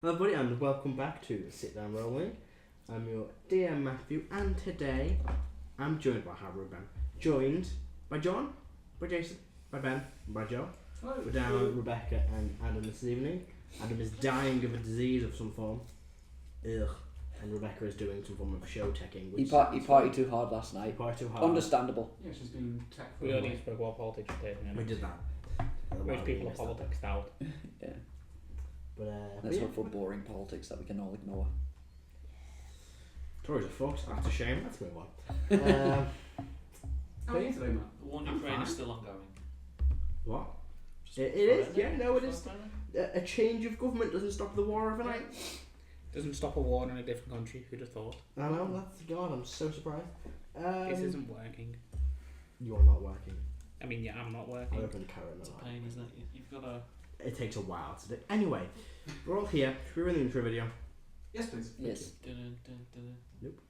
Hello everybody and welcome back to Sit Down Rolling. I'm your dear Matthew and today I'm joined by Ruben. Joined by John, by Jason, by Ben, and by Joe. Hello. We're down with Rebecca and Adam this evening. Adam is dying of a disease of some form. Ugh. And Rebecca is doing some form of show teching. He partied too hard last night. Partied too hard. Understandable. Yeah, she's been tech. We already spoke about politics today. We did that. Most people are politics out. Yeah. But Let's hope for boring politics that we can all ignore. Tories are fucked. That's a shame. Let's move on. How are you today, Matt? The war in Ukraine is still ongoing. What? It is. Yeah, no, it is. A change of government doesn't stop the war overnight. Doesn't stop a war in a different country. Who'd have thought? I know. That's God. I'm so surprised. This isn't working. You're not working. I mean, yeah, I'm not I working. opened Karo. It's a pain, isn't it? You've got to... It takes a while to do. Anyway, we're all here. Should we run the intro video? Yes, please. Yes. Nope.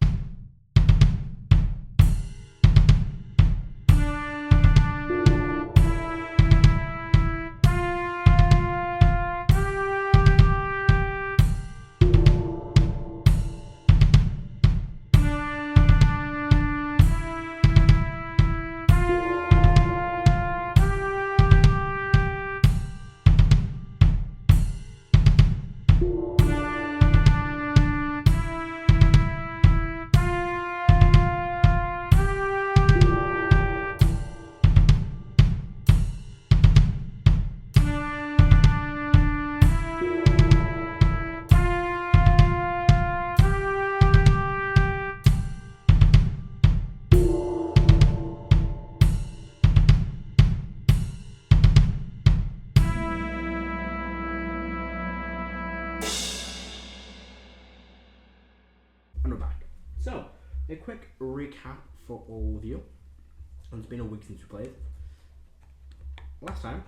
And we're back. So, a quick recap for all of you. It's been a week since we played. Last time,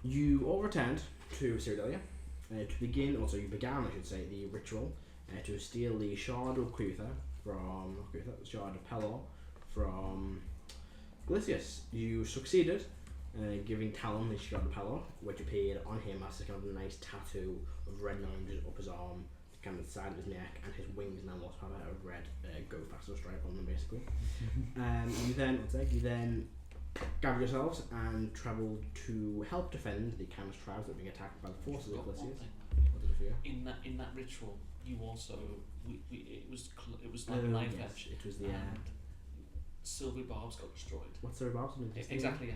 you all returned to Ceradelia to begin, also you began, I should say, the ritual to steal the Shard of Kutha from, Shard of Pelor from Glicius. You succeeded giving Talon the Shard of Pelor, which appeared on him as a kind of a nice tattoo of red lines up his arm, kind of the side of his neck, and his wings now lost have a red go faster stripe on them basically. You then gathered yourselves and travelled to help defend the Canis tribes that were being attacked by the forces of Glicius. What did you fear? In that ritual, you also it was like knife edge. It was the and Sylvie Barbs got destroyed. what's the about? Exactly. Yeah.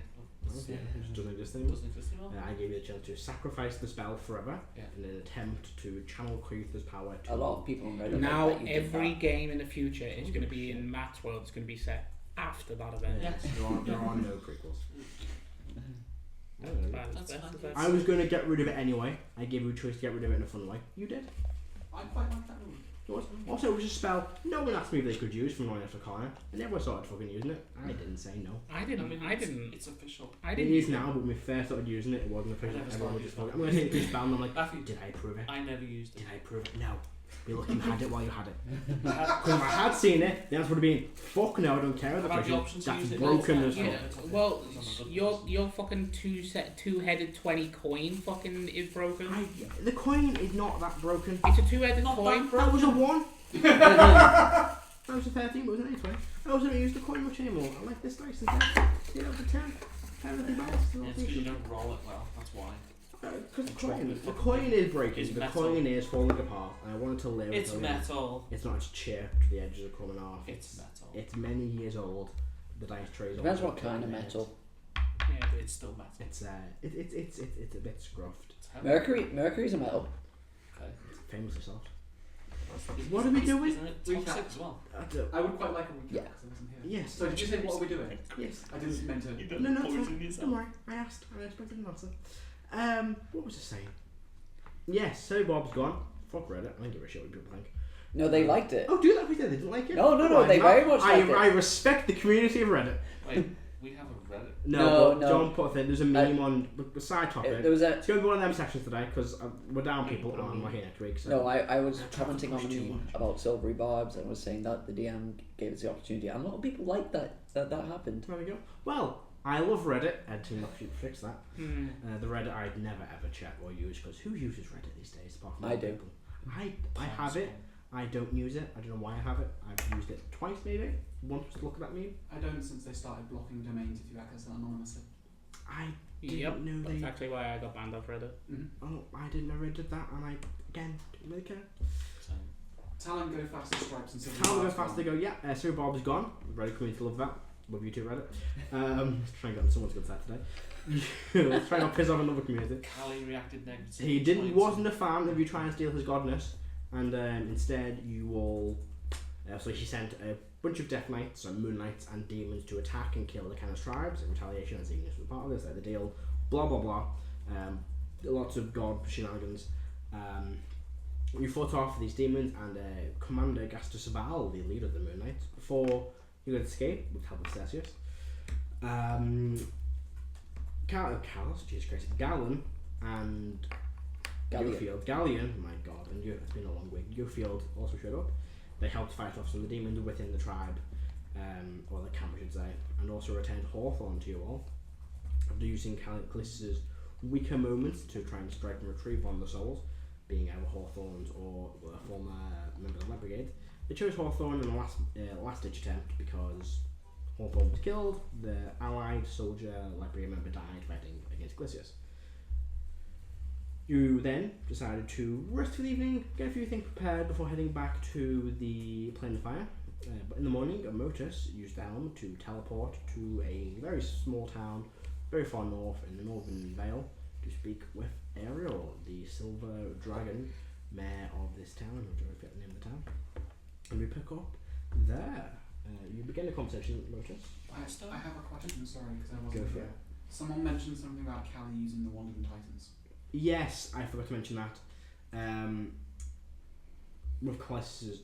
Okay. It doesn't exist anymore. Doesn't exist anymore. I gave you the chance to sacrifice the spell forever in an attempt to channel Kutha's power to... A lot of people on Reddit. Now, like that you did every that. game in the future is going to be in Matt's world. It's going to be set after that event. Yes, there are no prequels. That's fine. I was going to get rid of it anyway. I gave you a choice to get rid of it in a fun way. You did. I quite like that move. Also, it was a spell no one asked me if they could use from Raesokeran. I never started fucking using it. I didn't say no. I didn't. It's official. I It didn't. is now, but when we first started using it, it wasn't official. never Everyone was started just using fucking, I'm going to take this spell, and I'm like, Matthew, did I approve it? I never used it. Did I approve it? No. Be lucky you had it while you had it. Because if I had seen it, the answer would have been, fuck no, I don't care. About the option to That's use it broken next as time. fuck. Yeah. Well, your fucking two-headed 20 coin fucking is broken. The coin is not that broken. It's a two-headed Not coin. That was a 1. That was a 13, but it was an 20. I also don't use the coin much anymore. I like this dice instead. See, that was a 10. 10 of the dice. Yeah, it's because you don't roll it well. That's why. Because the coin is breaking. It's The metal. coin is falling apart. And I wanted to live. It's until metal. it's not just chipped. The edges are coming off. It's metal. It's many years old. The dice tray is Depends old. what kind of metal. Yeah, It's still metal. It's it's a bit scruffed. It's heavy. Mercury's a metal. Okay. It's famously soft. Is- What are we doing? Isn't it Recap. toxic as well? I would quite like a recap Yeah. because I wasn't here. Yes. So did you say what are we doing? Yes. I didn't mean to. No, it's fine. Don't worry. I asked. I expected an answer. What was I saying? Yes. So Bob's gone. Fuck Reddit. I don't give a shit what people think. No, they liked it. Oh, do that? We did. They didn't like it. No, Alright, they very much liked it. I respect the community of Reddit. Wait, we have a Reddit. No, but no. John put a thing. There's a meme on the side topic. There was a It's going to be one of them sessions today because we're down people on my here next week. So. no. I was commenting on a meme about silvery barbs and was saying that the DM gave us the opportunity, and a lot of people liked that happened. There we go. Well, I love Reddit. Ed team up should fix that. Hmm. The Reddit I'd never ever check or use because who uses Reddit these days? Apart from I do. people? I have it. I don't use it. I don't know why I have it. I've used it twice maybe. Once to look at that meme. I don't since they started blocking domains if you access it anonymously. I Yep, didn't know that's they. actually why I got banned off Reddit. Oh, I didn't know they did that, and I again didn't really care. So, Talon go faster stripes and silver. How go barbs fast they gone. go? Yeah, Sir Bob is gone. Reddit community love that. Love you too, Reddit. Let's try and get on someone's good side today. Let's try and not piss off another community. Callie reacted negatively. He didn't. He wasn't a fan of you trying to steal his godness, and instead you all. So he sent a bunch of Death Knights, and Moon Knights, and Demons to attack and kill the Canis tribes in retaliation, as Igneous was part of this. Like the deal. Blah blah blah. Lots of god shenanigans. We fought off these demons and Commander Gastus Sabal, the leader of the Moon Knights, before he could escape with help of Theseus. Kalos, Jesus Christ, Gallon and Galleon, my god, and it's been a long week. Yofield also showed up. They helped fight off some of the demons within the tribe, or the camp I should say, and also returned Hawthorne to you all. After using Calliclus's weaker moments to try and strike and retrieve one of the souls, being either Hawthorne's or a former member of the Lead Brigade, they chose Hawthorne in the last ditch attempt because Hawthorne was killed, the allied soldier Lead Brigade member died fighting against Glycius. You then decided to rest for the evening, get a few things prepared before heading back to the Plane of Fire. But in the morning, Motus used the helm to teleport to a very small town, very far north in the Northern Vale, to speak with Ariel, the Silver Dragon, mayor of this town. I don't forget the name of the town. And we pick up there. You begin the conversation, Motus. I have a question, sorry, because I Go wasn't for here. it. Someone mentioned something about Callie using the Wandering Titans. Yes, I forgot to mention that. With Calashtar's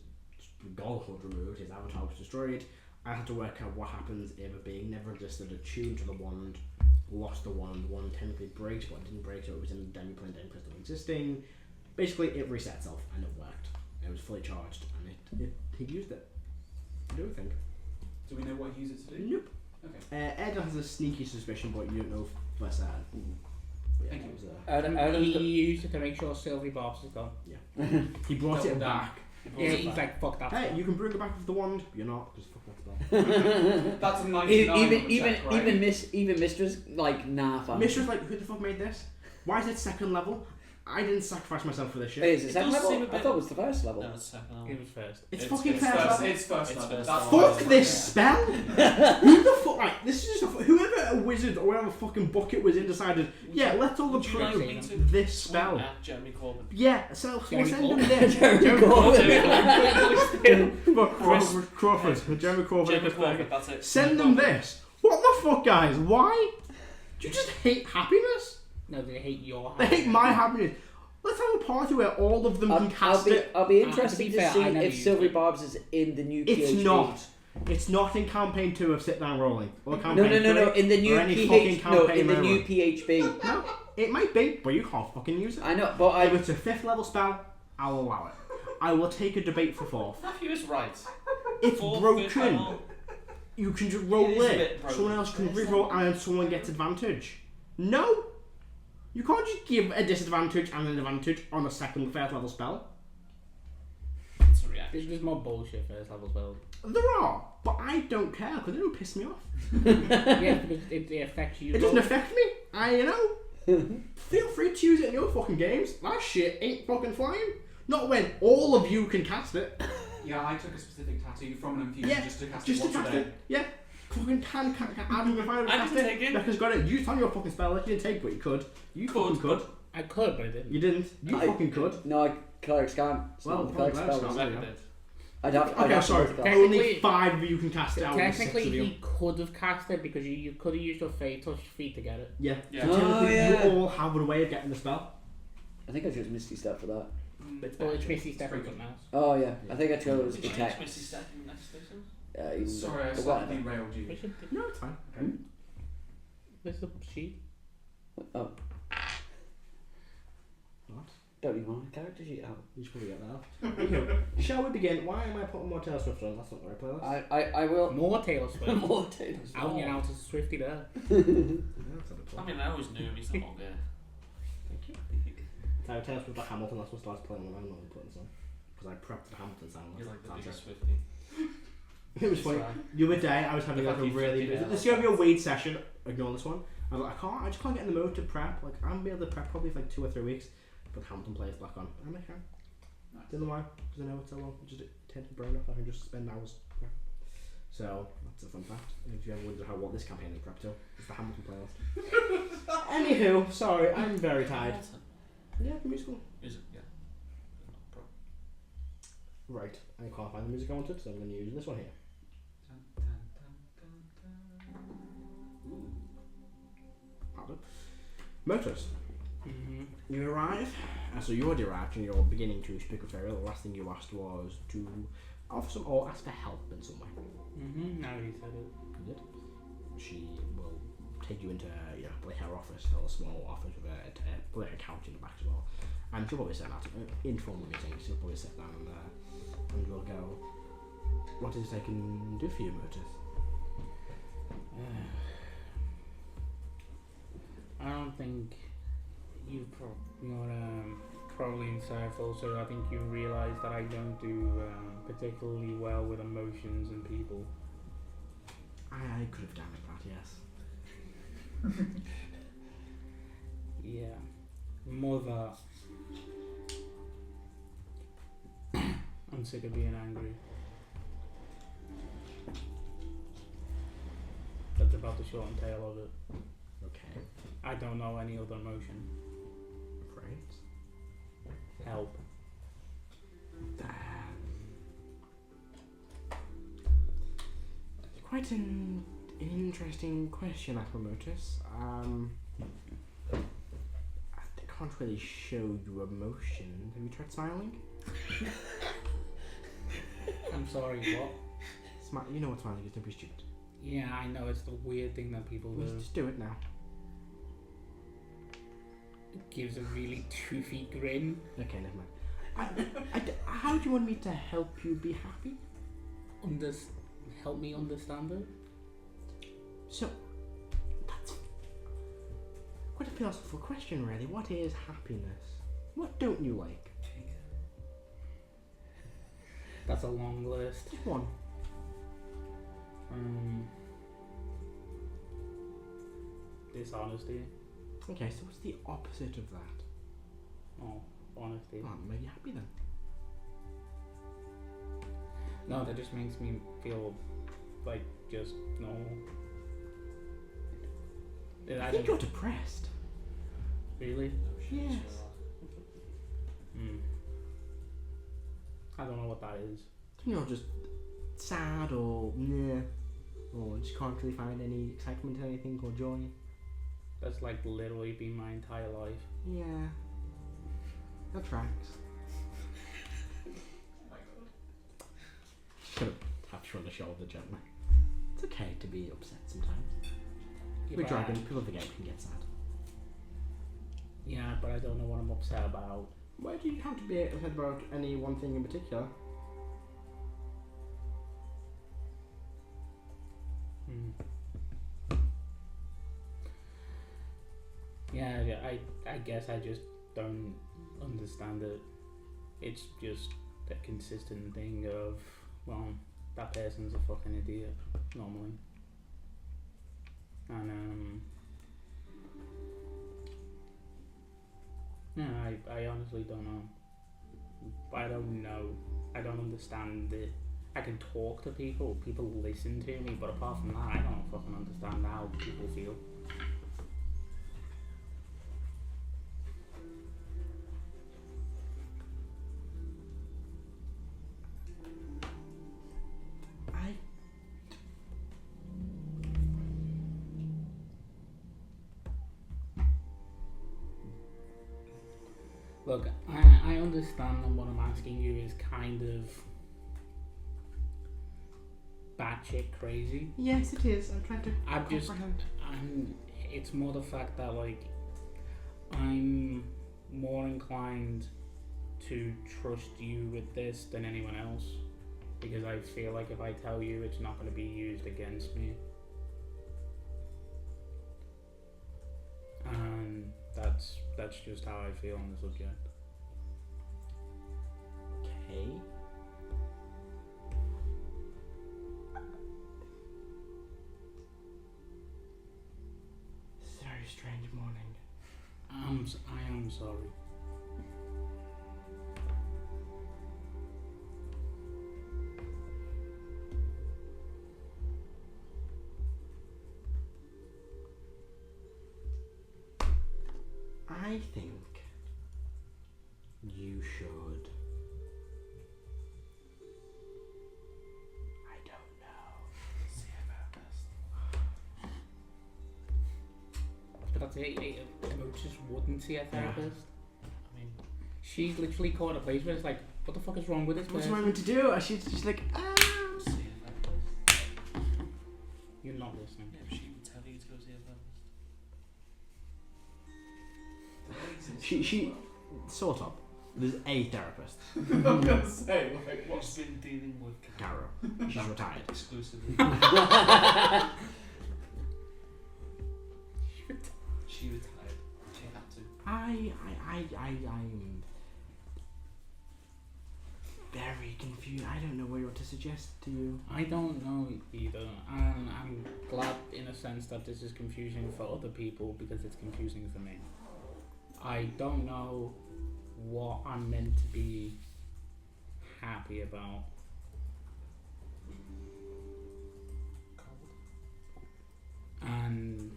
godhood removed, his avatar was destroyed. I had to work out what happens if a being never existed, attuned to the wand, lost the wand technically breaks, but it didn't break, so it was in the demi-plane, still existing. Basically, it reset itself, and it worked. It was fully charged, and he used it. I do think. Do we know what he used it to do? Nope. Okay. Erdan has a sneaky suspicion, but you don't know for certain. Yeah, Thank you. it was, He used it to make sure Sylvie Barbs is gone. he brought Double it down. back. Yeah, he's like, fuck that. Hey, you can bring it back with the wand. You're not, because fuck that spell. That's a 99 Even Mistress like nah fam. Mistress, like, who the fuck made this? Why is it second level? I didn't sacrifice myself for this shit. Hey, is it It second does seem level? a I bit- thought it was the first level. No, it's second level. It was first. It's It's- fucking it's first First, level. it's first It's level. first That's level. why Fuck it's this first spell! Who the fuck? Right, this is just whoever a wizard or whatever fucking bucket was in decided. Yeah, let's all Would you like approve me to this tweet spell. at Jeremy Corbyn? Yeah, so Jeremy send him Corbyn? this. Jeremy Corbyn. Crawford. Jeremy Corbyn. Jeremy Corbyn, that's it. Send them this. What the fuck, guys? Why? Do you just hate happiness? No, they hate your They hate my happiness. Let's have a party where all of them can cast it. I'll be to interested be to fair, see I never if used Sylvie it. Barbs is in the new It's PhD. not. It's not in campaign 2 of Sit Down Rolling. Or No, campaign no, no, no. 3, In the new or any fucking campaign in the new ever. PHB. No, it might be, but you can't fucking use it. I know, but If I. it's a 5th level spell, I'll allow it. I will take a debate for 4th. Matthew is right. It's Fourth, fifth broken. level. You can just roll It is a it. bit broken. Someone else can reroll and someone gets advantage. No! You can't just give a disadvantage and an advantage on a 2nd, 3rd level spell. It's a reaction. There's more bullshit first level spells. There are, but I don't care because they don't piss me off. Yeah, because it affects you. It doesn't affect me. Feel free to use it in your fucking games. That shit ain't fucking flying. Not when all of you can cast it. Yeah, I took a specific tattoo from an infusion Yeah, just to cast just it to once cast a day. it. Yeah. Fucking can Adam if I would I cast didn't it. take it. Becca's got it. You on your fucking spell. Like you didn't take, but you could. You fucking could. I could, but I didn't. You didn't. You I- fucking could. No, Clerics can't. It's Well, not the Clerics Clerics spell. can't. Rebecca did. I'd have Okay, to sorry. multi-class. Only Technically- 5 of you can cast it out of the 6 Technically, of you. he could have cast it because you could have used your fate touch feet to get it. Yeah. Yeah. So Oh, technically, yeah. you all have a way of getting the spell. I think I chose Misty Step for that. Well, it's Misty Step and something else. Oh yeah, I think I chose Did you change Detect. Misty Step in the next station? Even Sorry, I but slightly whatever. derailed you. We should. No, it's fine. Okay. There's the sheet. Oh, What? Don't even want my character sheet out. You should probably get that out. Anywho, shall we begin? Why am I putting more Taylor Swift on? That's not the right playlist. I will. More Taylor Swift. More Taylor Swift. Out and out as a Swifty there. Yeah, that's not the I playlist. mean, I always knew he's not there. Thank you. Taylor Swift like Hamilton, that's what starts playing when I'm not putting this on. Because I prepped the Hamilton sound. You're like the That's biggest it. Swiftie. It was funny. The other day I was having The like a fact you really figured it this is out. gonna be a weird session. Ignore this one. I was like, I just can't get in the mode to prep. Like I'm gonna be able to prep probably for like 2 or 3 weeks. But Hamilton plays back on. I'm like, okay. Nice. Don't know why. Because I know it so well. It just tends to burn up. I can just spend hours. Prep. So that's a fun fact. If you ever wonder what this campaign is prepped to, it's the Hamilton playlist. Anywho, sorry, I'm very tired. Hamilton. Yeah, the musical. Music, yeah. No problem. Right, I can't find the music I wanted, so I'm going to use this one here. Pardon. Motus. Mm-hmm. You arrive, so you already arrived and you're beginning to speak with Ariel. The last thing you asked was to offer some or ask for help in some way. Mm-hmm. Now you said it. You did. She will take you into like her office, a small office with like a couch in the back as well. And she'll probably set out informal meeting. She'll probably sit down and we'll go. What is it I can do for you, Motus? I don't think you're probably insightful, so I think you realise that I don't do particularly well with emotions and people. I could have damaged that, yes. Yeah. More that I'm sick of being angry. That's about the short and tail of it. Okay. I don't know any other emotion. Right. Help. Quite an interesting question, Motus. I can't really show you emotion. Have you tried smiling? I'm sorry, what? You know what smiling is, don't be stupid. Yeah, I know, it's the weird thing that people do. Just do it now. It gives a really toothy grin. Okay, never mind. How do you want me to help you be happy? Help me understand it? So, that's quite a philosophical question, really. What is happiness? What don't you like? That's a long list. Just one. Dishonesty. Okay, so what's the opposite of that? Oh, honesty. Oh, maybe you're happy then. No, that just makes me feel like just normal. I think you're depressed. Really? Yes. I don't know what that is. You're just sad or just can't really find any excitement in anything or joy. That's like literally been my entire life. Yeah. That tracks. Oh my god. Kind of tap you on the shoulder gently. It's okay to be upset sometimes. Yeah, We're but dragons, people of the game can get sad. yeah, but I don't know what I'm upset about. Why do you have to be upset about any one thing in particular? Yeah, I guess I just don't understand it. It's just a consistent thing of, well, that person's a fucking idiot, normally. And, yeah, I honestly don't know. I don't know. I don't understand it. I can talk to people listen to me, but apart from that, I don't fucking understand how people feel. Look, I understand that what I'm asking you is kind of batshit crazy. Yes, it is. I'm trying to It's more the fact that, like, I'm more inclined to trust you with this than anyone else, because I feel like if I tell you, it's not going to be used against me. And that's just how I feel on the subject. Okay. It's a very strange morning. I am sorry. I think you should. I don't know. See a therapist. But that's it. Motus wouldn't see a therapist. I mean, She's literally caught a place where it's like, what the fuck is wrong with this What am I person? meant to do? She's like, see a therapist. You're not listening. Yeah, she would tell you to go see a therapist. She sort of. There's a therapist, I'm gonna say, like, What's been dealing with Karo. She's retired. exclusively? She retired. She had to. I'm very confused. I don't know what to suggest to you. I don't know either, and I'm glad in a sense that this is confusing for other people because it's confusing for me. I don't know what I'm meant to be happy about. And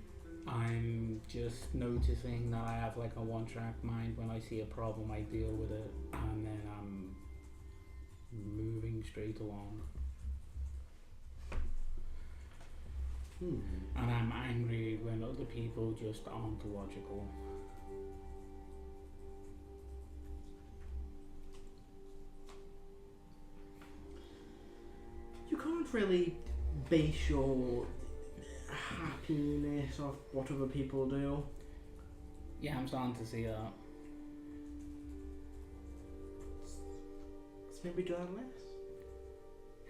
I'm just noticing that I have like a one-track mind. When I see a problem, I deal with it, and then I'm moving straight along. And I'm angry when other people just aren't logical. You can't really base your happiness off what other people do. Yeah, I'm starting to see that. So maybe do that less.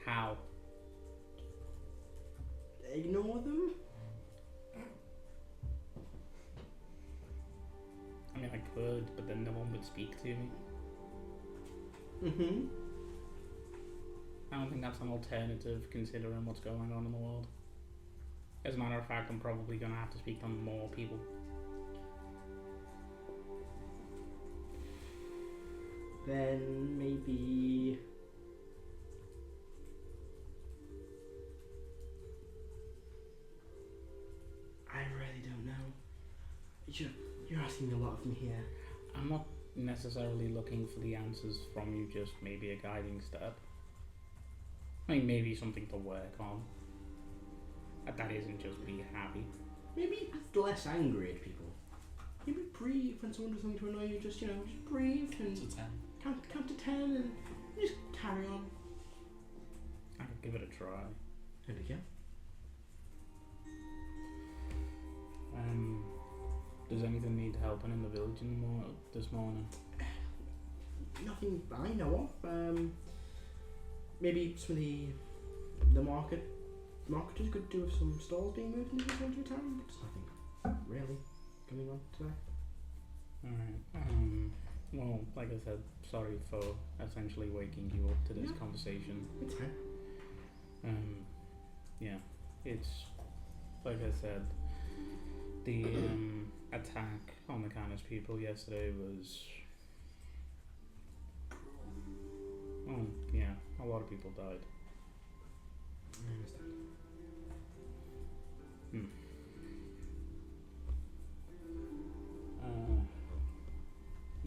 How? Ignore them. I mean, I could, but then no one would speak to me. Mm-hmm. I don't think that's an alternative considering what's going on in the world. As a matter of fact, I'm probably going to have to speak to more people. Then maybe... I really don't know. You're asking a lot of me here. I'm not necessarily looking for the answers from you, just maybe a guiding step. I mean, maybe something to work on. That isn't just be happy. Maybe be less angry at people. Maybe breathe when someone does something to annoy you. Just just breathe and To 10. count to 10 and just carry on. I could give it a try. There we go. Does anything need helping in the village this morning? Nothing I know of. Maybe some of the marketers could do with some stalls being moved into the centre of town, but there's nothing really going on today. Alright. Well, like I said, sorry for essentially waking you up to this conversation. It's fine. Yeah, it's like I said, the attack on the Canis people yesterday was, yeah, a lot of people died. I understand.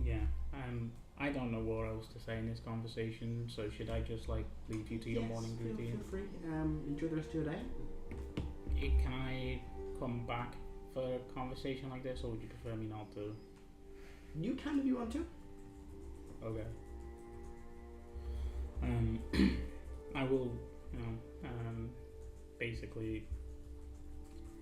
Yeah, I don't know what else to say in this conversation, so should I just like leave you to your morning routine? Feel free. Enjoy the rest of your day. Can I come back for a conversation like this, or would you prefer me not to? You can if you want to. Okay. I will, basically,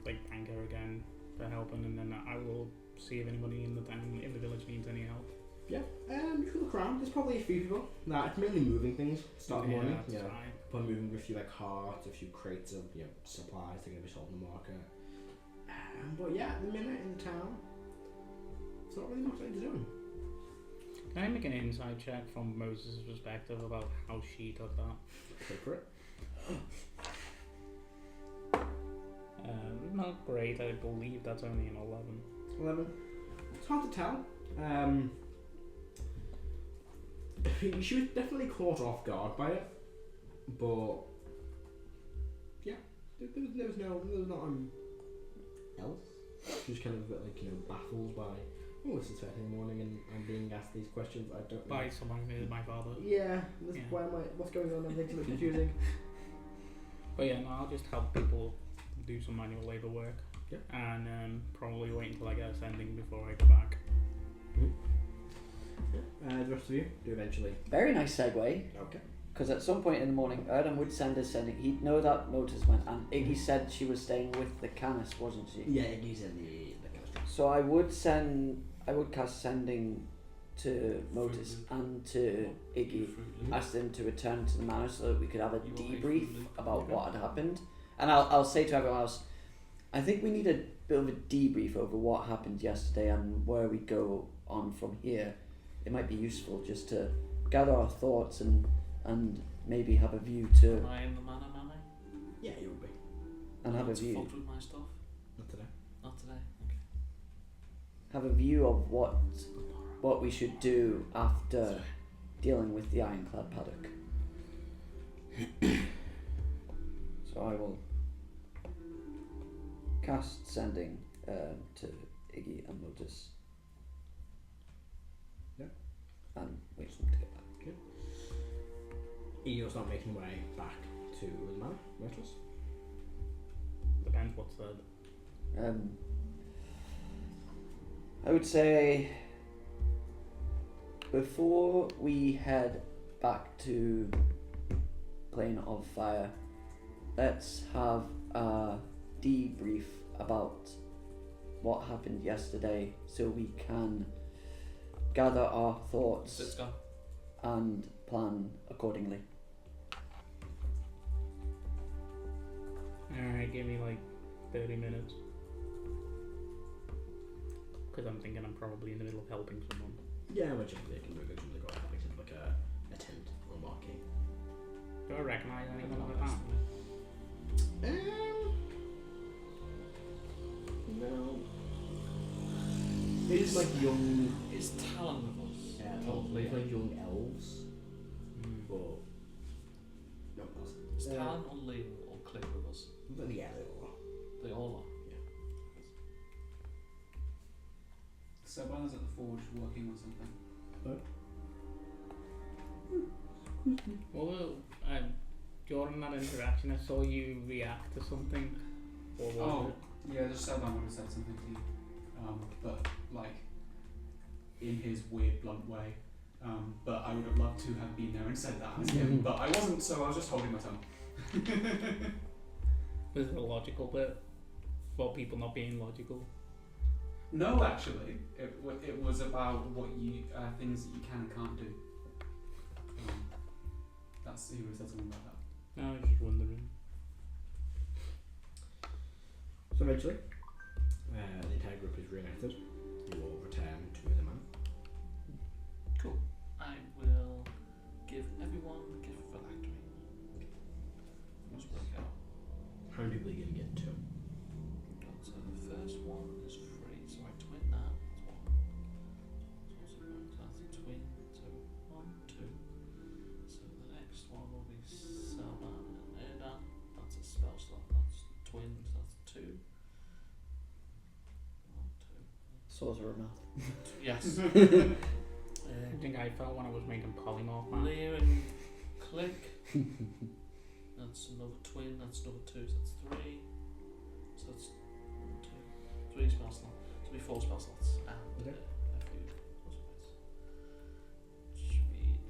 like, thank her again for helping, and then I will see if anybody in the town, in the village needs any help. Yeah. You can look around. There's probably a few people. Nah, it's mainly moving things. Start of the morning. that's You know, fine. probably moving a few like carts, a few crates of supplies they're gonna be sold in the market. But yeah, at the minute in the town, it's not really much to do. Can I make an insight check from Moses' perspective about how she took that? Go for it. Not great. I believe that's only an 11. 11. It's hard to tell. She was definitely caught off guard by it, but yeah, there was not else. She was kind of baffled by, oh, it's 2:30 in the morning and I'm being asked these questions. I don't know. By someone who is my father. Yeah, Yeah. what's going on? Everything's a bit confusing. But yeah, no, I'll just help people do some manual labour work. Yeah. And probably wait until I get a sending before I go back. The rest of you do eventually. Very nice segue. Okay. Because at some point in the morning, Erdan would send a sending. He'd know that Motus went, and Iggy said she was staying with the Canis, wasn't she? Yeah, Iggy's in the Kalashtar. So I would cast sending to Motus and to Iggy, ask them to return to the manor so that we could have a debrief about what had happened. And I'll say to everyone else, I think we need a bit of a debrief over what happened yesterday and where we go on from here. It might be useful just to gather our thoughts and maybe have a view to Am I in the manor, am I? Yeah, you would be. and have a To view fucked with my stuff? Not today. Not today. Okay. have a view of what we should do after dealing with the ironclad paddock. So I will cast sending to Iggy and Motus. Yeah. And wait for them to get back. Iggy's not making way back to the manor, Motus. Depends what's said. I would say before we head back to Plane of Fire, let's have a debrief about what happened yesterday so we can gather our thoughts It's gone. and plan accordingly. Alright, give me like 30 minutes. Because I'm thinking I'm probably in the middle of helping someone. Yeah, which they can do it. They got like a tent or a marquee. Do I recognise anyone I've in the lost Um, no. It's like young. Is Talon with us? Yeah, Probably. it's like young elves, but no, that's Is Talon or Liam or Click with us? yeah, they all are. They all Celban is at the forge working on something. Well, during that interaction, I saw you react to something. Or was Oh, yeah, just Celban would have said something to you. But like in his weird blunt way. But I would have loved to have been there and said that as him. But I wasn't, so I was just holding my tongue. Was it a logical bit? About people not being logical? No, actually, it was about what you things that you can and can't do. He would have said something about that. No, I was just wondering. So eventually, the entire group is reunited. You all return to the manor. Cool. I will give everyone a gift for phylactery. Let's work out. How many people are you going to get to? So the first one is free, so I twin that. That's one. So that's a twin. So 1, 2. So the next one will be Celban and Erdan. That's a spell slot. That's twins. That's 2. 1, 2. Sorcerer math. Yes. I think I felt when I was making polymorph man. Lear and Click. That's another twin. That's another 2. So that's 3. So that's 1, 2, 3 spell slots. So it'll be 4 spell slots and Okay. a few possibilities. Sweet.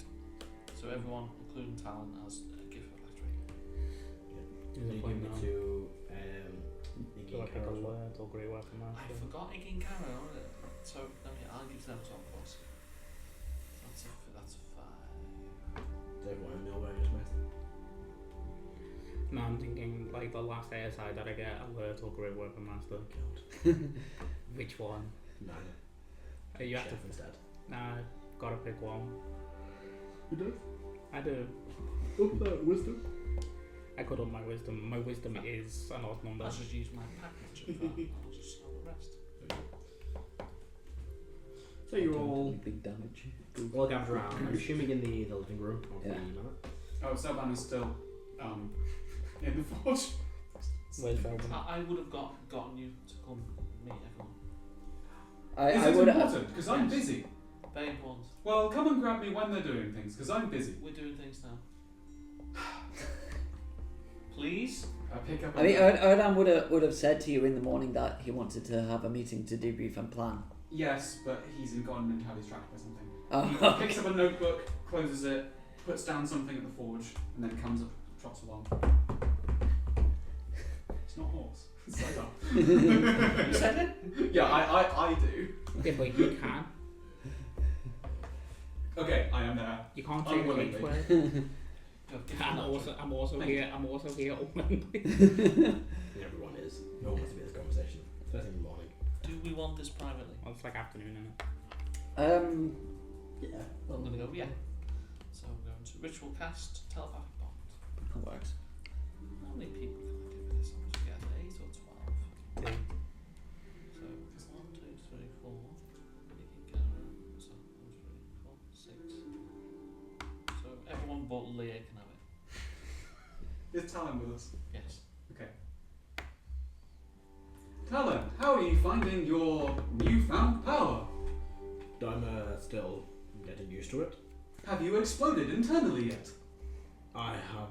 So everyone, including Talon, has a gift of phylactery. So you give it to Iggy Do I and pick up Karo. words or great weapon I master? forgot Iggy and Karo. So I'll give them some plus. That's a 5. Is everyone in the way just missed? No, I'm thinking like the last ASI that I get, alert or great weapon master. Which one? Nine. You have to. Chef instead. Nah, gotta pick one. You do? I do. Up that wisdom. I could up my wisdom. My wisdom is an odd number. I'll just use my package of that. I'll just sell the rest. So you're all big damage. gathered around. I'm assuming in the living room of Yeah. the manor. Oh, Celban is still in the forge. Where's Celban? I would have gotten you to come meet everyone. Is I it would important? Because I'm Yes. busy. Very important. Well, come and grab me when they're doing things, because I'm busy. We're doing things now. Please? I pick up. I mean, Erdan would have said to you in the morning that he wanted to have a meeting to debrief and plan. Yes, but he's gone entirely distracted by something. Oh, He picks up a notebook, closes it, puts down something at the forge, and then comes up, trots along. It's not a horse. It's Cyber. You said it? Yeah, I do. Yeah, but you can. Okay, I am there. You can't take a Unwillingly. word. I'm also Thank here. I'm also here. Unwillingly. Everyone is. No one wants to be in this conversation. First thing in the morning. Do we want this privately? Well, it's like afternoon, isn't it? Yeah. I'm going to go, yeah. So I'm going to ritual cast, telepathic bond. That works. How many people can I do with this? I'm just getting 8 or 12. So 1, 2, 3, 4. Karo. So 1, 2, 3, 4, 6. So everyone but Leah can have it. Is Talon with us? Yes. Okay. Talon, how are you finding your newfound power? I'm still getting used to it. Have you exploded internally yet? I have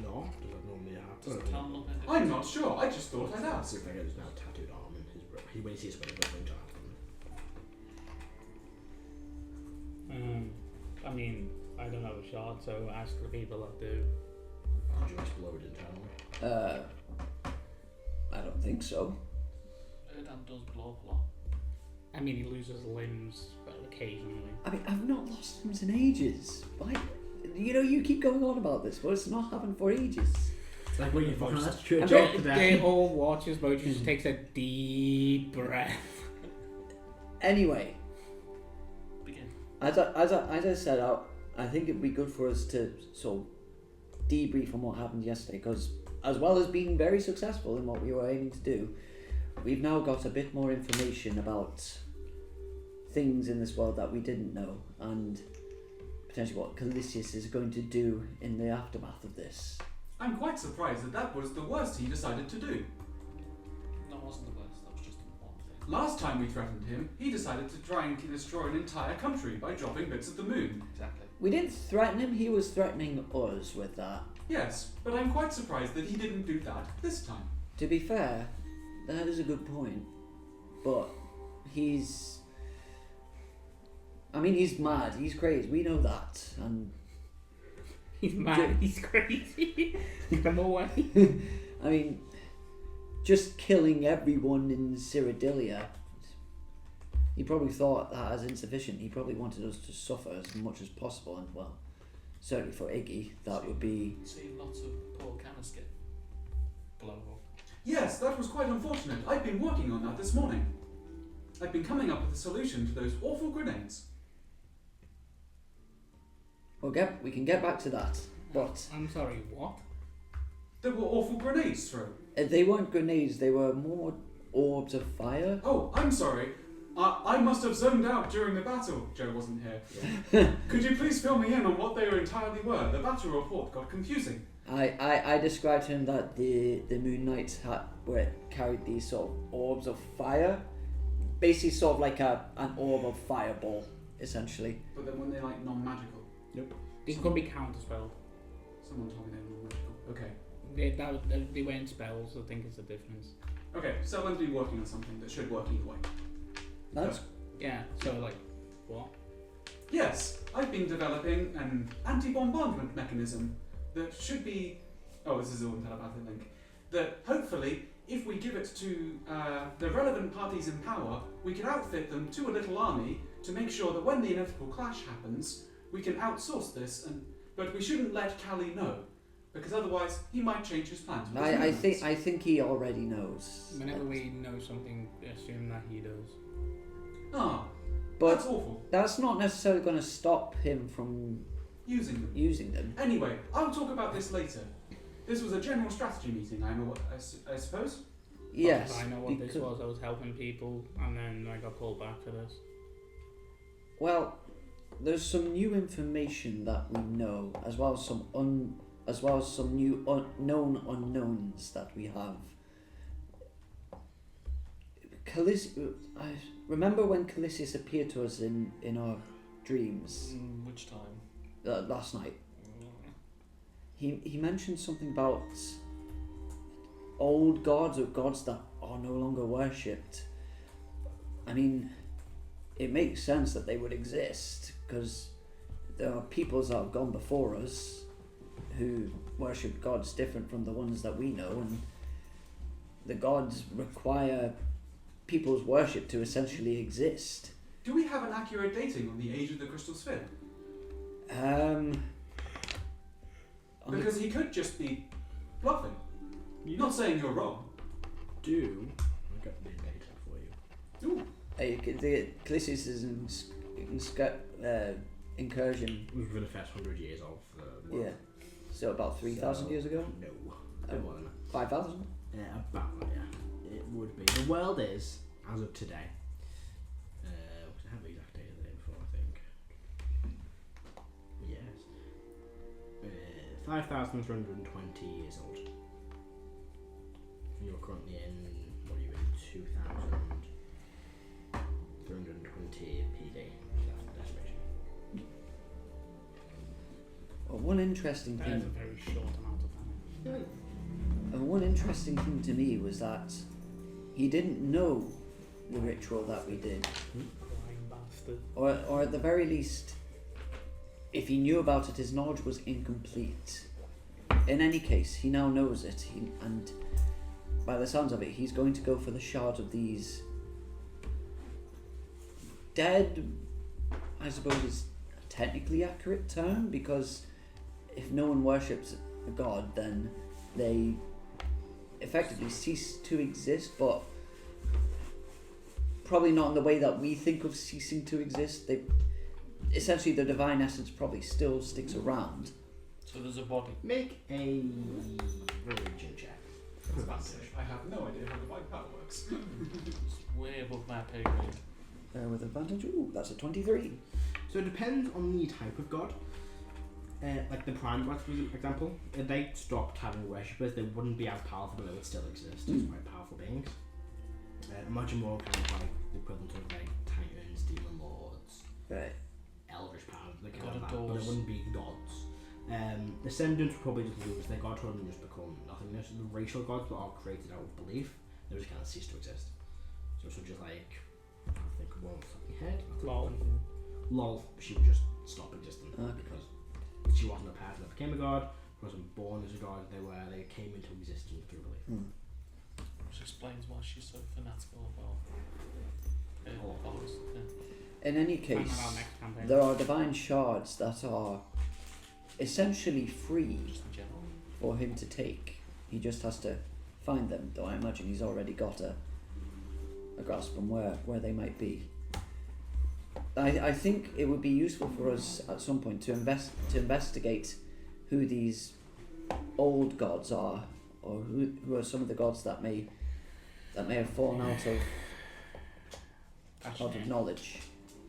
not, as I normally have. Does Talon look like I'm not sure. I just thought I'd ask. Looks like there's now a tattooed arm in his robe. When he sees somebody, he's going to I mean, I don't have a shot, so ask the people that do. Did you explode internally? I don't think so. Erdan does blow up a lot. I mean, he loses limbs occasionally. I mean, I've not lost limbs in ages. Why? You know, you keep going on about this, but it's not happened for ages. It's like when you fucking had to I'm joke not- today. They all watch as Motus just takes a deep breath. Anyway, Begin. as I said, I think it'd be good for us to sort of debrief on what happened yesterday, because as well as being very successful in what we were aiming to do, we've now got a bit more information about things in this world that we didn't know, and potentially what Calisius is going to do in the aftermath of this. I'm quite surprised that was the worst he decided to do. That wasn't the worst, that was just one thing. Last time we threatened him, he decided to try and destroy an entire country by dropping bits of the moon. Exactly. We didn't threaten him, he was threatening us with that. Yes, but I'm quite surprised that he didn't do that this time. To be fair, that is a good point, but he's mad, he's crazy, we know that, and He's mad, he's crazy. Get him away. I mean, just killing everyone in Cyrodilia, he probably thought that as insufficient. He probably wanted us to suffer as much as possible, and well, certainly for Iggy, that would be... See lots of poor Canis get blown up. Yes, that was quite unfortunate. I've been working on that this morning. I've been coming up with a solution to those awful grenades. We can get back to that, but I'm sorry, what? There were awful grenades thrown. they weren't grenades, they were more orbs of fire. Oh, I'm sorry. I must have zoned out during the battle. Joe wasn't here. Could you please fill me in on what they entirely were? The battle report got confusing. I described to him that the Moon Knights carried these sort of orbs of fire, basically sort of like an orb of fireball, essentially. But then when they're like non-magical. They could be counterspelled. Someone told me they were non-magical. Okay. They weren't spells, I think it's the difference. Okay, Celban's been working on something that should work either way. That's Yeah, so like, what? Yes, I've been developing an anti-bombardment mechanism that should be... Oh, this is all in telepathic link. That hopefully, if we give it to the relevant parties in power, we can outfit them to a little army to make sure that when the inevitable clash happens, we can outsource this. But we shouldn't let Callie know, because otherwise he might change his plans. I think he already knows. Whenever we know something, assume that he does. But that's awful. That's not necessarily going to stop him from using them. them. Anyway, I'll talk about this later. This was a general strategy meeting, I suppose? Yes. I know what this was. I was helping people, and then I got pulled back for this. Well, there's some new information that we know, as well as some new known unknowns that we have. I remember when Calisius appeared to us in our dreams. Which time? Last night. He mentioned something about old gods or gods that are no longer worshipped. I mean, it makes sense that they would exist because there are peoples that have gone before us who worship gods different from the ones that we know, and the gods require people's worship to essentially exist. Do we have an accurate dating on the age of the Crystal Sphere? Because he could just be bluffing. Not saying you're wrong. I got the data for you. Ooh. The Calisius' incursion Within the first 100 years of the world. Yeah. So about 3,000 years ago? No. A bit more than that. 5,000? Yeah, about that, yeah. It would be. The world is, as of today, I have the exact date of the day before, I think. Yes. 5,320 years old. You're currently in, what are you in, 2,320 PD. That's the estimation. Well, one interesting That is a thing. very short amount of time. And one interesting thing to me was that he didn't know the ritual that we did, Crying bastard. or at the very least, if he knew about it, his knowledge was incomplete. In any case, he now knows it, and by the sounds of it, he's going to go for the shard of these dead. I suppose is a technically accurate term, because if no one worships a god, then they effectively cease to exist, but probably not in the way that we think of ceasing to exist. They essentially, the divine essence probably still sticks around. So there's a body. Make a religion check. I have no idea how the white power works. It's way above my pay grade. With advantage. Ooh, that's a 23. So it depends on the type of god. Like the prime gods, for example, if they stopped having worshippers, they wouldn't be as powerful, but they would still exist as quite powerful beings. Imagine more kind of like the equivalent of like Titans, Demon Lords, Right. Elvish powers, they kind God of that, adores. but it wouldn't be gods. Descendants would probably just lose their godhood and just become nothingness. The racial gods that are created out of belief, they just kind of cease to exist. So just like, I think one fucking head. Lol, she would just stop existing because she wasn't a person that became a god, wasn't born as a god, they came into existence through belief. Which explains why she's so fanatical about gods. In any Find case, that out next campaign. there are divine shards that are essentially free Just in general. for him to take. He just has to find them, though I imagine he's already got a grasp on where they might be. I think it would be useful for us at some point to investigate who these old gods are, or who are some of the gods that may have fallen out of knowledge.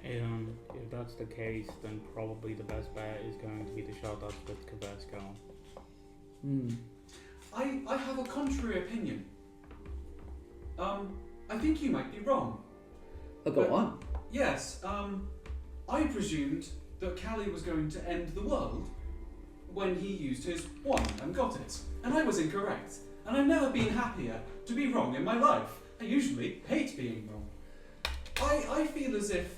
If that's the case, then probably the best bet is going to be the shot that's with Kavesko. I have a contrary opinion. I think you might be wrong. Oh, go on. Yes, I presumed that Callie was going to end the world when he used his wand and got it. And I was incorrect. And I've never been happier to be wrong in my life. I usually hate being wrong. I feel as if,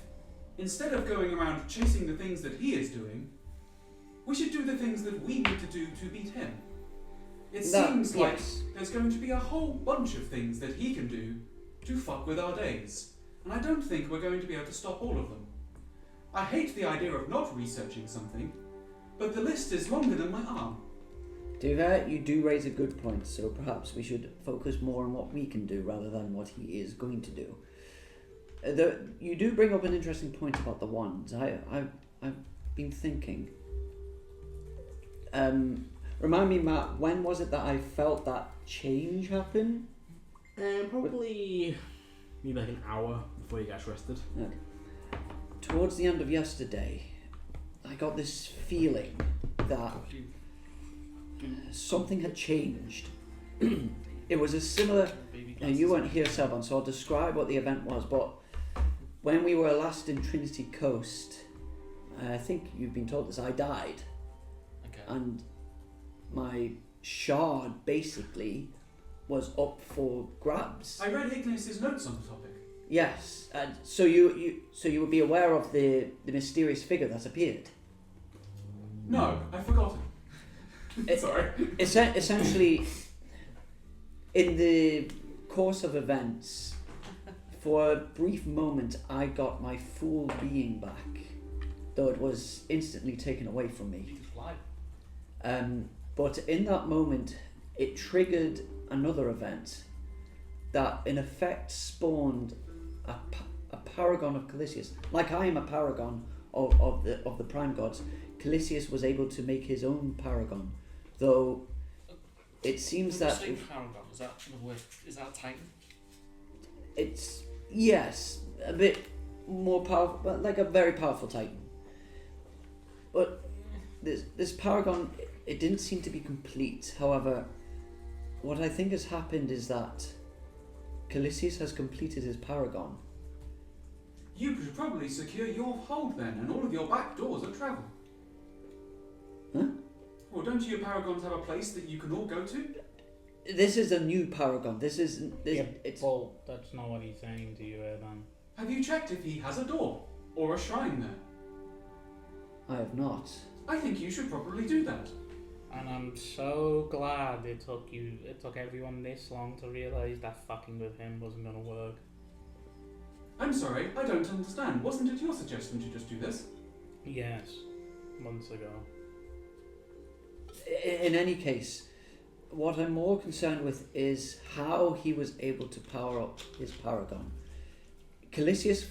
instead of going around chasing the things that he is doing, we should do the things that we need to do to beat him. It seems like yes. there's going to be a whole bunch of things that he can do to fuck with our days, and I don't think we're going to be able to stop all of them. I hate the idea of not researching something, but the list is longer than my arm. Duvet, you do raise a good point, so perhaps we should focus more on what we can do rather than what he is going to do. You do bring up an interesting point about the wands. I've been thinking. Remind me, Matt, when was it that I felt that change happen? Probably maybe like an hour before you guys rested. Okay. Towards the end of yesterday, I got this feeling that something had changed. It was a similar. Now you weren't here, Celban, so I'll describe what the event was. But when we were last in Trinity Coast, I think you've been told this. I died, and my shard basically was up for grabs. I read Igneous' notes on the topic. Yes, and so you would be aware of the mysterious figure that appeared. No, I've forgotten. Sorry. Essentially, in the course of events, for a brief moment, I got my full being back, though it was instantly taken away from me. But in that moment, it triggered another event that, in effect, spawned a paragon of Calisius. Like I am a paragon of the prime gods, Calisius was able to make his own paragon, though it seems that paragon, is that another word? Is that a titan? It's yes, a bit more powerful, but like a very powerful titan. But this paragon, it didn't seem to be complete. However, what I think has happened is that Calisius has completed his paragon. You should probably secure your hold then, and all of your back doors of travel. Huh? Well, don't your paragons have a place that you can all go to? This is a new paragon. Well, that's not what he's saying to you, Erdan. Have you checked if he has a door or a shrine there? I have not. I think you should probably do that. And I'm so glad it took everyone this long to realise that fucking with him wasn't gonna work. I'm sorry, I don't understand. Wasn't it your suggestion to just do this? Yes, months ago. In any case, what I'm more concerned with is how he was able to power up his paragon. Calisius,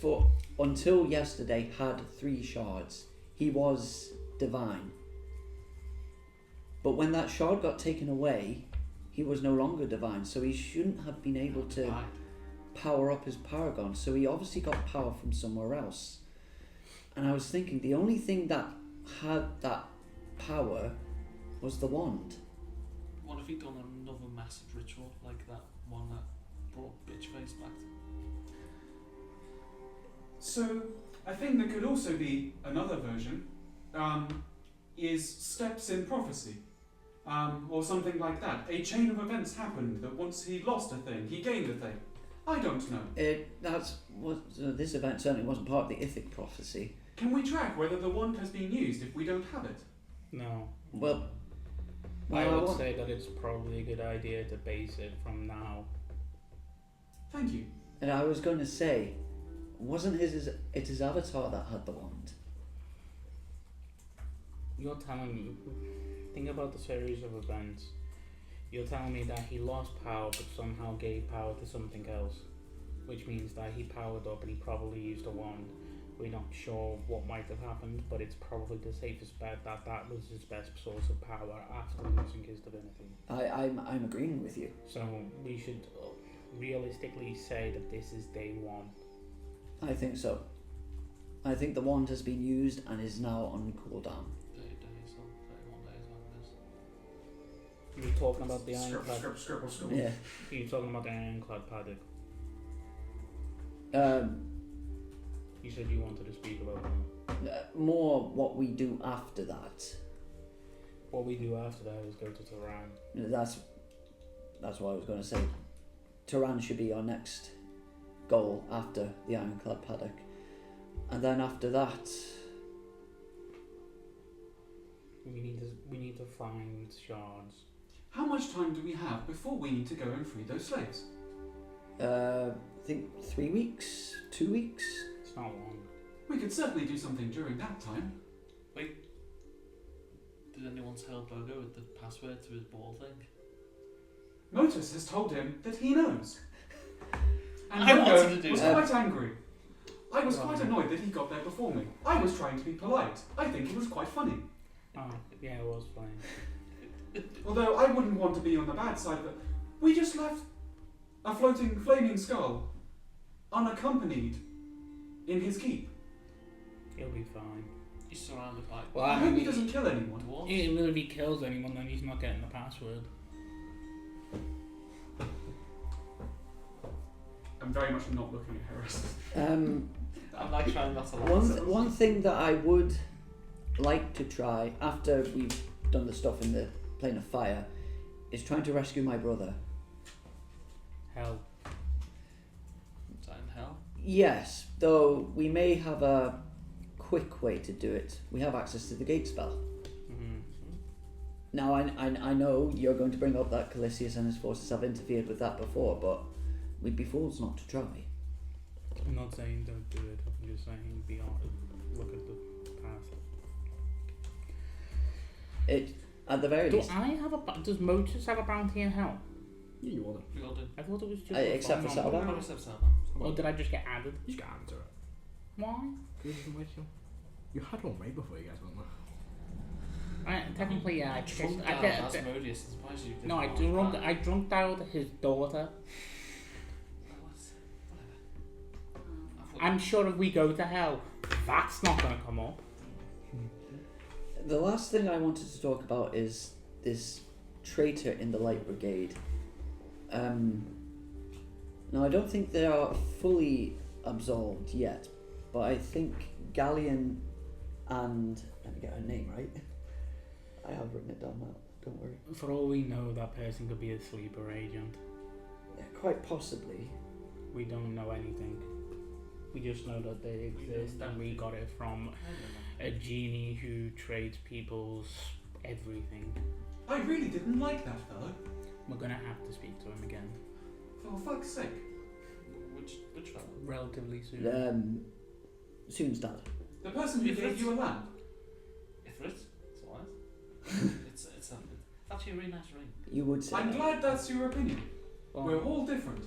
until yesterday, had 3 shards. He was divine. But when that shard got taken away, he was no longer divine, so he shouldn't have been able to power up his paragon. So he obviously got power from somewhere else. And I was thinking, the only thing that had that power was the wand. What if he'd done another massive ritual like that one that brought Bitchface back? So, I think there could also be another version, is steps in prophecy, or something like that. A chain of events happened that once he lost a thing, he gained a thing. I don't know. This event certainly wasn't part of the Ithic prophecy. Can we track whether the wand has been used if we don't have it? No. Well, I would say that it's probably a good idea to base it from now. Thank you. And I was going to say, wasn't his avatar that had the wand? You're telling me, think about the series of events. You're telling me that he lost power but somehow gave power to something else, which means that he powered up and he probably used a wand. We're not sure what might have happened, but it's probably the safest bet that that was his best source of power after losing his divinity. I'm agreeing with you. So we should realistically say that this is day 1. I think so. I think the wand has been used and is now on cooldown. 30 days or 31 days on this. You're talking about the ironclad. Scribble. Yeah. You're talking about the ironclad paddock. You said you wanted to speak about that. More what we do after that. What we do after that is go to Tehran. That's what I was going to say. Tehran should be our next goal after the ironclad paddock, and then after that, we need to find shards. How much time do we have before we need to go and free those slaves? I think 3 weeks, 2 weeks. It's not long. We could certainly do something during that time. Did anyone tell Bogo with the password to his ball thing? Motus has told him that he knows. And I wanted Bogo to do was that. quite angry. I was quite annoyed that he got there before me. I was trying to be polite. I think it was quite funny. Oh, yeah, it was fine. Although I wouldn't want to be on the bad side of it. We just left a floating flaming skull unaccompanied in his keep. He'll be fine. He's surrounded by Well, I hope he doesn't kill anyone. dwarves. Even if he kills anyone, then he's not getting the password. I'm very much not looking at Heris. I'm like trying not to laugh. One thing that I would like to try after we've done the stuff in the plane of fire is trying to rescue my brother. Hell. Is that in hell? Yes, though we may have a quick way to do it. We have access to the gate spell. Mm-hmm. Now I know you're going to bring up that Calisius and his forces have interfered with that before, but we'd be fools not to try. I'm not saying don't do it. I'm just saying be honest. Look at the path. It at the very least. Does Motus have a bounty in hell? Yeah, you order. We all do. I thought it was just. Except for Celban. Probably said Celban. Or did I just get added? You just got answer it. Why? You had one way before you guys went there. Technically, yeah. Drunk dialed as Motus. I'm surprised you didn't. No, know that. I drunk dialed his daughter. I'm sure if we go to hell, that's not going to come up. The last thing I wanted to talk about is this traitor in the Light Brigade. Now I don't think they are fully absolved yet, but I think Galleon and let me get her name right. I have written it down now. Don't worry. For all we know, that person could be a sleeper agent. Yeah, quite possibly. We don't know anything. We just know that they exist, and we got it from a genie who trades people's everything. I really didn't like that fellow. We're gonna have to speak to him again For fuck's sake. Which fellow? relatively soon. Soon's dad. The person who gave you a lamp. Ifrit? It's alright. it's actually a really nice ring. You would say. I'm that. glad that's your opinion. Well, We're all different.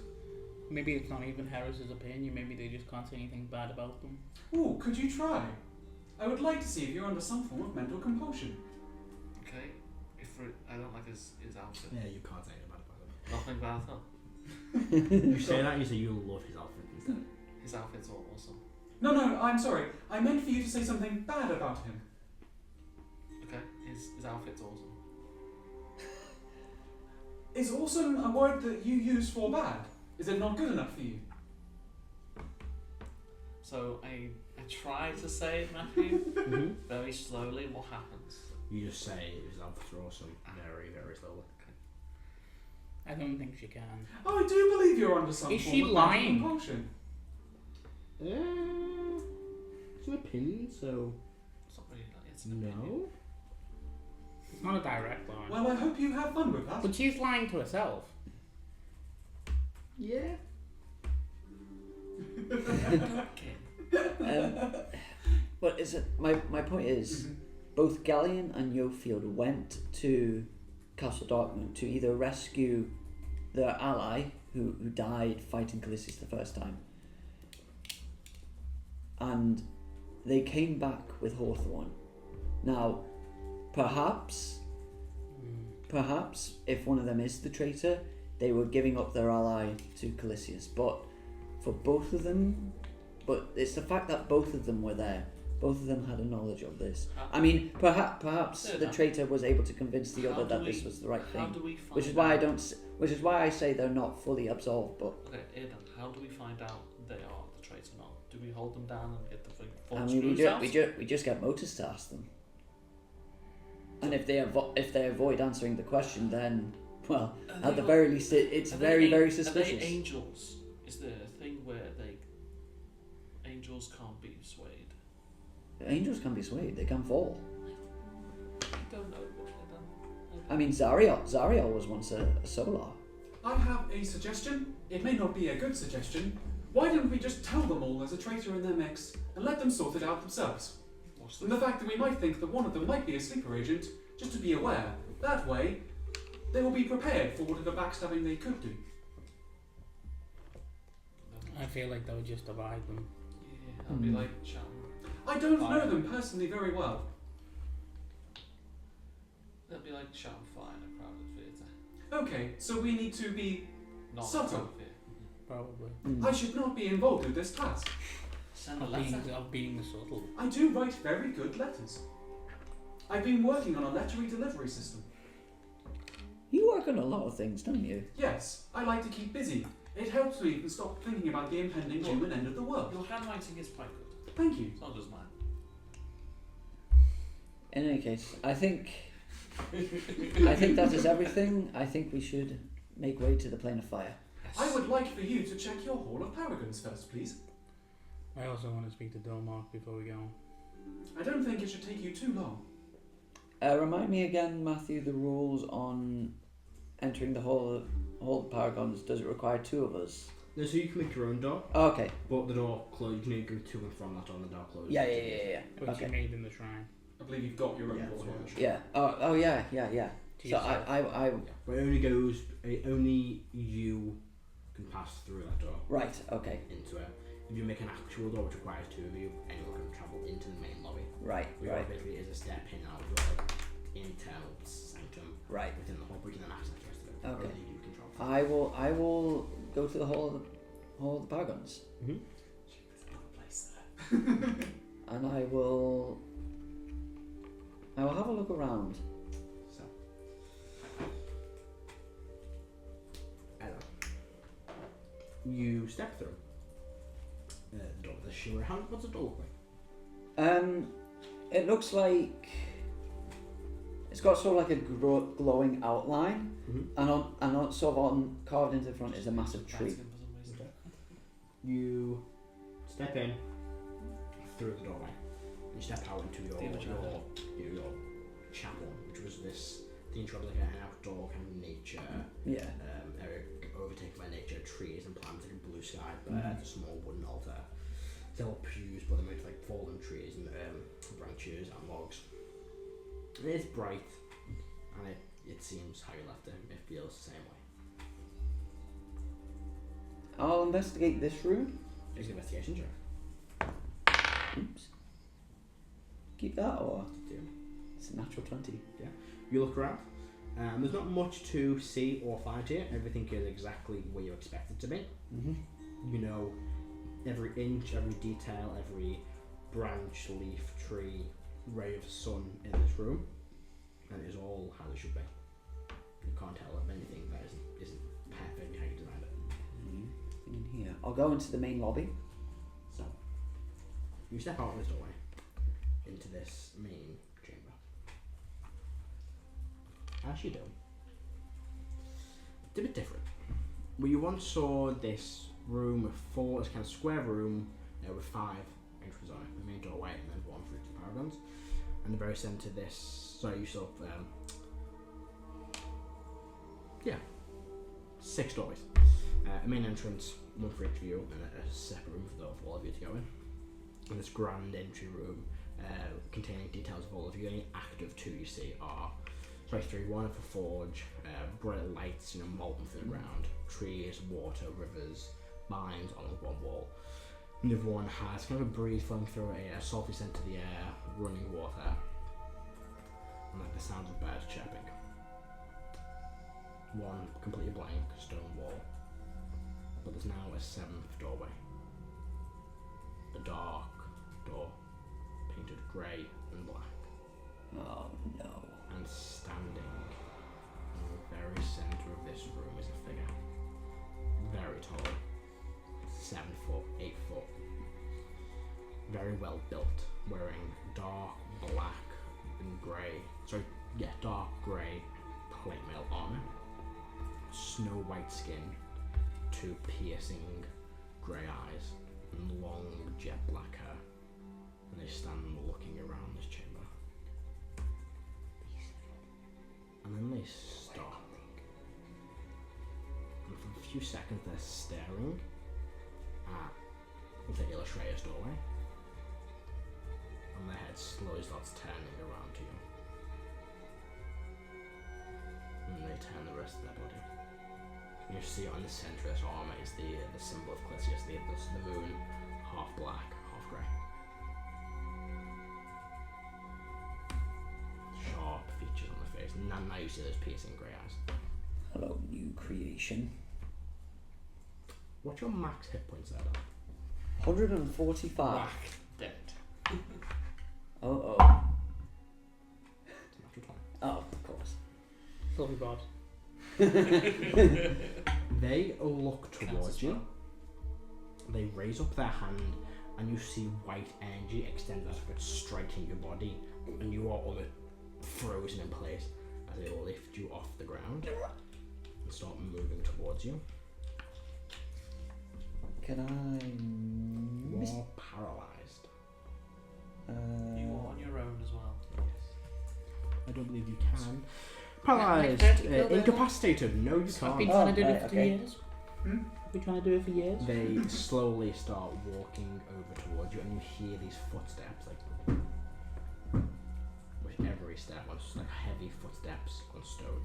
maybe it's not even Heris's opinion. Maybe they just can't say anything bad about them. Ooh, could you try? I would like to see if you're under some form of mental compulsion. Okay. Ifrit, I don't like his outfit. Yeah, you can't say anything about it. Nothing bad at all. You say that, you say you love his outfit instead. His outfit's all awesome. No, I'm sorry. I meant for you to say something bad about him. Okay. His outfit's awesome. Is awesome a word that you use for bad? Is it not good enough for you? So I try to say it, Matthew, Mm-hmm. very slowly. What happens? You just say his outfit's awesome very, very slowly. I don't think she can. Oh, I do believe you're under some Is form she of lying? mental compulsion. It's an opinion, so It's not really like it's an opinion. no. It's not a direct line. Well, I hope you have fun with that. But she's lying to herself. Yeah. Okay. But is it my point is both Galleon and Yofield went to Castle Darkmoon to either rescue their ally who died fighting Calisius the first time, and they came back with Hawthorne. Now, perhaps if one of them is the traitor, they were giving up their ally to Calisius. But for both of them, but it's the fact that both of them were there. Both of them had a knowledge of this. I mean, perhaps the traitor was able to convince the other that this was the right How thing. do we find Which is why I don't. Which is why I say they're not fully absolved. But Okay, Erdan, how do we find out they are the traitor or not? Do we hold them down and get the full I mean, screws out? we just get Motus to ask them. And if they avoid answering the question, then well, Are at the they very least, it's very very Are suspicious. they angels? Is there a thing where angels can't be swayed? Angels can be swayed; they can fall. I don't know. I I mean, Zariel was once a Solar. I have a suggestion. It may not be a good suggestion. Why don't we just tell them all there's a traitor in their mix and let them sort it out themselves? And the fact that we might think that one of them might be a sleeper agent, just to be aware. That way, they will be prepared for whatever backstabbing they could do. I feel like that would just divide them. Yeah, that'd be like chatting. I don't know them personally very well. That'd be like chatting fire in a crowded theatre. Okay, so we need to be Not subtle. a crowded theatre. Probably. I should not be involved with this task. Send a Of letter. being subtle. I do write very good letters. I've been working on a lettery delivery system. You work on a lot of things, don't you? Yes, I like to keep busy. It helps me to stop thinking about the impending doom and end of the world. Your handwriting is quite good. Thank you. It's not just mine. In any case, I think that is everything. I think we should make way to the plane of fire. I would like for you to check your Hall of Paragons first, please. I also want to speak to Dolmark before we go. I don't think it should take you too long. Remind me again, Matthew, the rules on entering the Hall of Paragons. Does it require two of us? No, so you can make your own door, Oh, okay. but the door closed. You need to go to and from that door, and the door closes. Yeah. Which Okay. you made in the shrine. I believe you've got your own Yeah, door. that's haven't right. you? Yeah. Oh yeah. To So yourself. I But only you can pass through that door right. Okay. into it. If you make an actual door which requires two of you, anyone can travel into the main lobby. Right. Which basically is a step in and out of your internal sanctum Right. within the hall, but you can access the rest of it. Okay. Only you can travel. I will go to the Hall of the Paragons, Mm-hmm. There's another place there. and I will have a look around. So, Ella, you step through the door with the shimmer. What's the door look like? It looks like it's got sort of like a glowing outline, Mm-hmm. and on sort of on carved into the front is a massive tree. You step in through the doorway. You step out into your chapel, which was this thing like an outdoor kind of nature Yeah. area overtaken by nature, trees and plants, like a blue sky, birds, a small wooden altar. Several pews, but they're made of like fallen trees and branches and logs. It is bright, and it seems how you left it. It feels the same way. I'll investigate this room. It's an investigation check. Oops. Keep that, or Do. it's a natural 20. You look around. There's not much to see or find here. Everything is exactly where you expect it to be. You know every inch, every detail, every branch, leaf, tree, ray of sun in this room, and it is all how it should be. You can't tell of anything that isn't perfect how you designed it. In here, I'll go into the main lobby. So, you step out of this doorway into this main chamber. As you do, it's a bit different. Well, you once saw this room with this kind of square room with 5 entries on it, the main doorway, and then one for the Paragons. And the very centre of this, you saw 6 doorways. A main entrance, one for each of you, and a separate room for all of you to go in. And this grand entry room containing details of all of you. Any active 2 you see are 3, 1 for forge, bright lights, molten through the ground, trees, water, rivers, mines on one wall. And the other one has kind of a breeze flowing through it, a salty scent to the air, running water, and like the sounds of birds chirping. One completely blank stone wall, but there's now a 7th doorway. A dark door, painted grey and black. Oh no. And standing in the very centre of this room is a figure. Very tall. 7 foot, 8 foot. Very well built, wearing dark black and grey. Dark grey plate mail armour. Snow white skin, 2 piercing grey eyes, and long jet black hair. And they stand looking around this chamber. And then they stop. And for a few seconds they're staring at the Illustrator's doorway. And their head slowly starts turning around to you. And they turn the rest of their body. You see on the centre of this armour is the symbol of Clisius, the moon, half black, half grey. Sharp features on the face. Now you see those piercing grey eyes. Hello, new creation. What's your max hit points there, though? 145. Dead. Oh. It's a natural 20. Oh, of course. Fluffy bobs. They look towards you. They raise up their hand, and you see white energy extend as if it's striking your body, and you are almost frozen in place as they lift you off the ground and start moving towards you. Can I miss? You're paralyzed. You are on your own as well. Yes. I don't believe you can. Paralyzed. Incapacitated. No, you I've can't. been trying to do right, it for okay. years. I've been trying to do it for years. They slowly start walking over towards you, and you hear these footsteps, like with every step, on like heavy footsteps on stone.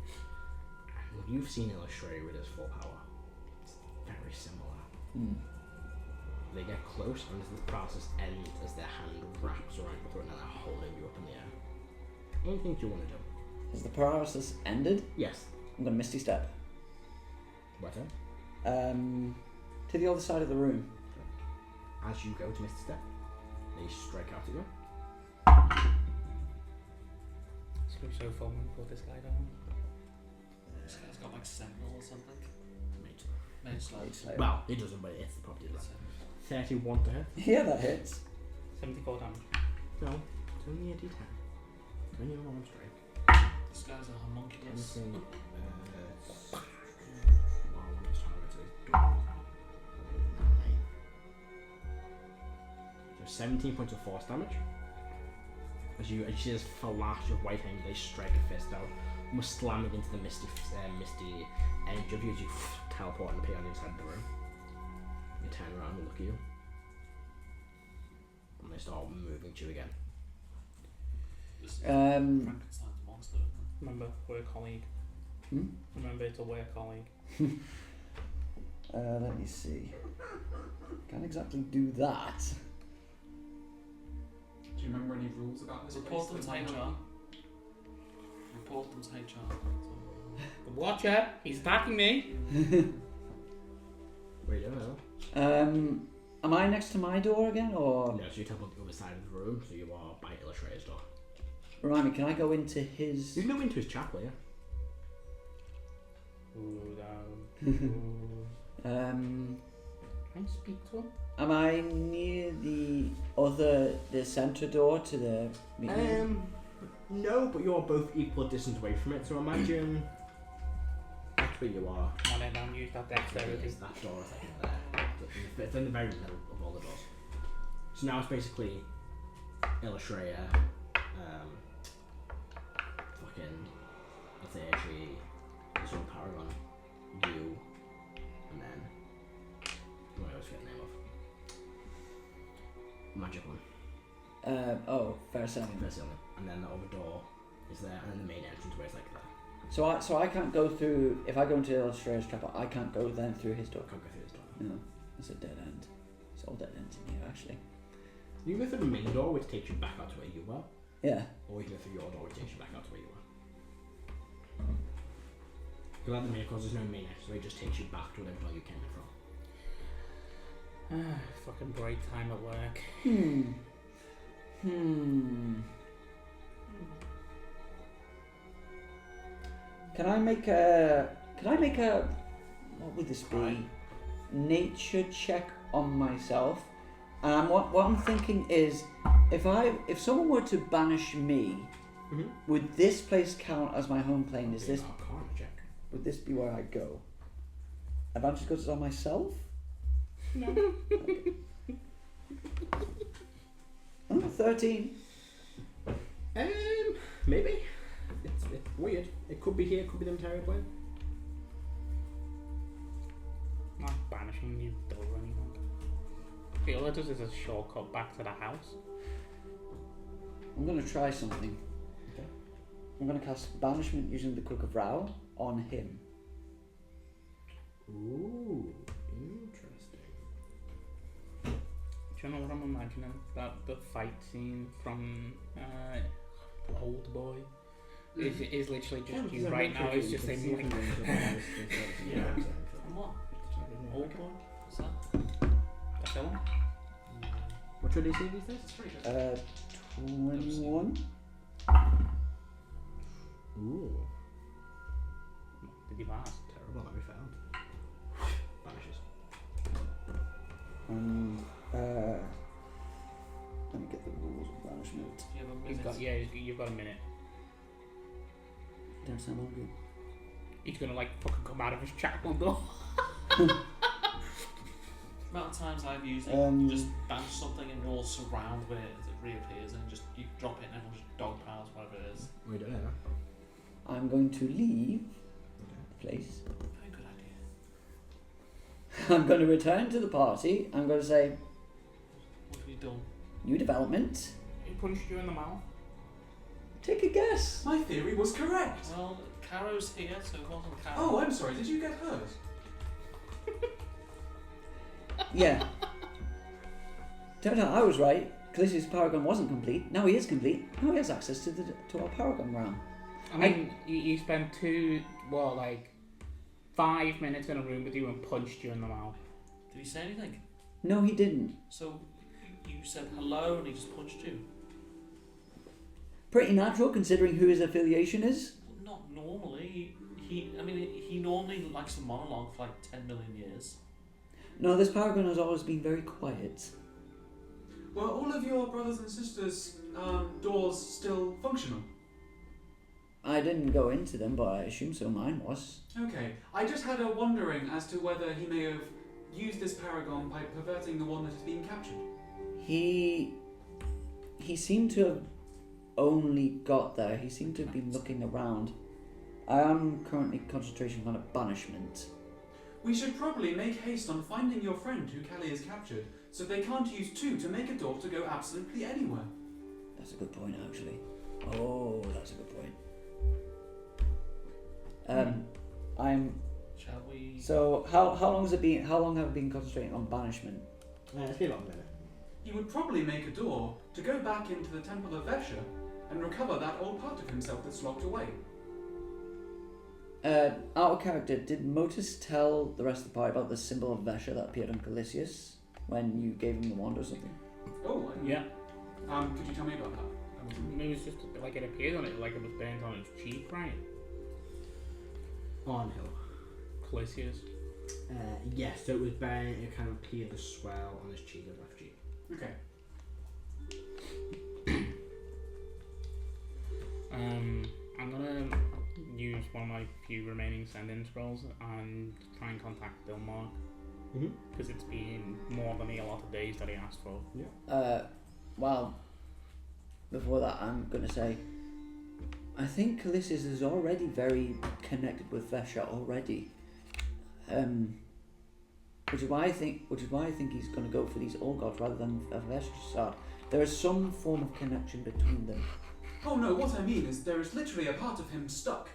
And you've seen Illustrator with his full power. It's very similar. They get close, and the process ends as their hand wraps around your throat, and they're holding you up in the air. Anything you want to do? Has the paralysis ended? Yes. I'm gonna Misty Step. What? To the other side of the room. As you go to Misty Step, they strike out at you. It's going to be so fun when we put this guy down. This guy's got like Sentinel or something. Mage. Mage Slayer. Well, it doesn't, but it's the property of that. 31 to hit. Yeah, that hits. 74 damage. No, it's only a d10. It's only a one strike. This guy's a homunculus. Anything, well, one of his targets is 9. So 17 points of force damage. As you see this flash of white hand, they strike a fist out, almost slamming into the misty edge of you as you teleport and appear on the inside of the room. You turn around and look at you. And they start moving to you again. This is Frankenstein's monster, isn't it? Remember, we're a colleague. Remember, it's a we're colleague. Let me see. Can't exactly do that. Do you remember any rules about this? Report them place to that might HR. help Report them to HR. The Watcher, he's attacking me. Wait, no. Am I next to my door again, or No, so you teleport to the other side of the room, so you are by Illustrator's door. remind me? Can I go into his? You can go into his chapel, yeah. Ooh, down. Um, Can I speak to him? am I near the center door to the meeting room? No, but you're both equal distance away from it, so imagine that's where you are. Come on in, down, use that dexterity. Is that door is like there. It's in the very middle of all the doors. So now it's basically Illustrator, fucking, let's say actually, this one Paragon, you, and then, I always forget the name of. Magic one. First Samuel. First only. And then the other door is there, and then the main entrance where it's like that. So I can't go through. If I go into Illustrator's chapel, I can't go then through his door. Can't go through this door. No, it's a dead end. It's all dead ends in here, actually. You can go through the main door, which takes you back out to where you were, Yeah. or you can go through your door, which takes you back out to where you were. You'll have the main, because there's no main exit, so it just takes you back to whatever door you came from. Fucking break time at work. Can I make a? What would this be? Right. Nature check on myself. And what I'm thinking is, if someone were to banish me, would this place count as my home plane? Is this? Arcana check. Would this be where I go? Advantage goes on myself. No. Oh, 13. Maybe. It's weird. It It could be here, could be the Ontario plane. Not banishing you or anything. The all it does is a shortcut back to the house. I'm going to try something. Okay. I'm going to cast Banishment using the Cook of Rao on him. Ooh, interesting. Do you know what I'm imagining? That the fight scene from Old Boy is literally just you right now. It's just him like Yeah. And what? Old boy? What's that? that's the one. What's your DC these days? It's pretty good. 21. Ooh, Did you pass? terrible that we failed. Vanishes. And let me get the rules of banishment. Do you have a He's minute? got you've got a minute. Don't sound all good. He's gonna like fucking come out of his chapel door. The amount of times I've used it, Um, you just banish something and you all surround where it reappears and just you drop it and everyone just dog piles whatever it is. We don't know. I'm going to leave the place. Very good idea. I'm going to return to the party. I'm going to say, What have you done? new development. He punched you in the mouth. Take a guess. My theory was correct. Well, Karo's here, so it wasn't Karo. Oh, I'm sorry. Did you get hurt? Yeah. Turns out I was right. Calicious' Paragon wasn't complete. Now he is complete. Now he has access to our Paragon realm. I mean, you spent 5 minutes in a room with you and punched you in the mouth. Did he say anything? No, he didn't. So you said hello and he just punched you? Pretty natural considering who his affiliation is. Well, not normally. He normally likes to monologue for like 10 million years. No, this Paragon has always been very quiet. Were all of your brothers and sisters' doors still functional? I didn't go into them, but I assume so. Mine was. Okay. I just had a wondering as to whether he may have used this paragon by perverting the one that has been captured. He seemed to have only got there. He seemed to have been looking around. I am currently concentrating on a banishment. We should probably make haste on finding your friend who Callie has captured, so they can't use two to make a door to go absolutely anywhere. That's a good point, actually. Oh, that's a good point. Shall we? So how long has it been? How long have I been concentrating on banishment? It's been a long minute. He would probably make a door to go back into the Temple of Vesha and recover that old part of himself that's locked away. Out of character, did Motus tell the rest of the party about the symbol of Vesha that appeared on Calicious when you gave him the wand or something? Oh, Yeah. Could you tell me about that? It was just like it appeared on it, like it was burnt on his cheek, right? On hill. Calicious. Yes, so it was burnt, it kind of appeared the swell on his cheek, his left cheek. Okay. I'm gonna use one of my few remaining send-in scrolls and try and contact Dilmark because it's been more than the allotted days that he asked for. Well, before that, I'm gonna say, I think Calicious is already very connected with Vesha already. Which is why I think he's gonna go for these old gods rather than a Vesha shard. There is some form of connection between them. Oh no, what I mean is there is literally a part of him stuck.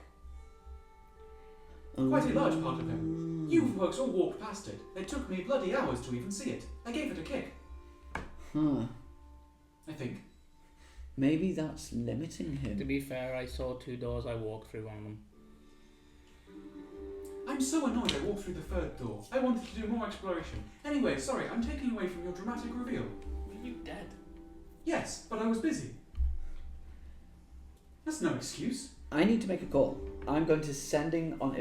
Quite a large part of him. You folks all walked past it. It took me bloody hours to even see it. I gave it a kick. Huh. I think. Maybe that's limiting To him. be fair, I saw 2 doors. I walked through one of them. I'm so annoyed I walked through the third door. I wanted to do more exploration. Anyway, sorry, I'm taking away from your dramatic reveal. Were you dead? Yes, but I was busy. That's no excuse. I need to make a call. I'm going to sending on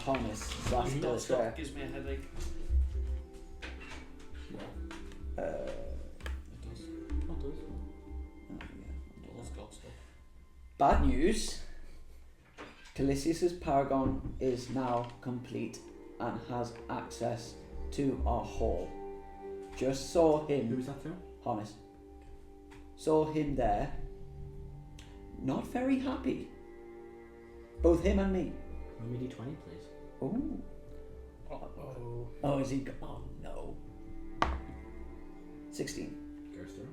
Harness / Not Sorcerer. stop gives me a headache. Uh, It does. What does? All's got stuff. Bad news. Calicious' Paragon is now complete and has access to our hall. Just saw Who him, was that to? Harness. Saw him there. Not very happy. Both him and me. Let me D20, please. Oh. Uh-oh. Oh, is he? Oh no. 16. Goes through.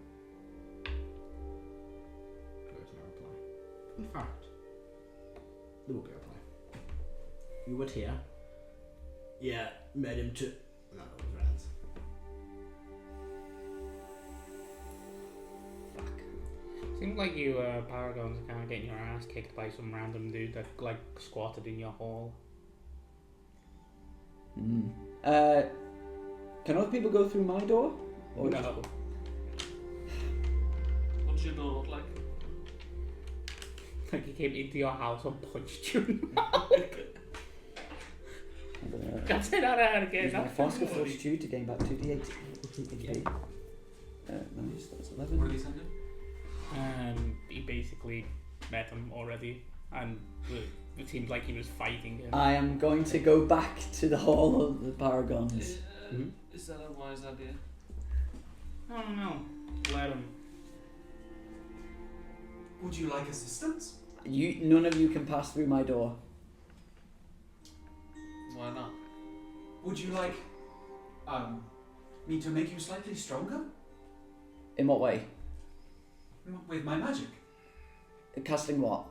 Goes no reply. In fact, there will be a reply. You would hear. Yeah, made him to. No, it was Rand's. Seems like you Paragons are kind of getting your ass kicked by some random dude that like squatted in your hall. Mm. Can other people go through my door? Or No. What does your door look like? Like he came into your house and punched you. Can't say that out again. Use my That's Foster funny. Fortitude to gain back 2d8 HP. Nice, that's 11. What did he send him? He basically met him already, and it seemed like he was fighting him. I am going to go back to the Hall of the Paragons. Is that a wise idea? I don't know. Let him. Would you like assistance? None of you can pass through my door. Why not? Would you like me to make you slightly stronger? In what way? With my magic? Casting what?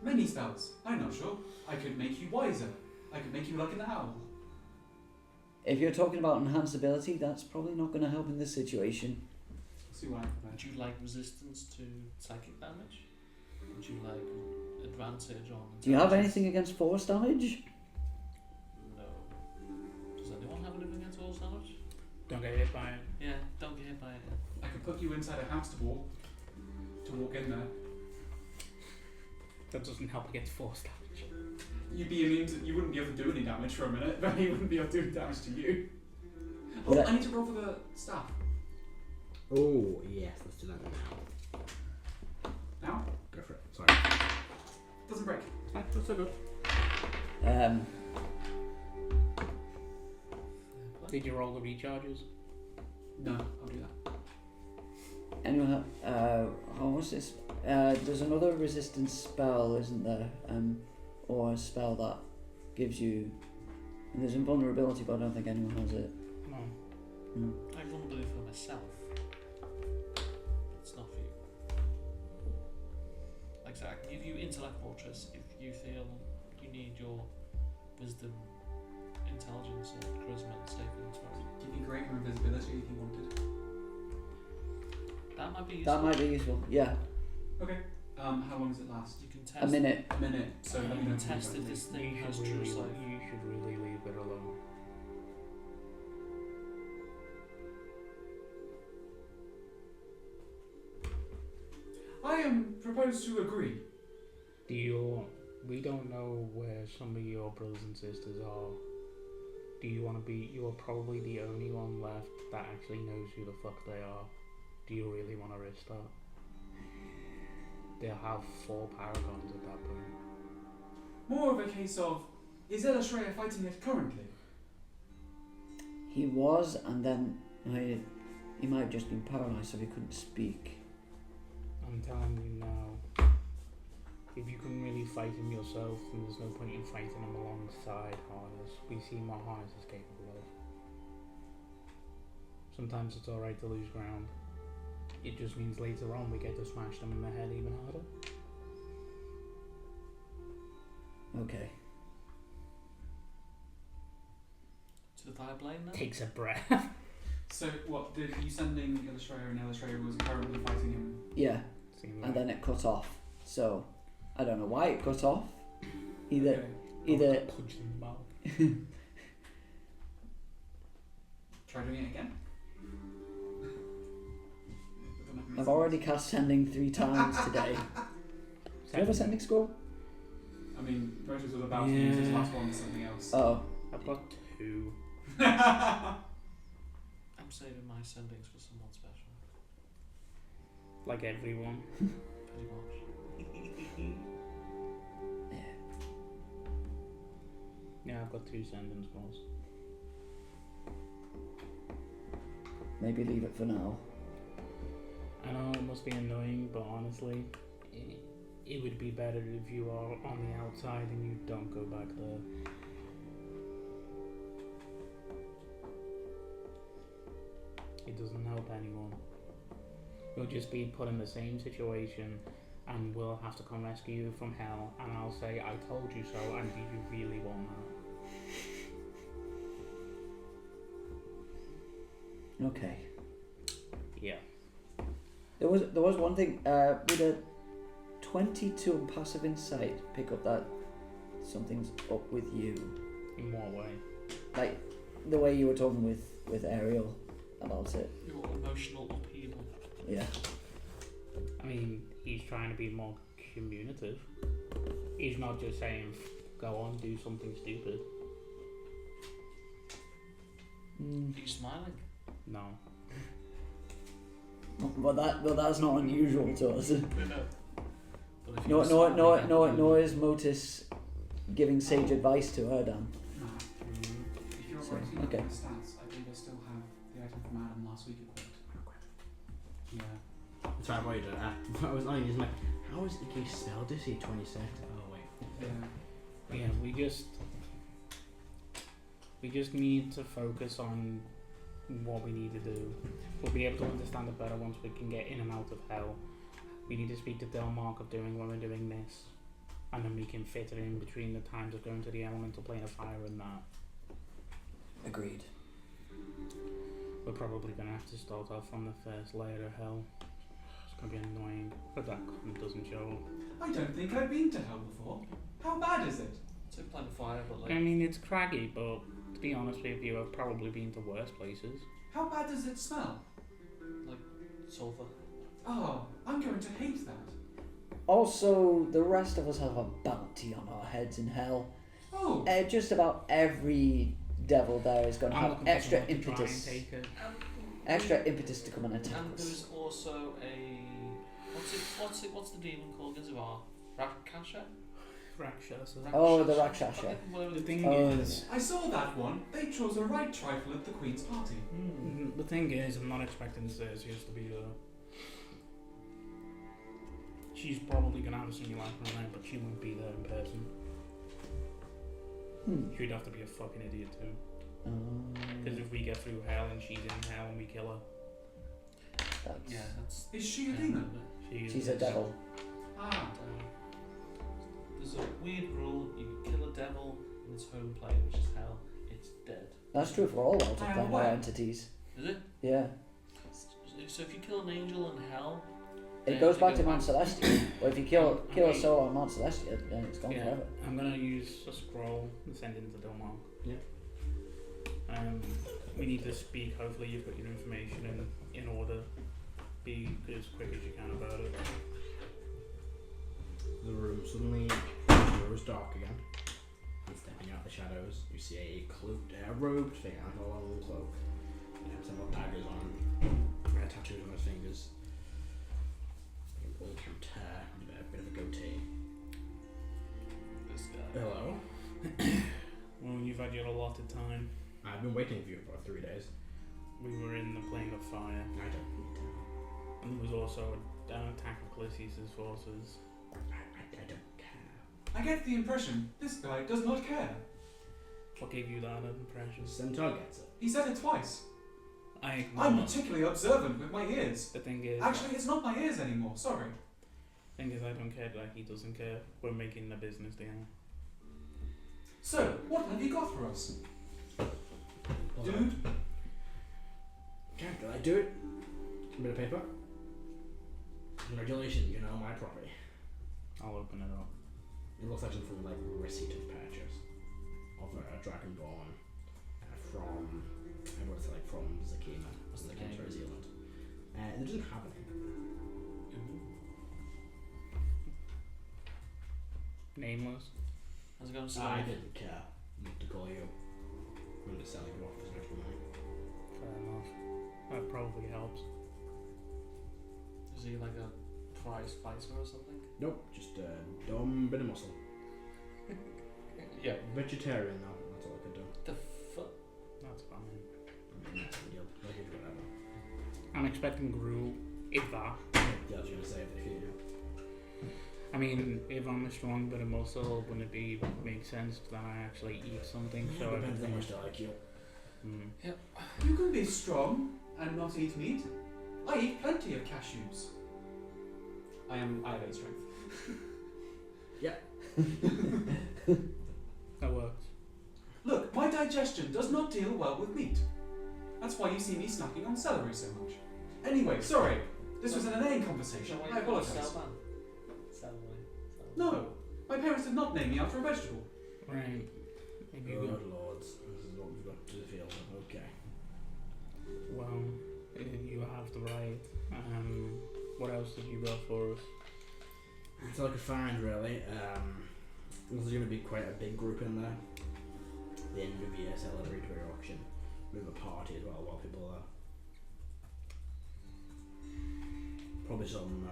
Many spells. I'm not sure. I could make you wiser. I could make you like an owl. If you're talking about enhanced ability, that's probably not going to help in this situation. See what I can Would you like resistance to psychic damage? Would you like advantage on? Do you have intelligence? anything against force damage? No. Does anyone have anything against force damage? Don't get hit by it. Yeah, don't get hit by it. I could put you inside a house to walk in there. That doesn't help against force damage. You'd be immune to, you wouldn't be able to do any damage for a minute, but he wouldn't be able to do damage to you. Oh, Well, I need to roll for the staff. Oh, yes, let's do that now. Now? Go for it. Sorry. Doesn't break. That's so good. Did you roll the recharges? No, I'll do that. Anyone have, what's this? There's another resistance spell, isn't there? Or a spell that gives you. And there's invulnerability, but I don't think anyone has it. No. No. I wouldn't believe for myself. It's not for you. Like I said, I can give you Intellect Fortress if you feel you need your wisdom, intelligence, or charisma and saving throw. Give you greater invisibility if you wanted. That might be useful. That might be useful, yeah. Okay. How long does it last? You can test. A minute. A minute. So let me know. Test if this thing has true You sight. should really leave it alone. I propose to agree. We don't know where some of your brothers and sisters are. Do you want to be? You're probably the only one left that actually knows who the fuck they are. Do you really want to risk that? They'll have 4 Paragons at that point. More of a case of, is Elashreya fighting it currently? He was, and then he might have just been paralysed, so he couldn't speak. I'm telling you now, if you can really fight him yourself, then there's no point in fighting him alongside Harness. We see what Harness is capable of. Sometimes it's alright to lose ground. It just means later on we get to smash them in the head even harder. Okay. To the fire blade now? Takes a breath. So what, did you sending Elashreya and Elashreya was currently fighting him? Yeah, Seems and like- then it cut off. So, I don't know why it cut off. Either, Okay. either. Punch in the mouth. Try doing it again? I've already cast sending 3 times today. Do you have a sending scroll? I mean, Motus was about to use his last one for something else. Oh, I've got 2. I'm saving my sendings for someone special. Like everyone. Pretty much. Yeah, I've got 2 sending scrolls. maybe leave it for now. I know it must be annoying, but honestly, it would be better if you are on the outside and you don't go back there. It doesn't help anyone. You'll just be put in the same situation and we'll have to come rescue you from hell, and I'll say, I told you so, and do you really want that? Okay. Yeah. There was one thing, with a 22 on passive insight, pick up that something's up with you. In what way? Like, the way you were talking with Ariel about it. Your emotional upheaval. Yeah. I mean, he's trying to be more communicative. He's not just saying, go on, do something stupid. Mm. Are you smiling? No. Well, that's not unusual to us. But if No, you're smiling, nor is Motus giving sage advice to Erdan. No. If you're So, writing okay. down the stats, I think I still have the item from Adam last week equipped. Yeah. That's right, what you did. I was on it, like, how is Igneous spell DC 26? Oh, wait. Yeah. Yeah, we just need to focus on what we need to do. We'll be able to understand it better once we can get in and out of hell. We need to speak to Delmark of doing when we're doing this, and then we can fit it in between the times of going to the elemental plane of fire and that. Agreed. We're probably going to have to start off from the first layer of hell. It's going to be annoying, but that doesn't show up. I don't think I've been to hell before. How bad is it? It's like playing fire, but like I mean, it's craggy, but to be honest with you, I've probably been to worse places. How bad does it smell? sulfur. Oh, I'm going to hate that. Also, the rest of us have a bounty on our heads in hell. Oh, Just about every devil there is going to I'm have looking for extra someone to try and impetus. take it. Extra impetus to come and attack And us. there's also a what's the demon called? Gazavar? Rakasha? Rakshasa. Oh, the Rakshasa. Okay, whatever The the thing Oh, is, I saw that one. They chose a right trifle at the Queen's party. the thing is, I'm not expecting Cersei to be there. She's probably gonna have a simulacrum night, but she won't be there in person. She'd have to be a fucking idiot too. Because if we get through hell and she's in hell and we kill her, That's, Yeah, that's Is she a demon? she's a devil. Ah, There's a weird rule: you kill a devil in its home plane, which is hell, it's dead. That's true for all I am alterplanar aware. entities. Is it? Yeah. So if you kill an angel in hell, It goes back to Mount Celestia. But if you kill a soul on Mount Celestia, then it's gone Yeah, forever. I'm gonna use a scroll and send it into Delmark. Yeah. We need to speak. Hopefully, you've got your information in order. Be as quick as you can about it. The room suddenly grows dark again. And stepping out of the shadows, you see a cloaked, robed figure, like a long cloak. Several daggers on him, tattoos on his fingers. An old camped hair, and a bit of a goatee. this guy. Hello. Well, you've had your allotted time. I've been waiting for you for 3 days. We were in the plane of fire, I don't need to. and there was also an attack of Callisis' forces. I don't care. I get the impression this guy does not care. What gave you that impression? Centaur gets it. He said it twice. I'm I'm particularly observant with my ears. The thing is, Actually, it's not my ears anymore. Sorry. I don't care that he doesn't care. We're making the business deal. So, what have you got for us, dude? Okay, did I do it? A bit of paper. Congratulations, you know my property. I'll open it up. It looks like something like receipt of purchase of a Dragonborn from, I would say like from Zakima, What's the Zakima, name? Zealand. It doesn't have a name. Nameless. How's it going, I Slave? didn't care not to call you. I'm just selling you off for some extra money. Fair enough. That probably helps. Is he like a prize fighter or something? Nope, just a dumb bit of muscle. Yeah. Vegetarian though, that's all I could do. The fuck? That's fine. I mean, that's the deal. Like if whatever. I'm expecting gruel, if that. Yeah, I was gonna say if you do. I mean, if I'm a strong bit of muscle, wouldn't it make sense that I actually eat something? Yeah, So I depends can how much they like you. You can be strong and not eat meat. I eat plenty of cashews. I have 8 strength. That works. Look, my digestion does not deal well with meat. That's why you see me snacking on celery so much. Anyway, sorry. This was an inane conversation. I apologise. Celban. No, my parents did not name me after a vegetable. Right. Maybe you Good lords, this is what we've got to the field. Okay. Well, you have the right. What else did you go for us? That's all I could find, really. There's going to be quite a big group in there. The end of the year celebratory auction. We have a party as well, a lot of people are there. Probably some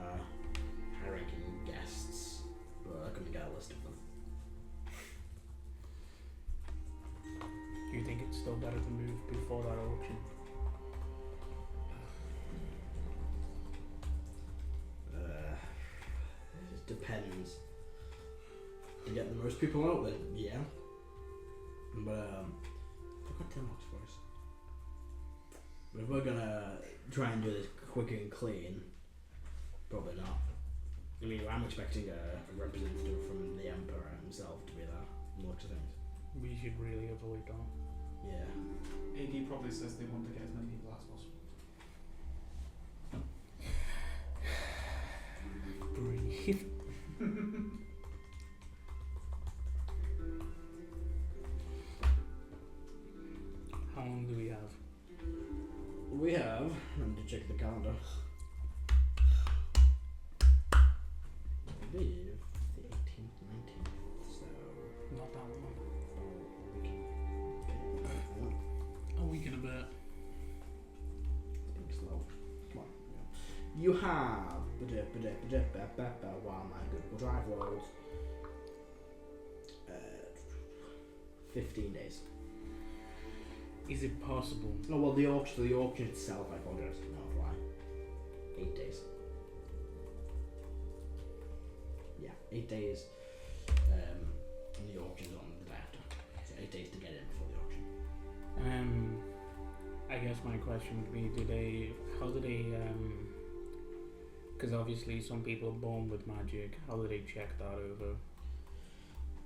high-ranking guests, but I couldn't get a list of them. Do you think it's still better to move before that auction? It depends. To get the most people out, then yeah. But I've got 10 bucks for us. But if we're gonna try and do this quick and clean, probably not. I mean, I'm expecting a representative from the Emperor himself to be there. And looks of things. We should really avoid that. Yeah. AD probably says they want to get as many people as possible. Breathe. How long do we have? We have. Let me check the calendar. I believe the 18th, 19th. So. Not that long. Oh, A week and a bit. Being slow. Come on. Yeah. You have. Wow, my good. We'll drive roads. 15 days. Is it possible? Oh well, the auction itself, I apologize, no lie. 8 days. Yeah, 8 days. And the auction's on the day after, so 8 days to get in before the auction. I guess my question would be, how do they, because obviously some people are born with magic, how do they check that over?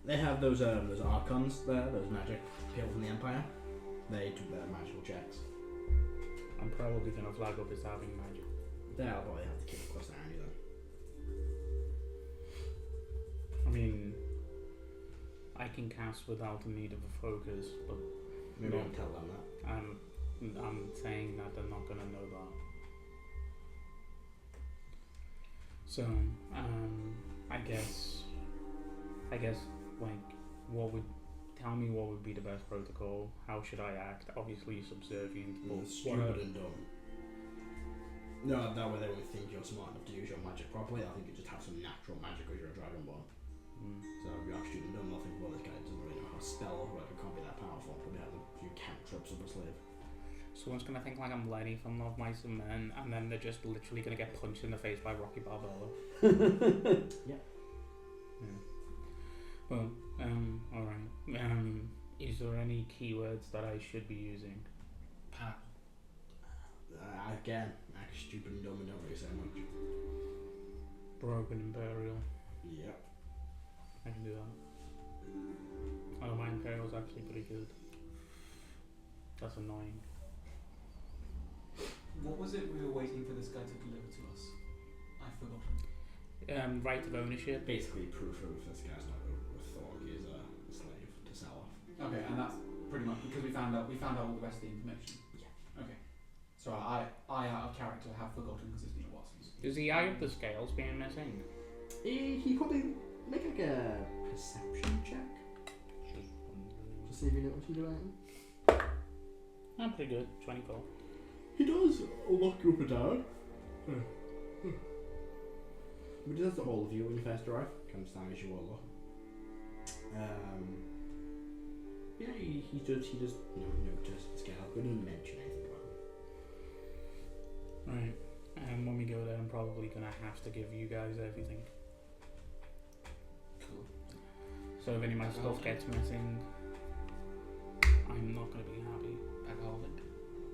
They have those archons there, those magic people from the Empire. They do their magical checks. I'm probably going to flag up as having magic. They'll probably have to keep a close eye on you then. I mean, I can cast without the need of a focus, but Maybe no. don't tell them that. I'm saying that they're not going to know that. So, I guess, like, tell me what would be the best protocol, how should I act? Obviously subservient, but Stupid and dumb. No, that way they won't think you're smart enough to use your magic properly. I think you just have some natural magic because you're a Dragonborn. So if you are stupid and dumb, they'll think, well, this guy doesn't really know how to spell or whatever, can't be that powerful. Probably has a few cantrips up his sleeve. Someone's going to think like I'm Lenny from Love, Mice and Men, and then they're just literally going to get punched in the face by Rocky Balboa. Yeah. Well, alright. Is there any keywords that I should be using? Again, act stupid and dumb and don't really say much. Broken Imperial. Yep. I can do that. Oh, my Imperial's actually pretty good. That's annoying. What was it we were waiting for this guy to deliver to us? I've forgotten. Right of ownership. Basically proof of this guy's not a thug, he's a slave to sell off. Okay, and that's pretty much because we found out all the rest of the information. Yeah. Okay. So I out of character have forgotten because it's been a while since. Does the eye of the scales being missing? He probably make like a perception check to see if he knows what you're doing. I'm pretty good. 24. He does lock you up and down. But he does to all of you when you first arrive. Comes down as you Warlock. Yeah, he does notice the scale, but he didn't mention anything about it. Right. And when we go there, I'm probably gonna have to give you guys everything. So if any of my stuff gets missing, I'm not going to be happy. Bag holding.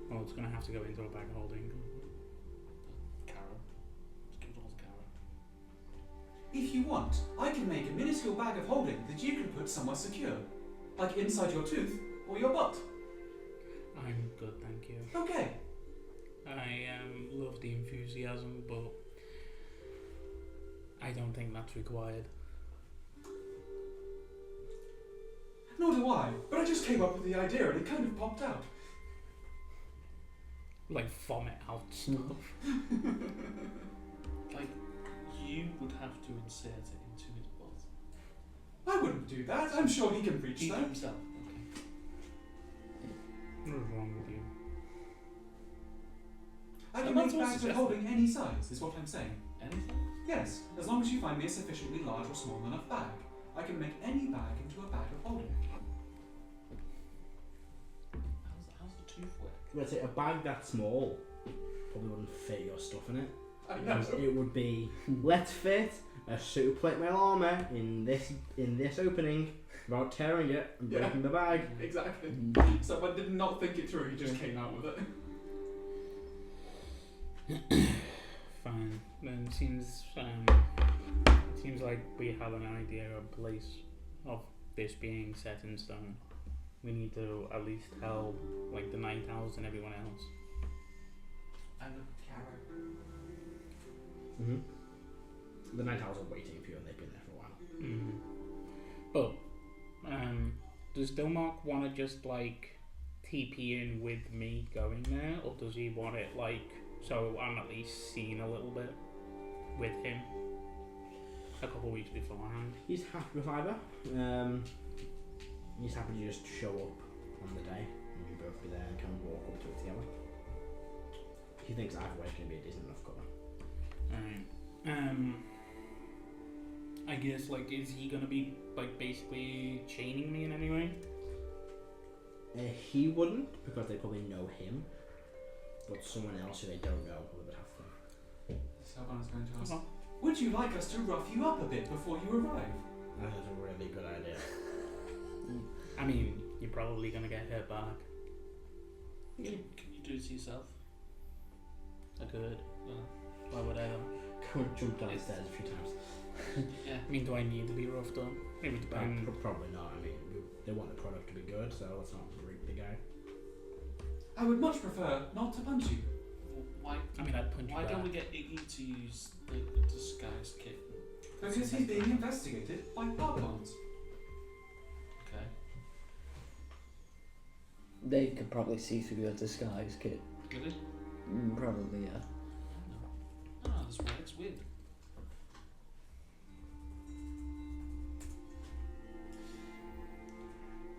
Well, it's going to have to go into a bag holding. Karo. Just give it all to Karo. If you want, I can make a minuscule bag of holding that you can put somewhere secure, like inside your tooth or your butt. I'm good, thank you. Okay. I love the enthusiasm, but I don't think that's required. Nor do I, but I just came up with the idea and it kind of popped out. Like vomit out stuff. Like, you would have to insert it into his butt. I wouldn't do that. I'm sure he can reach He that. himself. Okay. What's wrong with you? I can I'm make not bags of suggesting- holding any size, is what I'm saying. Anything? Yes, as long as you find me a sufficiently large or small enough bag. I can make any bag into a bag of holding. How's the tooth work? Let's say a bag that small probably wouldn't fit your stuff in it. I know. It would be, let's fit a suit plate mail armor in this opening without tearing it and Yeah. breaking the bag. Exactly. Someone did not think it through, he just came out with it. Fine. Then it seems like we have an idea of place of this being set in stone. We need to at least tell like the Night Owls and everyone else. I know Karo. Mm-hmm. The Night Owls are waiting for you and they've been there for a while. But does Dilmark want to just like TP in with me going there, or does he want it like so I'm at least seen a little bit with him a couple of weeks beforehand? He's happy with either. He's happy to just show up on the day and you both be there and kind of walk up to it together. He thinks either way is going to be a decent enough cover. Alright. I guess like is he gonna be like basically chaining me in any way? He wouldn't, because they probably know him, but someone else who they don't know probably would have to. Celban is going to ask, Okay. would you like us to rough you up a bit before you arrive? That is a really good idea. I mean, you're probably gonna get hurt back. Can you do it to yourself? I could. No. Why would I? Go and jump downstairs a few times. Yeah. I mean, do I need to be roughed up? It would depend. Probably not. I mean, they want the product to be good, so let's not break the guy. I would much prefer not to punch you. Why? I mean, I'd punch you Why back. don't we get Iggy to use the disguise kit? Because he's being investigated by Paladins. Okay. They could probably see through your disguise kit. Really? Probably, yeah. No. Ah, this works weird.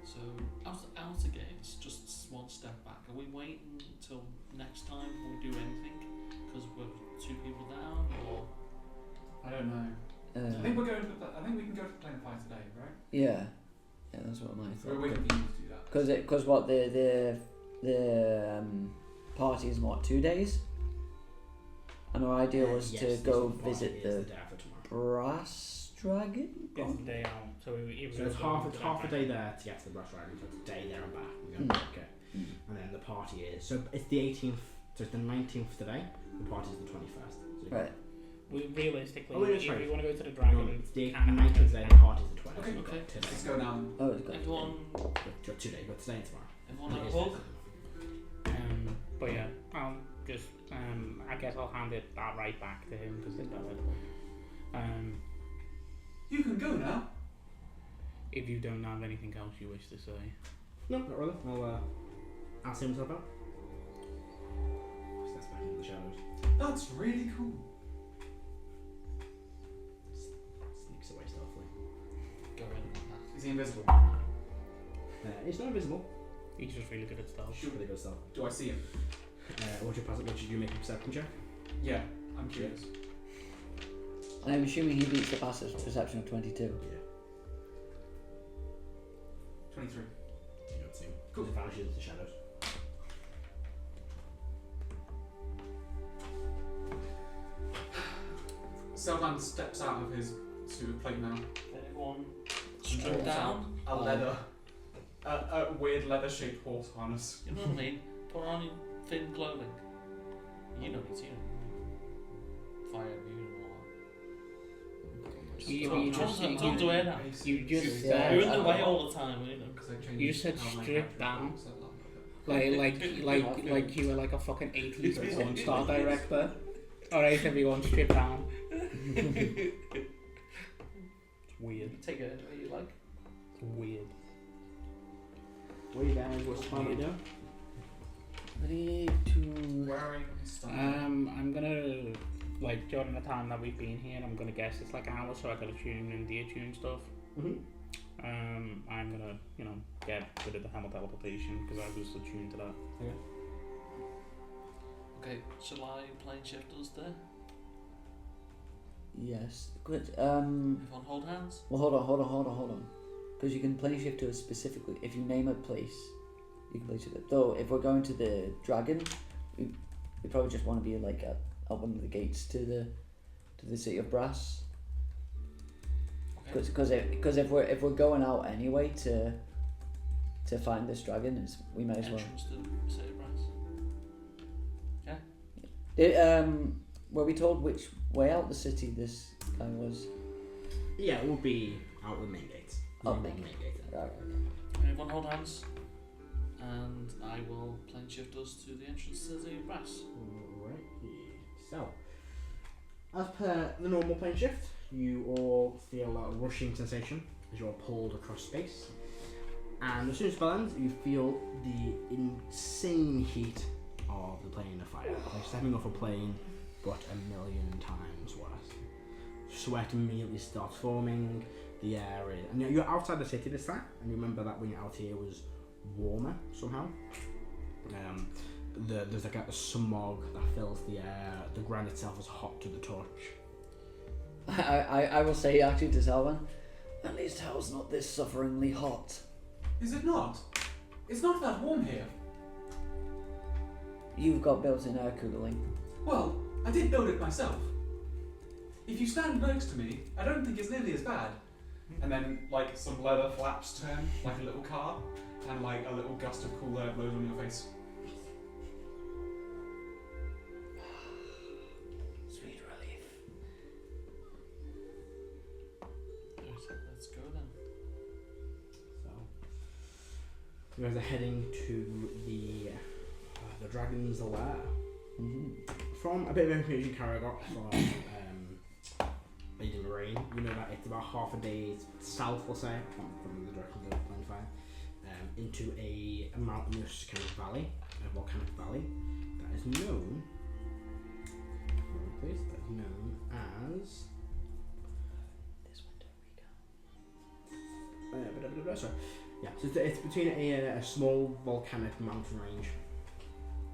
So, out against, just one step back. Are we waiting until next time before we do anything? Because we're 2 people down, or? I don't know. I think we're going to. I think we can go to play the fight today, right? Yeah, that's what I We're thought. waiting for you to do that. Because what the party is what 2 days, and our idea was Yes, to this go one visit is the day after tomorrow. brass dragon. It's the day out, so if So it's half a day there to get to the brush riding, so it's a day there and back. We're going to book it. And then the party is, so it's the 18th, so it's the 19th today, the party is the 21st. So Right. We realistically, Oh, wait, if sorry. we want to go to the no, dragon, it's the can't 19th happen today, now. the party is the 20th. Okay, so we've got okay. today. Let's go down. Oh, it's got Everyone, You've got 2 days, but today and tomorrow. everyone It have a is book? But yeah, I'll just I guess I'll hand that right back to him because it's valid. You can go now. If you don't have anything else you wish to say. No, not really. I'll see myself out. That's back in the shadows. That's really cool. Sneaks away stealthily. Go in. Is he invisible? It's not invisible. He's just really good at stealth. Shoot really good stealth. Do I see him? What should you make a perception check? Yeah, I'm curious. I'm assuming he beats the passive perception of 22. Yeah. 23. You don't see him. Cool. It vanishes into the shadows. Celban steps out of his suit of plate mail. Everyone, Strip down. A weird leather-shaped horse harness. You know what I mean? Put on your thin clothing. You know it's fire immune and all that. Don't do it now. You just You're in the way all the time, you know. you said strip down. Like you were like a fucking 80s porn star director. Alright, everyone, strip down. It's weird. Take it any way you like. It's weird. What you guys, what's the plan to do? Ready to. Where are you starting? I'm gonna, like, during the time that we've been here, I'm gonna guess it's like an hour, so I gotta tune and de-tune stuff. I'm gonna, get rid of the hammer teleportation because I was attuned to that. Okay, shall I plane shift us there? Yes. Good. Everyone hold hands? Well, hold on. Because you can plane shift to us specifically. If you name a place, you can plane shift it. Though, if we're going to the dragon, we probably just want to be like at one of the gates to the city of brass. Because if we're going out anyway to find this dragon, we might as well. Entrance to city of brass. Were we told which way out the city this guy was? Yeah, it will be out the main gates. Out the main gate. Right. Everyone hold hands. And I will plane shift us to the entrance to the city of brass. Alright. So, as per the normal plane shift, you all feel a rushing sensation as you are pulled across space. And as soon as it lands, you feel the insane heat of the plane of fire. Like stepping off a plane, but 1,000,000 times worse. Sweat immediately starts forming. The air is, and you're outside the city this time, and you remember that when you're out here it was warmer somehow. There's like a smog that fills the air. The ground itself is hot to the touch. I will say actually to Celban, at least hell's not this sufferingly hot. Is it not? It's not that warm here. You've got built-in air cooling. Well, I did build it myself. If you stand next to me, I don't think it's nearly as bad. And then, like, some leather flaps turn, like a little car, and like a little gust of cool air blows on your face. Sweet relief. Let's go then. So, you guys are heading to the dragon's lair. From a bit of information Karo got from Lady Marine, you know that it's about half a day's south, we'll say, from the direction of the plane fire, into a mountainous kind of valley, a volcanic valley, that is known as sorry. Yeah, so it's between a small volcanic mountain range.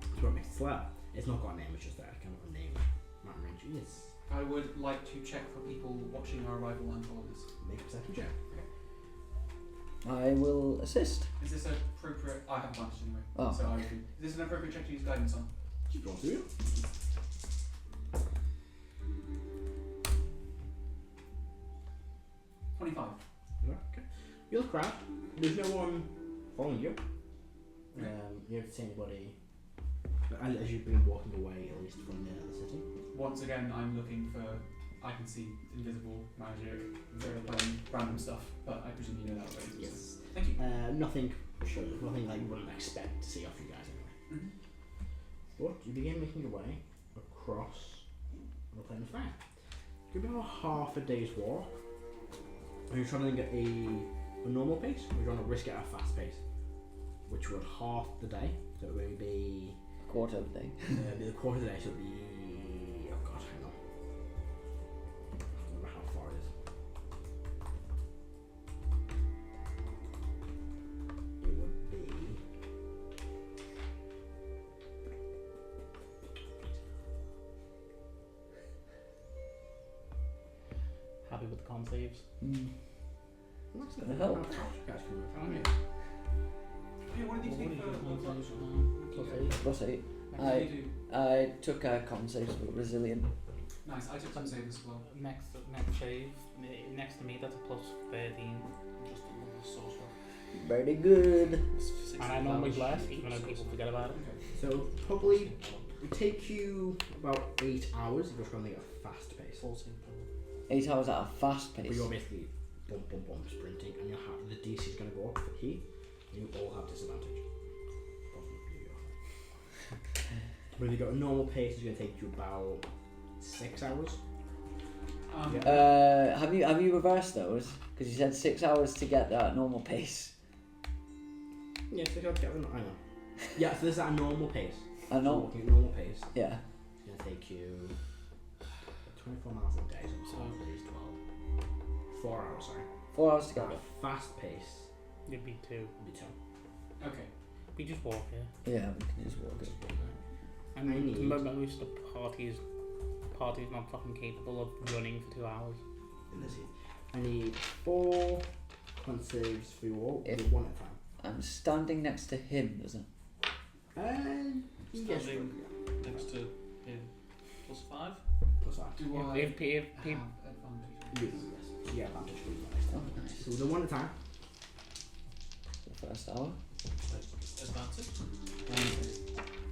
That's what makes it lair. It's not got a name, it's just that kind of a name. Mountain range is. I would like to check for people watching our arrival and followers. Make a perception check. I will assist. Is this appropriate? I have advantage anyway. Oh. So I would. Is this an appropriate check to use guidance on? Go through. 25. Okay. You look around. There's no one following you. You haven't seen anybody as you've been walking away, at least from the city. Once again, I'm looking for. I can see invisible magic, plane, random stuff, but I presume you know that already. Yes. Thank you. Nothing shows. Nothing like you wouldn't expect to see off you guys anyway. But you begin making your way across the plane of fire. It could be about half a day's walk. Are you trying to get a normal pace, or are you trying to risk it at a fast pace? Which would half the day, so it would be Quarter of the day. be the quarter of the day, so it would be. Oh god, hang on. I don't remember how far it is. It would be. Happy with the con saves? What's Gonna help. Hey, what did you think for +8. What did you do? I took con saves for resilient. Nice. I took some saves as well. Next save, next to me, that's a plus 13. Just a little sorcerer. Very good. And I normally bless, even though people forget about it. Okay. So probably it take you about 8 hours if you're running at a fast pace. 14 probably. 8 hours at a fast But pace. you're basically bump sprinting, and the DC is going to go up for he. You all have disadvantage. But if you got a normal pace, it's going to take you about 6 hours. Have you reversed those? Because you said 6 hours to get that normal pace. Yeah, 6 hours to get them. I know. Yeah, so this is at a normal pace. I know. So walking at normal pace. Yeah. It's going to take you 24 miles a day, so half a day is 12. 4 hours, sorry. 4 hours to At get a fast pace, It'd be 2. it'd be 2. Okay. We just walk here. it. Yeah, we can just walk it. And I need- most of the party's not fucking capable of running for 2 hours. In this I need 4 con saves for you all. If- Do one at a time. I'm standing next to him, isn't Yes, Standing next to him. Plus 5? plus that. Do I If have people, advantage? Yes. So you get advantage for you next Oh, time. nice. So we'll do one at a time. The first hour. Advantage?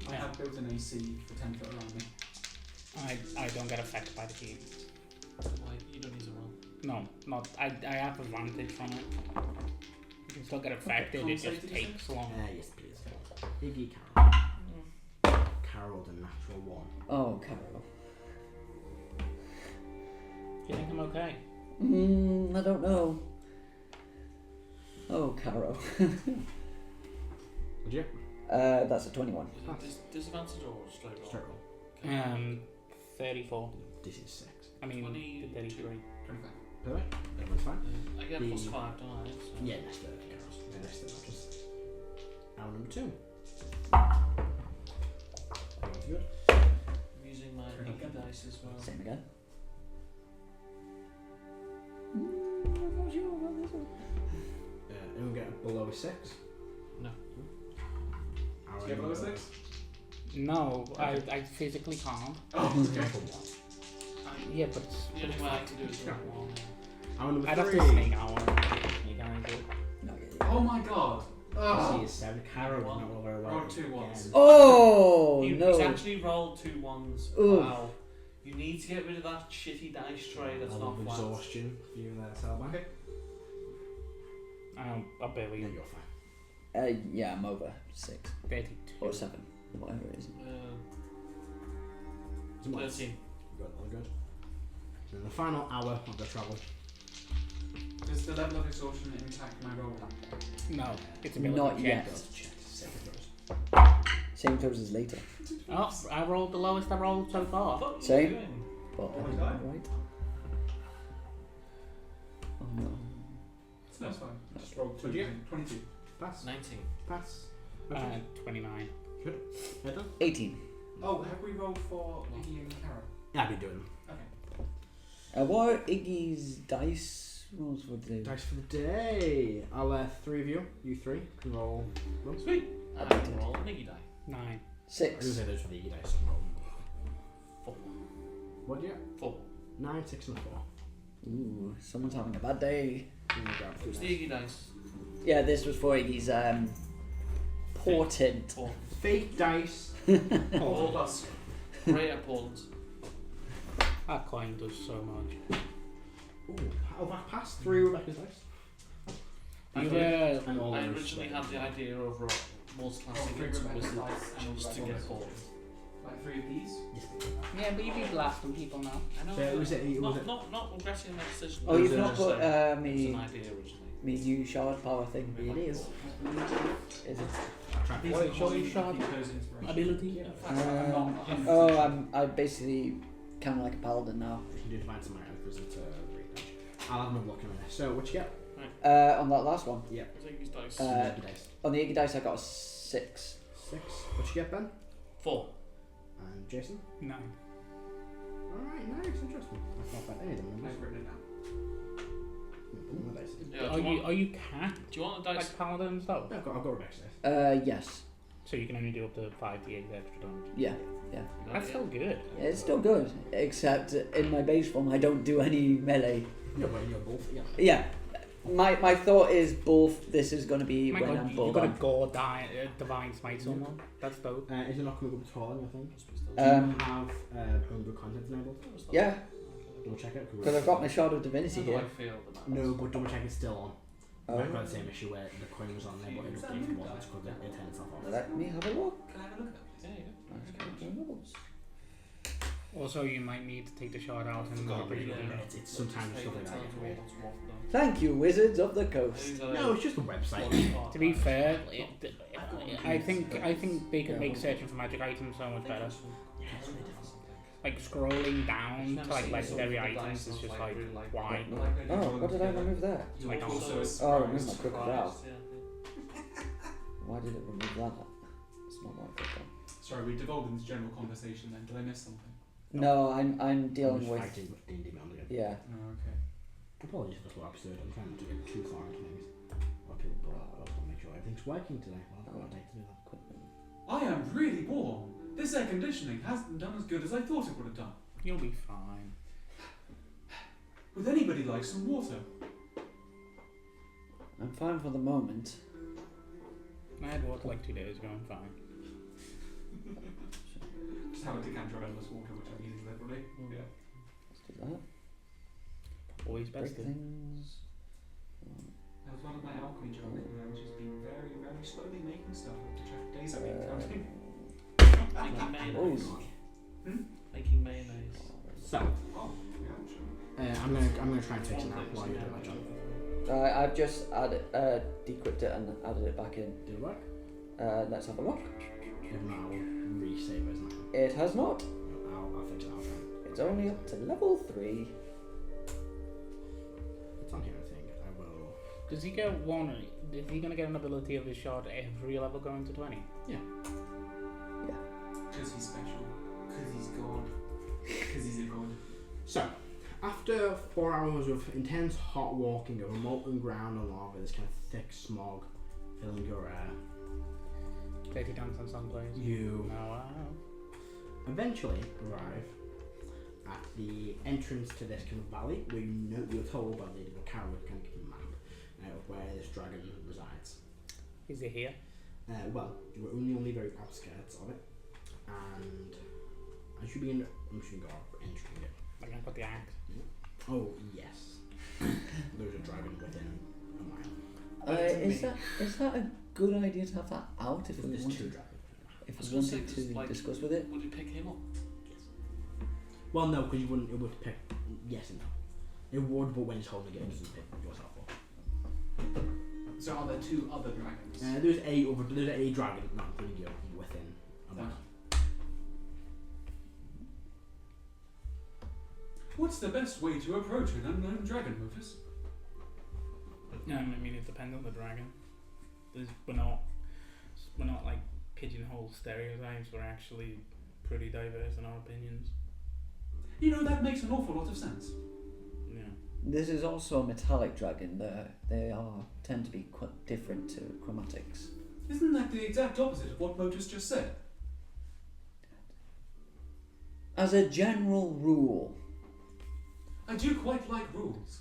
I have built an AC for 10 foot around me. I don't get affected by the heat. Why? You don't need to roll. No, not. I have advantage from it. You can still get affected, con it save, just did you takes long. Yes, please. Iggy Karo. Karo, the natural one. Oh, Karo. Do you think I'm okay? I don't know. Oh, Karo. Would you? That's a 21. Is it disadvantage or straight roll? Straight roll. 34. This is 6. I mean, 22. 33. 25. Perfect. Everyone's fine. I get The- plus 5, don't I? So Yeah, next to Karo's. Yeah, next to Motus. Hour number 2. Everyone's good. I'm using my Inky dice as well. Same again. Anyone get below a 6? No. Hour Do you have below number- 6? No, Okay. I physically can't. Oh, okay. For one. Yeah, but it's, The only way I can do it is Yeah. roll one. Hour number I'd have 3. to sneak out. You can't do it. No, yeah. Oh my god. She is 7. Karo does not roll very well. Roll 2 ones. Again. Oh, He's no. actually rolled 2 ones. Oof. Wow. You need to get rid of that shitty dice tray that's not flat. Exhaustion for you there, Celban. Okay. I'll barely. Yeah, you're fine. Yeah, I'm over 6 32. or 7, whatever it is. It's a month. 13. Good, all good. And the final hour of the travel. Does the level of exhaustion impact my roll? No, it's ability Not check. yet. Goes to check. Save throws. Same throws as later. Oh, I rolled the lowest I rolled so far. What are you Same. doing? But Oh, I my don't God. know, right? Oh no. That's fine. Just roll 2. Would you? 22. Pass. 19. Pass. 29. Erdan? 18. Oh, have we rolled for Iggy and Karo? Yeah, I've been doing them. Okay. What are Iggy's dice rolls for the day? Dice for the day. I'll 3 of you. You 3 can roll. Rolls. Sweet. I I did. can roll a Niggy die. 9. I was 6. say those for the Iggy dice. Roll. 4. What do you get? 4. 9, 6, and 4. Ooh, someone's having a bad day. You can grab 3 Who's the dice. Iggy dice? Yeah, this was for Iggy's portent. 4. Fake dice. 4 plus. Great important. That coin does so much. Ooh, I've passed 3 Rebecca's dice. You And all I those originally had the idea of multi-classing Oh, into Rebecca's wizard dice and just to Rebecca's get bored. Like 3 of these? Yes, yeah, but you'd be blasting people now. I know. So it was not regretting my decision. Oh, you've It not was, put It was an me idea originally. new shard power thing. it is. Is it? These Wait, are shall we all shot keep those inspiration. ability? I basically kind of like a paladin now. You can do divine smite because it's range. I'll have another look in a minute. So what you get? On that last one. Yeah. I think these dice. Iggy dice. On the Iggy dice, I got a 6. 6. What you get, Ben? 4. And Jason? 9. Alright, nice, interesting. I can't find any of them. I've written it down. Ooh, my dice. Yeah, Are you cat do you want the dice? like paladins though? Yeah, I've got Rebecca's dice. Yes. So you can only do up to 5d8 extra damage. Yeah. That's still good. It's still good, except in my base form I don't do any melee. Yeah, but you're both. Yeah. Yeah. My thought is both. This is going to be My when God, I'm you've bored. got to go divine smite someone. That's dope. Is it not coming up at all? I think. Do Um, you have homebrew content enabled? Yeah, Double check it. because I've got my Shard of Divinity How do I here. feel about No, but double check it's still on. Oh. I've got the same issue where the coin was on there, but it wasn't because it turned itself off. Let me have a look. Can I have a look at that, please? Yeah, you go. Also, you might need to take the shard out and Forgot read about it. it. It's sometimes stuff like that gets weird. Thank you, Wizards of the Coast. No, it's just a website. To be fair, I think they could make searching for magic items so much better. Yeah, it's really difficult. Like scrolling down to like legendary items is just like why? Oh, what did I remove there? Like Also Oh, remove my crooked brow. Why did it remove that? It's not what I thought. Sorry, we devolved into general conversation then. Did I miss something? No, I'm I'm dealing just with. fighting with D&D Beyond again. Yeah. Oh, okay. Apologies for the slow episode. I'm trying not to get too far into things. Okay, but I also want to make sure everything's working today. Well, I'll take to do that. I am really warm. This air conditioning hasn't done as good as I thought it would have done. You'll be fine. Would anybody like some water? I'm fine for the moment. I had water like 2 days ago. I'm fine. Just have a decanter of endless water, which I'm using liberally. Yeah. Let's do that. Always Break best to. things. That was one of my alchemy jokes, and I've just been very, very slowly making stuff up to track days I've been counting. Making Oh. mayonnaise. Hmm? Making mayonnaise. So, Oh, yeah, sure. I'm gonna try and fix it now while you're doing my job. I've just added, decrypted it and added it back in. Did it work? Let's have a look. If not, I'll resave it, isn't it? It has not. I'll fix it. I'll try. It's only up to level 3. It's on here, I think. I will. Does he get one? Is he gonna get an ability of his shard every level going to 20? Because he's special. Because he's God. Because he's a god. So, after 4 hours of intense hot walking over molten ground and lava, this kind of thick smog filling your air, Dirty Dance and Song plays. you Wow. eventually arrive at the entrance to this kind of valley where you're told by the lady Karo to kind of give you a map of where this dragon resides. Is it here? Well, you were only on the very outskirts of it, and as you begin, I'm just going to go up entering it. Like I got the axe. Oh, yes. There's a dragon within a mile. Is that a good idea to have that out if we There's wanted, two dragons. if I was we gonna say, wanted to just, like, discuss with it? Would you pick him up? Well, no, because you wouldn't. It would pick yes and no. It would, but when it's holding it, it doesn't pick yourself up. So are there two other dragons? There's a dragon, not including you, within a mile. What's the best way to approach an unknown dragon, Motus? No, I mean it depends on the dragon. We're not like pigeonhole stereotypes. We're actually pretty diverse in our opinions. You know, that makes an awful lot of sense. Yeah. This is also a metallic dragon. They tend to be quite different to chromatics. Isn't that the exact opposite of what Motus just said? As a general rule, I do quite like rules.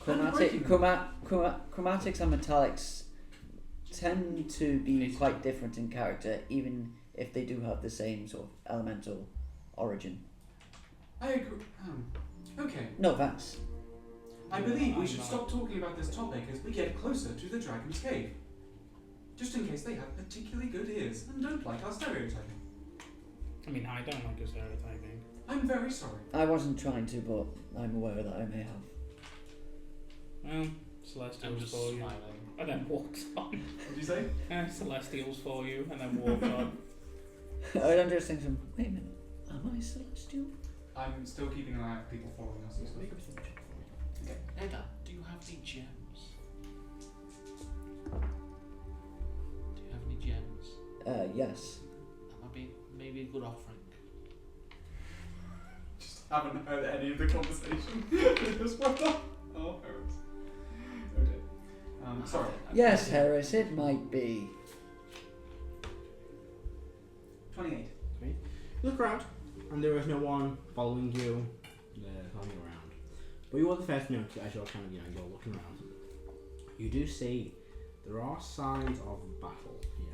chromatics and metallics tend to be quite different in character, even if they do have the same sort of elemental origin. I agree. Okay. No thanks. I believe we should stop talking about this topic as we get closer to the dragon's cave. Just in case they have particularly good ears and don't like our stereotyping. I mean, I don't like your stereotyping. I'm very sorry. I wasn't trying to, but I'm aware that I may have. Well, I'm Celestials just for you. smiling. And then walks on. What did you say? Celestials for you, and then walks on. I don't just think, wait a minute, am I celestial? I'm still keeping an eye out for people following us and stuff. Okay. Erdan, do you have any gems? Do you have any gems? Yes. That might be maybe a good offering. Just haven't heard any of the conversation. Just what the? Oh, Heris. Okay. Sorry. Yes, Heris, it might be. look around, and there is no one following you. There's nothing around. But you are the first to notice as you're kind of, you're looking around. You do see there are signs of battle here.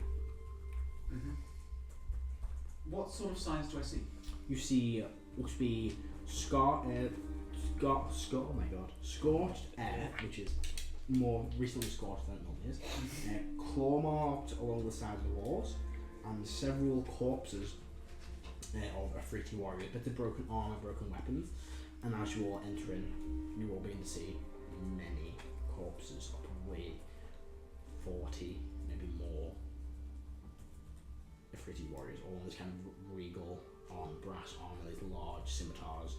What sort of signs do I see? You see, looks to be scorched air, which is more recently scorched than it normally is. Claw marked along the sides of the walls, and several corpses of Afriti warriors, bits of broken armor, broken weapons. And as you all enter in, you will begin to see many corpses, probably 40, maybe more Afriti warriors, all in this kind of regal brass armor, these large scimitars,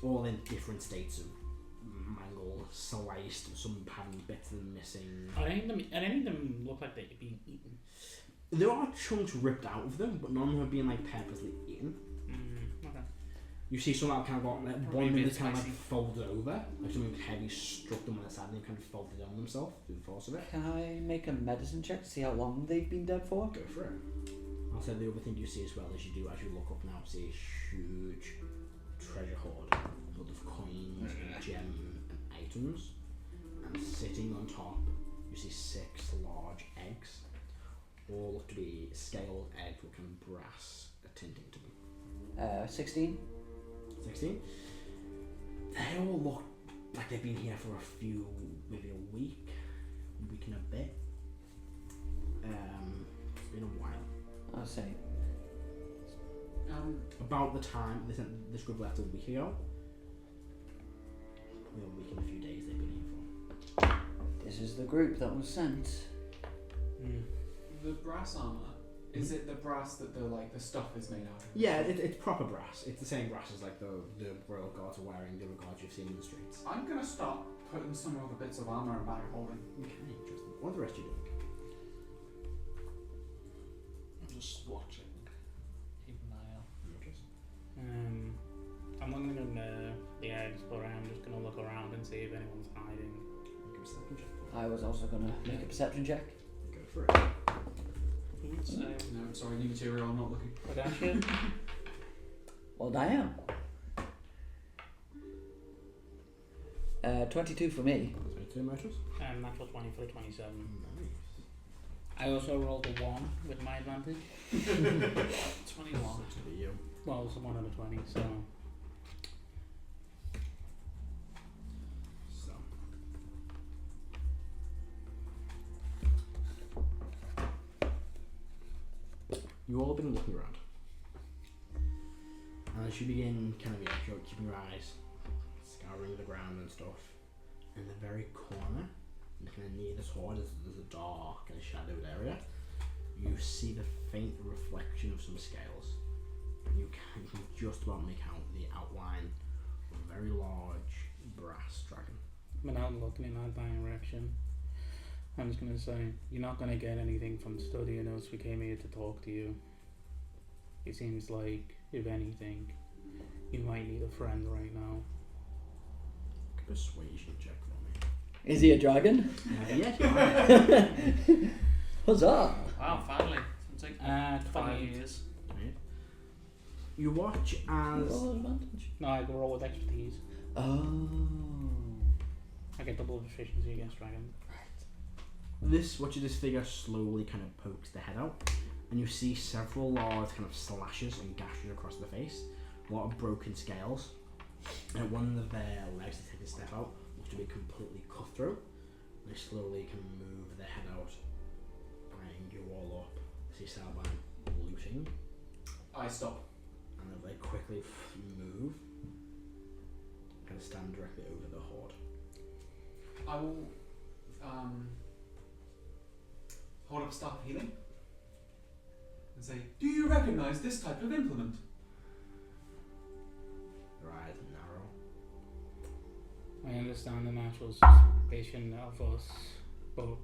all in different states of mangled, sliced, some having bits of them missing. Are any of them look like they're being eaten? There are chunks ripped out of them, but none of them have been purposely eaten. Okay. You see some that kind of got one that's kind of folded over, like something heavy struck them on the side and they kind of folded on themselves through the force of it. Can I make a medicine check to see how long they've been dead for? Go for it. I'll say the other thing you see as well as you look up now, see a huge treasure hoard full of coins and gems and items, and sitting on top you see 6 large eggs, all look to be scaled eggs with kind of brass tinting to them. 16. 16. They all look like they've been here for maybe a week and a bit. It's been a while. I'll say. About the time this group left a week ago. Probably a week and a few days they've been here for. This is the group that was sent. The brass armor. Is it the brass that the stuff is made out of? Yeah, it's proper brass. It's the same brass as the royal guards are wearing, the other guards you've seen in the streets. I'm gonna start putting some of the bits of armor in bag holding. Okay, interesting. What are the rest of you doing? I'm just watching. Keep an eye out. I'm not gonna go the eggs, but I'm just gonna look around and see if anyone's hiding. Make a perception check. I was also going to make a perception check. Go for it. No, sorry, new material, I'm not looking. Production. Well, damn. 22 for me. 22 Motus. Natural 20 for the 27. Nice. I also rolled a 1 with my advantage. 21. To be you. Well, it's a 1 out of 20, so. You all been looking around. And as you begin you're keeping your eyes scouring the ground and stuff, in the very corner, kind of near this hoard, there's a dark and shadowed area. You see the faint reflection of some scales. You can just about make out the outline of a very large brass dragon. Without looking in that direction, I'm just gonna say, you're not gonna get anything from studying us. We came here to talk to you. It seems like, if anything, you might need a friend right now. Persuasion check for me. Is he a dragon? Yes, you are. Huzzah! Wow, finally. It's gonna take 5 28. years. You watch as Roll advantage. No, I can roll with expertise. Oh. I get double efficiency against dragons. this figure slowly kind of pokes the head out, and you see several large kind of slashes and gashes across the face, a lot of broken scales, and one of their legs to take a step out looks to be completely cut through. They slowly can move their head out, bring you all up. See Celban looting. I stop. And then they quickly move and stand directly over the horde. I will hold up a staff of healing and say, do you recognise this type of implement? Their eyes narrow. I understand the natural suspicion of us, but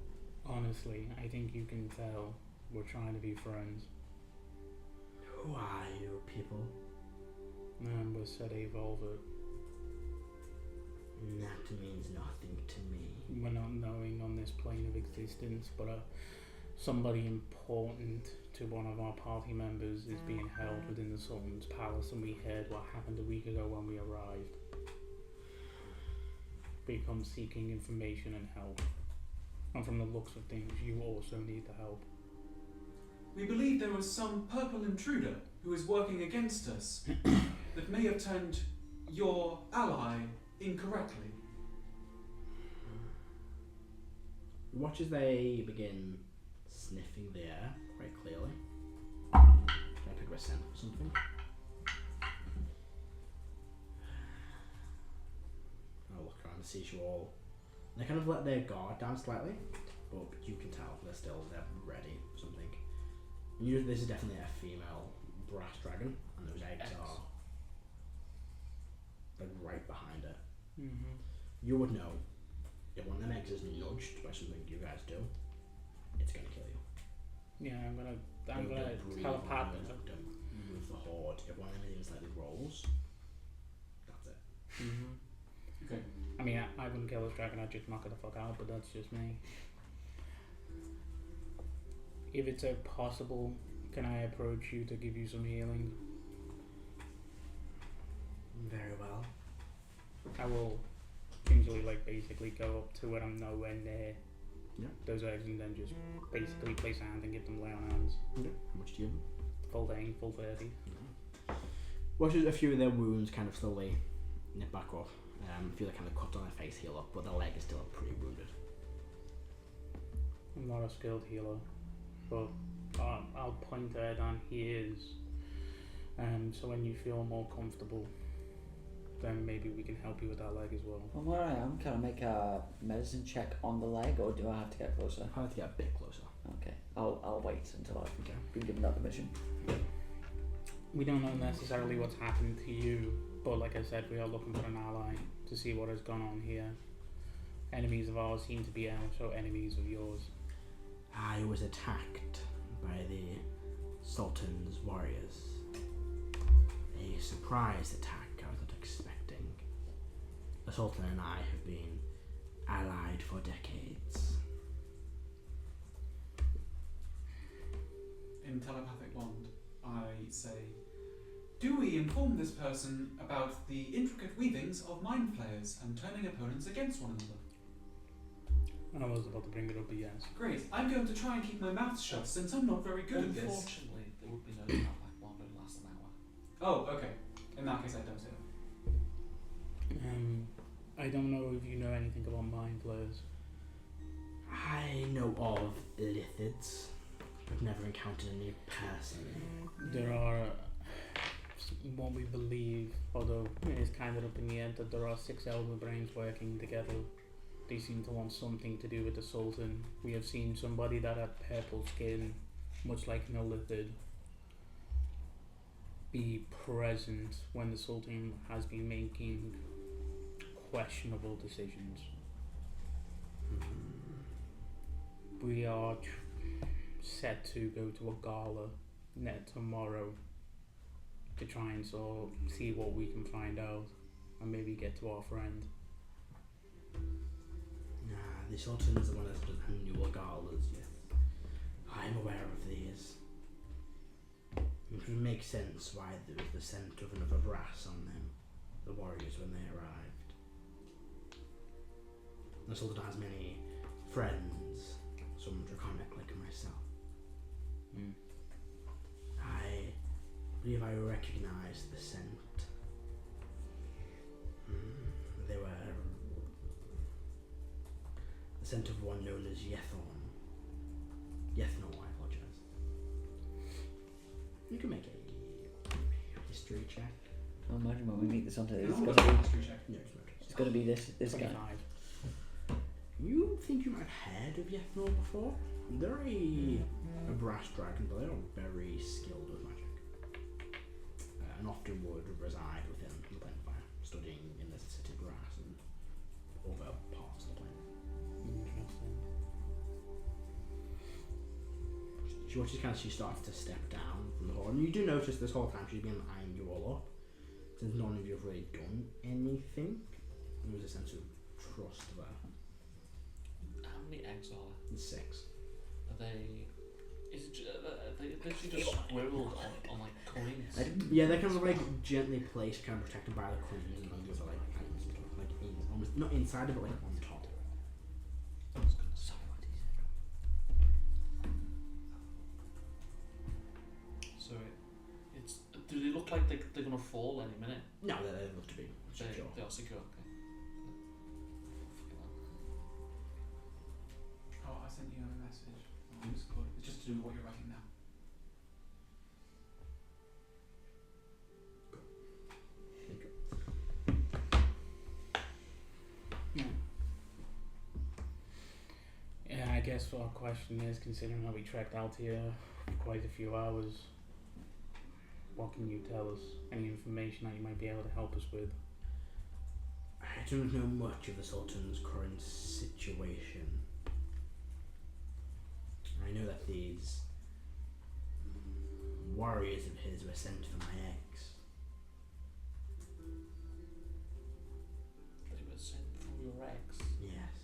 honestly, I think you can tell we're trying to be friends. Who are you people? And we're set Evolver. That means nothing to me. We're not knowing on this plane of existence, but somebody important to one of our party members is being held within the Sultan's palace, and we heard what happened a week ago when we arrived. We come seeking information and help. And from the looks of things, you also need the help. We believe there was some purple intruder who is working against us that may have turned your ally incorrectly. You watch as they begin sniffing the air quite clearly. Can I pick up a scent or something? I'll look around and see you all. They kind of let their guard down slightly, but you can tell they're ready for something. And this is definitely a female brass dragon, and those eggs are like right behind her. Mm-hmm. You would know if one of them eggs is nudged by something you guys do, it's gonna kill you. Yeah, I'm gonna Don't telepath it. Don't move the horde. If one of them even slightly rolls, that's it. Mm-hmm. Okay. I mean, I wouldn't kill this dragon, I'd just knock it the fuck out, but that's just me. If it's possible, can I approach you to give you some healing? Very well. I will usually basically go up to where I'm nowhere near those eggs and then just basically place a hand and give them lay on hands. Okay. How much do you have? Full thing, full 30. Watches a few of their wounds kind of slowly nip back up. A few of the kind of cuts on their face heal up, but the leg is still pretty wounded. I'm not a skilled healer, but I'll point to Erdan, he is. So when you feel more comfortable, then maybe we can help you with that leg as well. From where I am, can I make a medicine check on the leg, or do I have to get closer? I have to get a bit closer. Okay, I'll wait until I've been given that permission. We don't know necessarily what's happened to you, but like I said, we are looking for an ally to see what has gone on here. Enemies of ours seem to be also enemies of yours. I was attacked by the Sultan's warriors. A surprise attack I was not expecting. The Sultan and I have been allied for decades. In telepathic bond, I say, do we inform this person about the intricate weavings of mind flayers and turning opponents against one another? I was about to bring it up, but yes. Great. I'm going to try and keep my mouth shut since I'm not very good at this. Unfortunately, there would be no telepathic bond that lasts an hour. Oh, okay. In that case, I don't say that. I don't know if you know anything about mind flayers. I know of lithids. I've never encountered any personally. There are, what we believe, although it is kind of up in the air, that there are 6 elder brains working together. They seem to want something to do with the Sultan. We have seen somebody that had purple skin, much like an Illithid, be present when the Sultan has been making questionable decisions. We are set to go to a gala tomorrow to try and see what we can find out and maybe get to our friend. The Sultan is the one that does annual galas, yes. I'm aware of these. It would make sense why there was the scent of another brass on them, the warriors, when they arrived. The Sultan has many friends, some draconic like myself. I believe I recognise the scent. They were the scent of one known as Yethorn. Yethnor, I apologise. You can make a history check. I imagine when we meet the Santa, Can it's I gonna roll a be history check? No, it's not. it's gonna be this guy. 25. You think you might have heard of Yethnor before? They're a brass dragon, but they are very skilled with magic. And often would reside within the plane of fire, studying in the city brass and other parts of the plane. Interesting. She watches she starts to step down from the hall, and you do notice this whole time she's been eyeing you all up, since none of you have really done anything. There was a sense of trust there. How many eggs are there? There's 6. Are they? Is it, are they literally just squirreled on like coins? Yeah, they're kind of like gently placed, kind of protected by the coins and things like items and stuff, like almost not inside of it, like on top. Sorry, what did you say? So it's. Do they look like they're gonna fall any minute? No, they look to be secure. They are secure. Okay. Oh, I sent you a message on Discord. It's just to do with what you're writing now. Yeah, I guess our question is, considering how we trekked out here for quite a few hours, what can you tell us? Any information that you might be able to help us with? I don't know much of the Sultan's current situation. I know that these warriors of his were sent for my eggs. They were sent from your eggs. Yes.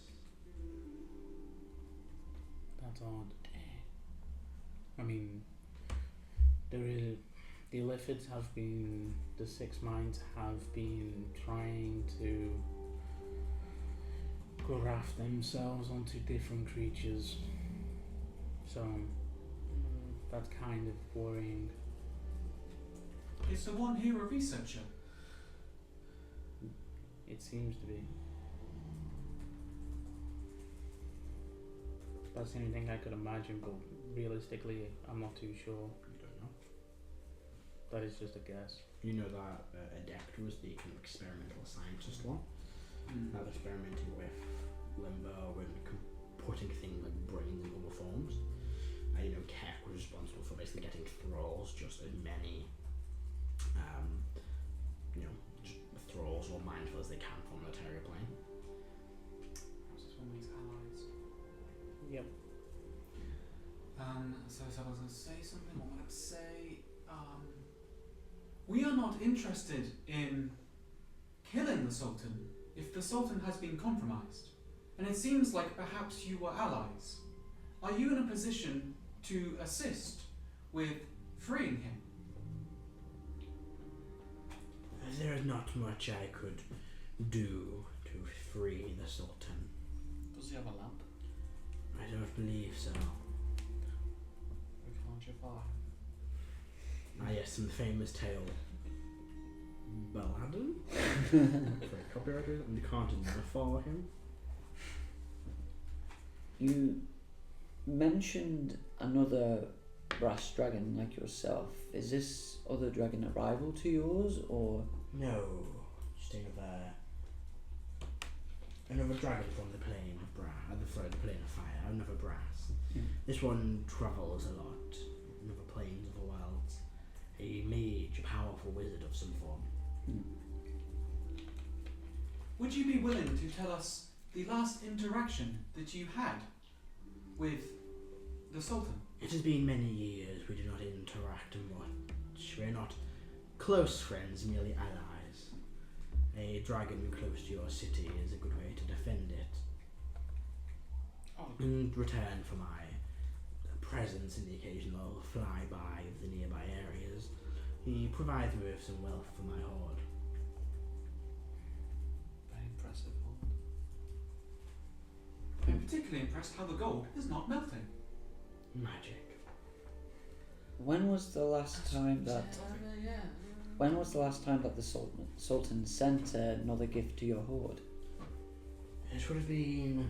That's odd. I mean, there is... The Illithids have been... The Six Minds have been trying to graft themselves onto different creatures. So, that's kind of worrying. Is the one here a researcher? It seems to be. That's the only thing I could imagine, but realistically, I'm not too sure. You don't know. That is just a guess. You know that Adept was the kind of experimental scientist one. That was experimenting with limbo and putting things like brains in other forms. You know, Keck was responsible for basically getting thralls, just as many, you know, just thralls or mindful as they can from the Terra plane. This is one of these allies. Yep. So I was going to say something. What would I say? We are not interested in killing the Sultan if the Sultan has been compromised. And it seems like perhaps you were allies. Are you in a position to assist with freeing him? There is not much I could do to free the Sultan. Does he have a lamp? I don't believe so. We can't you fire him? Yes, some famous tale. Paladin? Sorry, copyrighted, and you can't never follow him. You mentioned another brass dragon like yourself. Is this other dragon a rival to yours, or? No, just another dragon from the plane of the plane of fire, another brass. This one travels a lot, another planes of the worlds. A mage, a powerful wizard of some form. Would you be willing to tell us the last interaction that you had with the Sultan? It has been many years. We do not interact much. We're not close friends, merely allies. A dragon close to your city is a good way to defend it. In return for my presence and the occasional flyby of the nearby areas, he provides me with some wealth for my hoard. Very impressive. I'm particularly impressed how the gold is not melting. Magic. When was the last time that? When was the last time that the Sultan sent another gift to your hoard? It would have been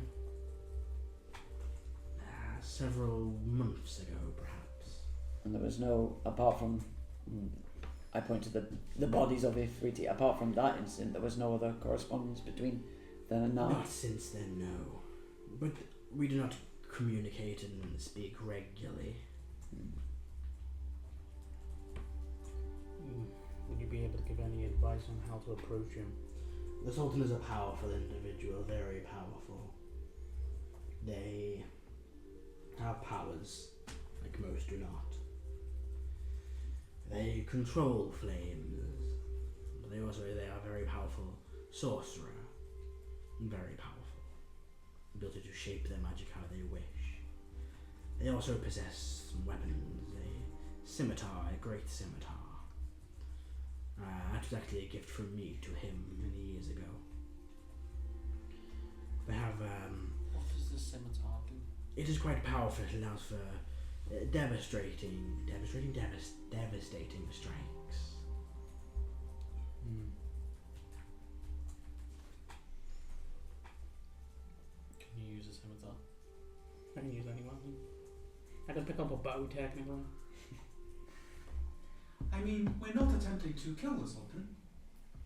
several months ago, perhaps. And there was no, apart from, I point to the bodies of Ifriti, apart from that incident, there was no other correspondence between then and now? Not since then, no. But we do not communicate and speak regularly. Would you be able to give any advice on how to approach him? The Sultan is a powerful individual, very powerful. They have powers like most do not. They control flames, but they are a very powerful sorcerer. Very powerful. Ability to shape their magic how they wish. They also possess some weapons, a scimitar, a great scimitar. That was actually a gift from me to him many years ago. They have, What does the scimitar do? it is quite powerful. It allows for devastating strikes. Can you use a scimitar? I can use any weapon. I can pick up a bow technically. I mean, we're not attempting to kill the Sultan.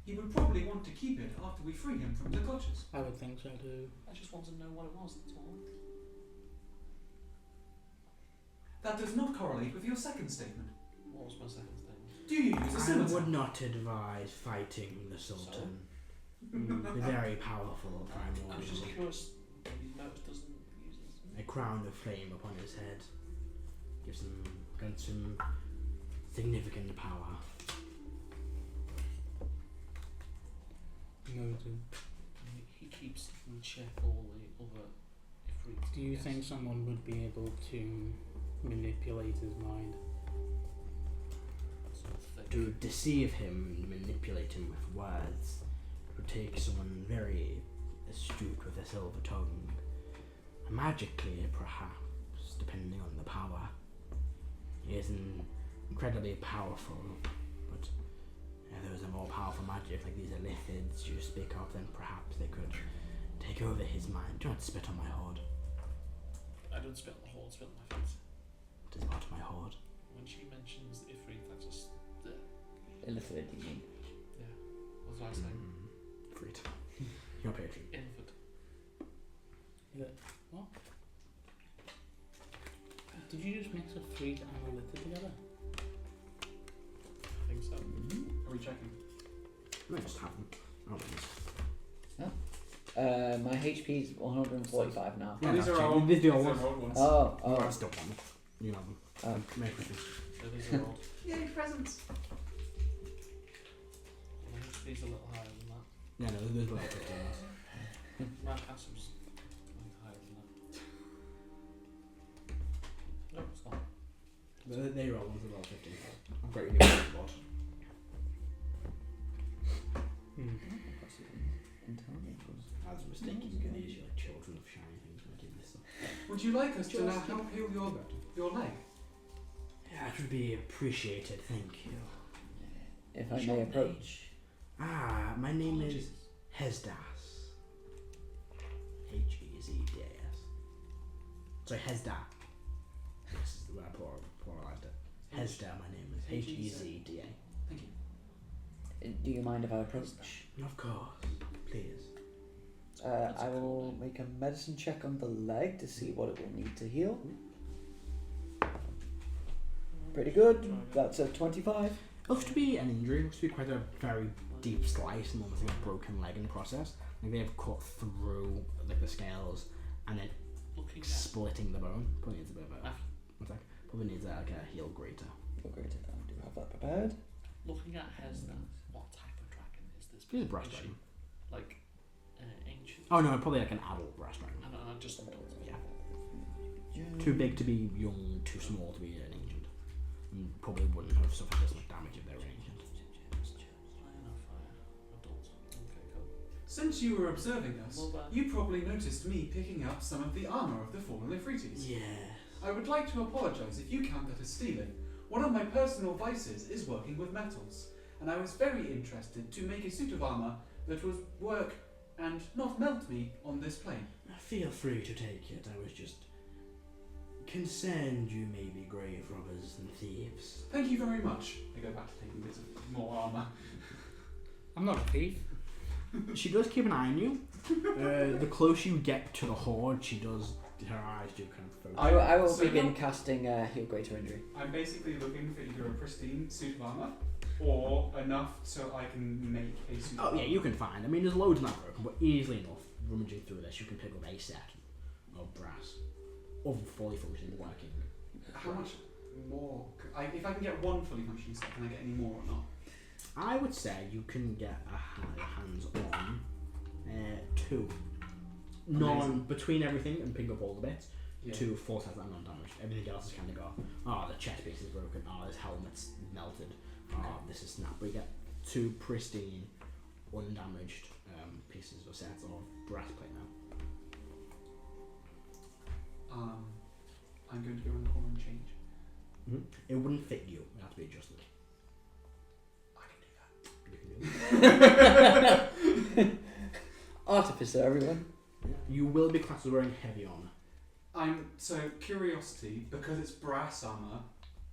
He would probably want to keep it after we free him from the clutches. I would think so too. I just want to know what it was, that's all. That does not correlate with your second statement. What was my second statement? Do you use a I scimitar? would not advise fighting the Sultan. The very powerful I'm primordial. just curious, maybe Motus doesn't use it. A crown of flame upon his head gives him some significant power. Noted. He keeps in check all the other Ifrits. Do you think someone would be able to manipulate his mind? Sort of thing. To deceive him and manipulate him with words would take someone very astute with a silver tongue. Magically, perhaps, depending on the power. He is incredibly powerful, but if there was a more powerful magic like these Elithids you speak of, then perhaps they could take over his mind. Do not spit on my horde. I don't spit on the horde, spit on my face. It is part of my horde. When she mentions the Ifrit, I just... Illithid, you mean? yeah. What was I saying? Freed. Your patron. Infant. What? Did you just mix a Freed and a Lither together? I think so. Are we checking? No, just have them. Oh, My HP is 145 now. Yeah, these no, are check. old. These are These old are ones. old ones. Oh, Oh, I oh. still want them. You know them. Oh. Merry Christmas. So these are old. Yay, presents! My HP's a little higher than that. Yeah, no, those were like 15. My passive's like higher than that. No, it's not. They roll ones about 15. I'm quite unique on the board. I was mistaken because these are like children of shiny things making this stuff. Would you like us to now help heal your leg? Yeah, it would be appreciated, thank you. If I may approach. My name is Hezdas. Hezdas. Sorry, Hezda. This is the way I pluralized it. Hezda, my name is Hezda. Thank you. Do you mind if I approach? Of course, please. I will make a medicine check on the leg to see what it will need to heal. Pretty good. That's a 25. Looks to be an injury. Looks to be quite a very deep slice and almost like a broken leg in the process. Like they have cut through like the scales and then Looking at splitting the bone. Probably needs a bit of a. What's that? Probably needs like a heal grater. Oh, great. I do have that prepared. looking at Hesna, what type of dragon is this? He's a brass Is she, dragon. like ancient. Oh no, probably like an adult brass dragon. And just an adult. Yeah. Too big to be young, too small to be an ancient. And probably wouldn't have suffered as much damage if they were ancient. Since you were observing us, Well, you probably noticed me picking up some of the armour of the fallen Ifritis. Yeah. I would like to apologise if you count that as stealing. One of my personal vices is working with metals, and I was very interested to make a suit of armour that would work and not melt me on this plane. Feel free to take it. I was just concerned you may be grave robbers and thieves. Thank you very much. I go back to taking bits of more armour. I'm not a thief. She does keep an eye on you. The closer you get to the horde, she does. Her eyes do kind of focus. I will So begin you're- casting Heal Greater Injury. I'm basically looking for either a pristine suit of armour or enough so I can make a suit of Oh armour. yeah, you can find. I mean, there's loads not broken, but easily enough. Rummaging through this, you can pick up a set of brass, of fully functioning, working. How much more? If I can get one fully functioning set, can I get any more or not? I would say you can get a hands on two. Amazing. Between everything and pick up all the bits. to force has that non-damaged. Everything else is kind of go, oh, the chest piece is broken, oh, this helmet's melted, oh, this is snapped. But you get 2 pristine, undamaged pieces or sets of breastplate now. I'm going to go in the corner and change. It wouldn't fit you. It has to be adjusted. I can do that. Artificer, everyone. You will be classed as wearing heavy armor. So curiosity, because it's brass armor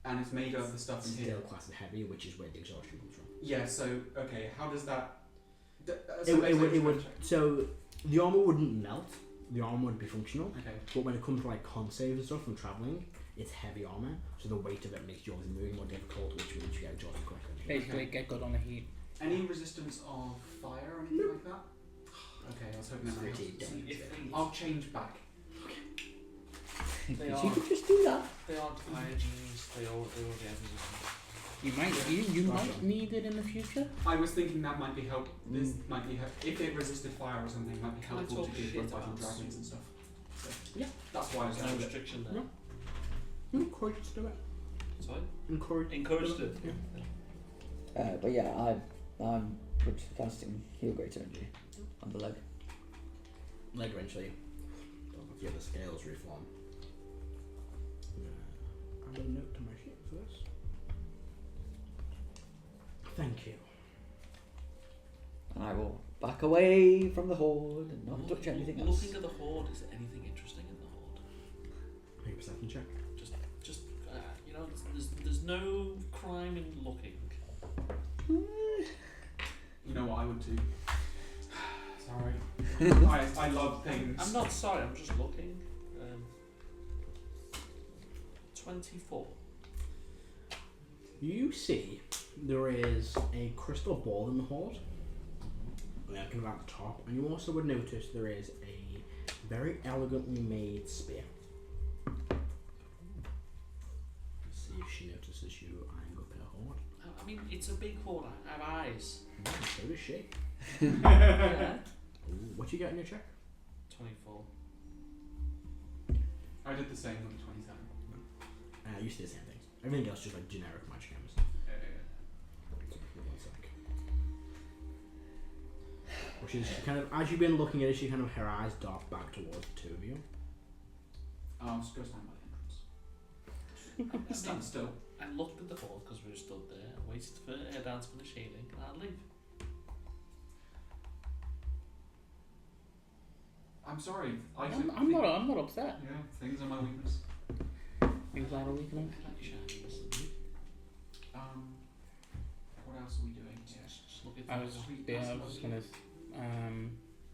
and it's made of the stuff in here. Still classed as heavy, which is where the exhaustion comes from. Yeah. So okay, how does that? It would. So the armor wouldn't melt. The armor would be functional. Okay. But when it comes to like con saves and stuff from traveling, it's heavy armor. So the weight of it makes yours moving more difficult, which means you get exhausted quicker. Basically, get good on the heat. Any resistance of fire or anything like that? Okay, I was hoping that might help. I'll change back. They You are. could just do that. They aren't IGs. They already have resistance. You might need it in the future. I was thinking that might be help. This might be help. If it resisted fire or something, it might be Can I helpful to talk give shit when fighting about dragons and stuff. So, Yeah. That's why I was There's no doing it. restriction there. No. Encouraged to do it. Sorry? Encouraged to. Yeah. But yeah, I'm good for casting heal greater energy on the leg. Leg eventually. Don't know if you have the scales reform. Add a note to my sheet for this. Thank you. And I will back away from the horde and not touch anything else. Looking at the horde, is there anything interesting in the horde? Make a perception check. Just you know, there's no crime in looking. You know what I would do? Sorry. I love things. I'm not sorry. I'm just looking. 24. You see, there is a crystal ball in the horde, kind of at the top, and you also would notice there is a very elegantly made spear. See if she notices you eyeing up her horde. I mean, it's a big horde. I have eyes. So does she. Yeah. Ooh, what you get in your check? 24. I did the same with 27. You see the same things. Everything else just like generic magic items. Well, she's kind of, as you've been looking at it, she kind of, her eyes dart back towards the 2 of you. I'll just go stand by the entrance. Stand still. I looked at the horde because we were stood there, waited for Erdan to finish healing, and I'd leave. I'm sorry. I'm not upset. Yeah, things are my weakness. Things are a weakness. What else are we doing? Just looking I was just gonna.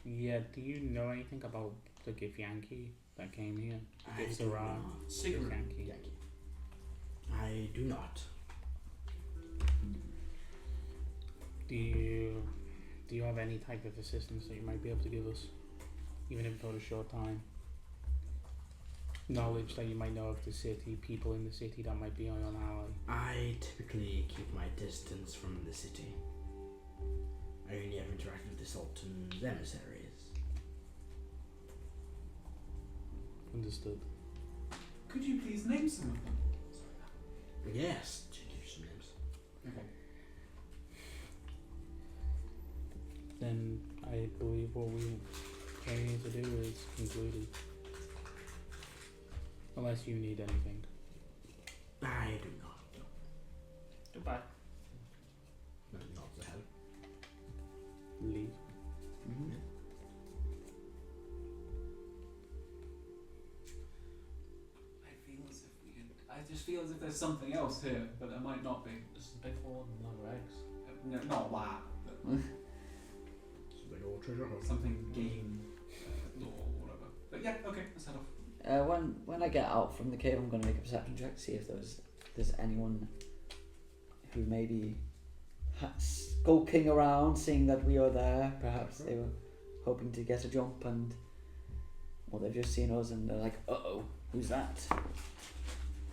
Yeah. Do you know anything about the Gif Yankee that came here? It's a Cigarette. Yankee. I do not. Do you have any type of assistance that you might be able to give us, even if for a short time? Knowledge that you might know of the city, people in the city that might be on your ally. I typically keep my distance from the city. I only ever interact with the Sultan's emissaries. Understood. Could you please name some of them? Yes, to give you some names. Okay. Then I believe what we came here to do is concluded. Unless you need anything. I do not. Goodbye. No, not the hell. Leave. Mm-hmm. I just feel as if there's something else here, but there might not be. This is a big horde and no eggs. No, not that. But It's a big old treasure house. something game lore or whatever. But yeah, okay, let's head off. When I get out from the cave, I'm going to make a perception check, see if there's anyone who may be skulking around, seeing that we are there. Perhaps they were hoping to get a jump, and they've just seen us, and they're like, "Uh-oh, who's that?"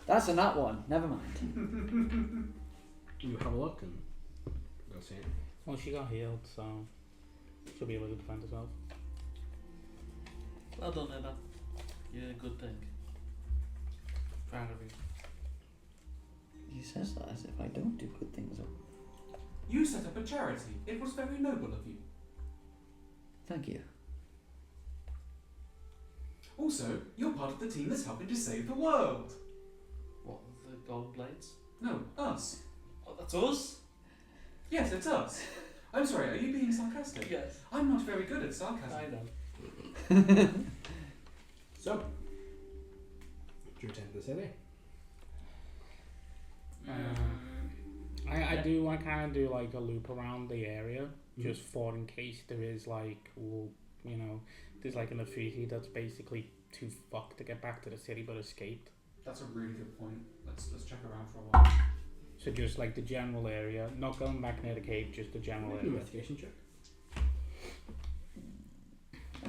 That's a nat one. Never mind. You have a look and go see it. Well, she got healed, so she'll be able to defend herself. Well done, Erdan. You're a good thing. proud of you. He says that as if I don't do good things. You set up a charity. It was very noble of you. Thank you. Also, you're part of the team that's helping to save the world. What, the gold blades? No, us. Oh, that's us? Yes, it's us. I'm sorry, are you being sarcastic? Yes. I'm not very good at sarcasm. I know. So, do you return to the city? I do. I kind of do like a loop around the area, just for in case there is like, there's like an Afriki that's basically too fucked to get back to the city but escaped. That's a really good point. Let's check around for a while. So just like the general area, not going back near the cave, just the general Make an area. investigation check.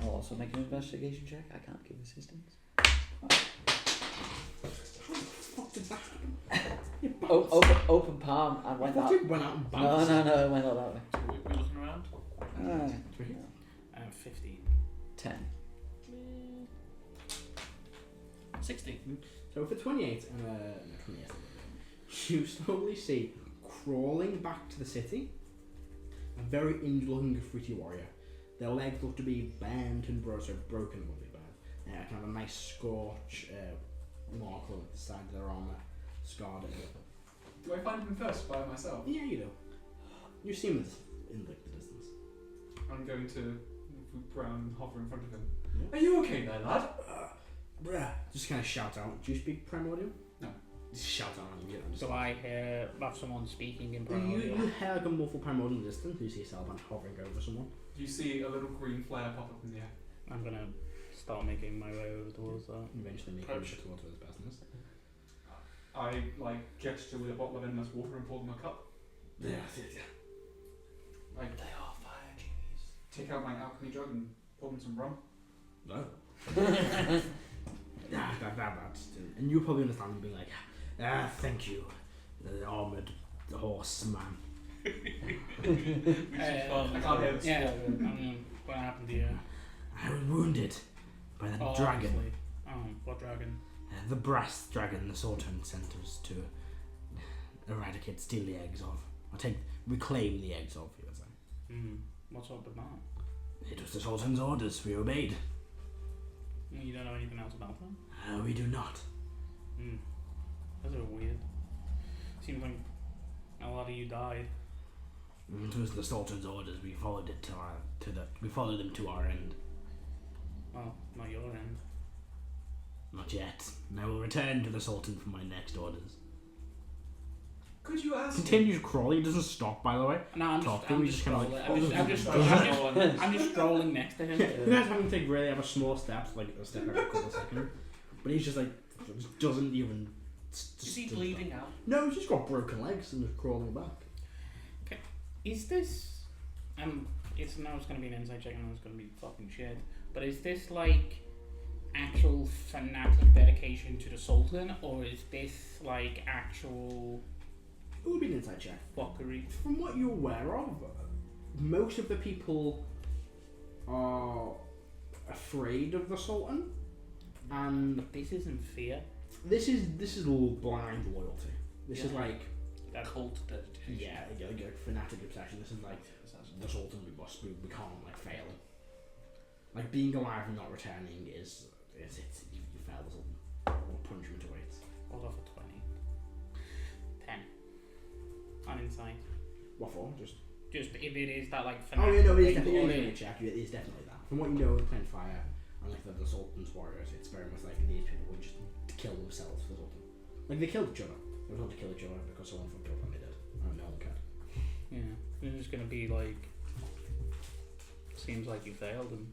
I'll also make an investigation check. I can't give assistance. Fuck did that? Open palm and I went thought that. it went out and No, bounced. it went out that way. So we're looking around? 15. 10. 16. So for 28 and 28, you slowly see crawling back to the city a very injured-looking graffiti warrior. Their legs look to be bent and broken, would be bad. Kind of a nice scorch mark on the side of their armour, scarred. Do I find him first by myself? Yeah, you do. You see him in like the distance. I'm going to whoop around and hover in front of him. Yeah. Are you okay there, lad? Bruh. Just kind of shout out. Do you speak Primordial? No. Just shout out and you So I have someone speaking in You Primordial. hear like a muffled Primordial distance. You see Celban hovering over someone. You see a little green flare pop up in the air. I'm gonna start making my way over towards that. Eventually make Approach. it towards where this person is. I gesture with a bottle of endless water and pour them a cup. Yeah. I They are fire genies. take out my alchemy jug and pour them some rum. No. That's and you probably understand them being like, thank you, the armoured horseman. I can't hear this. Yeah. What happened to you? I was wounded by the dragon. Obviously. What dragon? The brass dragon the Sultan sent us to steal the eggs of. Reclaim the eggs of, you would say. What's up with that? It was the Sultan's orders, we obeyed. You don't know anything else about them? We do not. That's a bit weird. Seems like a lot of you died. It was the Sultan's orders, we followed it we followed them to our end. Well, not your end. Not yet. I will return to the Sultan for my next orders. Could you ask him? Continues crawling, he doesn't stop by the way. No, I'm Talking, just kinda strolling. like, I'm just strolling next to him. You guys having to take really have a small steps, like a step every couple of seconds. But he's just like, doesn't even. Is he bleeding out? No, he's just got broken legs and is crawling back. Is this? It's now it's gonna be an insight check and it's gonna be fucking shit. But is this like actual fanatic dedication to the Sultan, or is this like actual It would be an inside check. fuckery? From what you're aware of, most of the people are afraid of the Sultan, and But this isn't fear. this is blind loyalty. This is like Cult dedication. yeah, like a fanatic obsession. This is like the Sultan we can't like fail him. Like being alive and not returning is you fail the Sultan or punishment awaits. Hold off at 20. 10. On insight. What for? Just Just if it is that like oh fanatic yeah, no, it is thing, or definitely a check. It is definitely that. From what you know of playing fire and like the Sultan's warriors, it's very much like these people would just kill themselves for the Sultan. Like they killed each other. They were told to kill each other because someone fucked up and they did. And no one cared. yeah, it's just gonna be like. Seems like you failed him.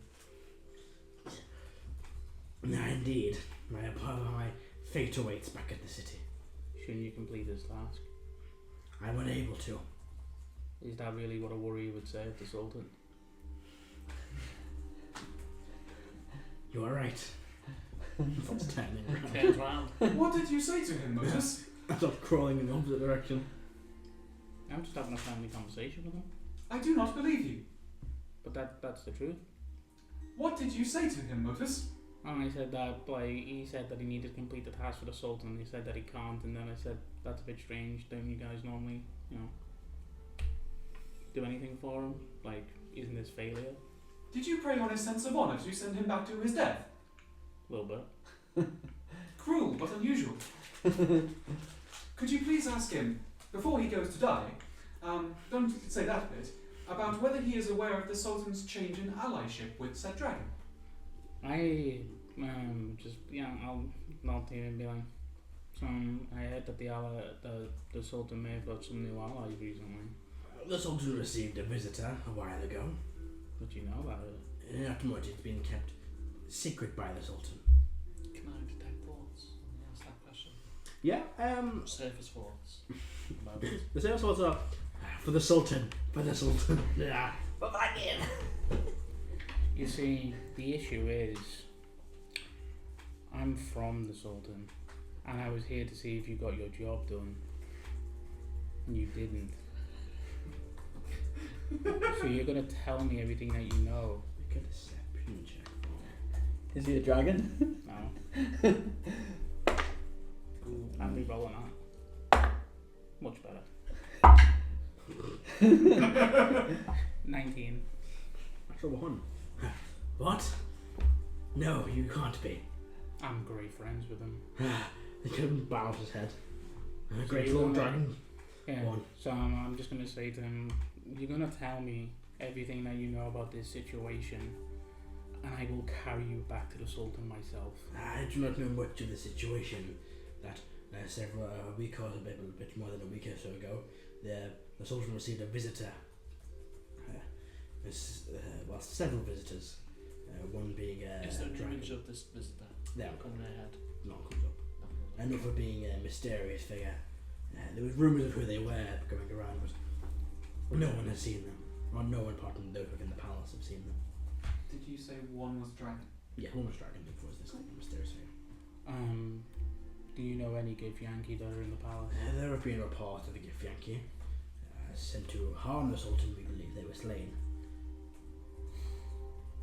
No, indeed. My fate awaits back at the city. Shouldn't you complete this task? I'm unable to. Is that really what a warrior would say of the Sultan? You are right. It's turning around. Turns round. What did you say to him, Motus? I started crawling in the opposite direction. I'm just having a friendly conversation with him. I do not believe you. But that's the truth. What did you say to him, Motus? And I said that, like, he said that he needed to complete the task for the Sultan. He said that he can't, and then I said, that's a bit strange. Don't you guys normally, do anything for him? Like, isn't this failure? Did you prey on his sense of honour to send him back to his death? A little bit. Cruel, but unusual. Could you please ask him, before he goes to die, don't say that bit, about whether he is aware of the Sultan's change in allyship with said dragon? I'll nod to him and be like, so I heard that the Sultan may have got some new allies recently. The Sultan received a visitor a while ago. What do you know about it? Not much. It's been kept secret by the Sultan. Can I detect thoughts? Let me ask that question. Yeah. Surface thoughts. About it. The sales thoughts are for the Sultan. For the Sultan. Yeah. But back in. You see, the issue is, I'm from the Sultan, and I was here to see if you got your job done, and you didn't. So you're gonna tell me everything that you know. Make a deception check. Is he a dragon? No. I'll be rolling that. Much better. 19. Natural 1. What? No, you can't be. I'm great friends with him. The kid bows his head. So Great you're Lord gonna- Dragon. Yeah. One. So I'm just gonna say to him, you're gonna tell me everything that you know about this situation, and I will carry you back to the Sultan myself. I do not know much of the situation. That several a week or a bit more than a week or so ago, the Sultan received a visitor. Several visitors. One being a Is there an dragon. image of this visitor? There. On their head. None comes up. Another being a mysterious figure. There was rumours of who they were going around, but no one has seen them. Or no one, apart from those within the palace, have seen them. Did you say one was dragon? Yeah, one was dragon, before was this mysterious figure. Do you know any Githyanki that are in the palace? There have been reports of the Githyanki sent to harm the Sultan. We believe they were slain.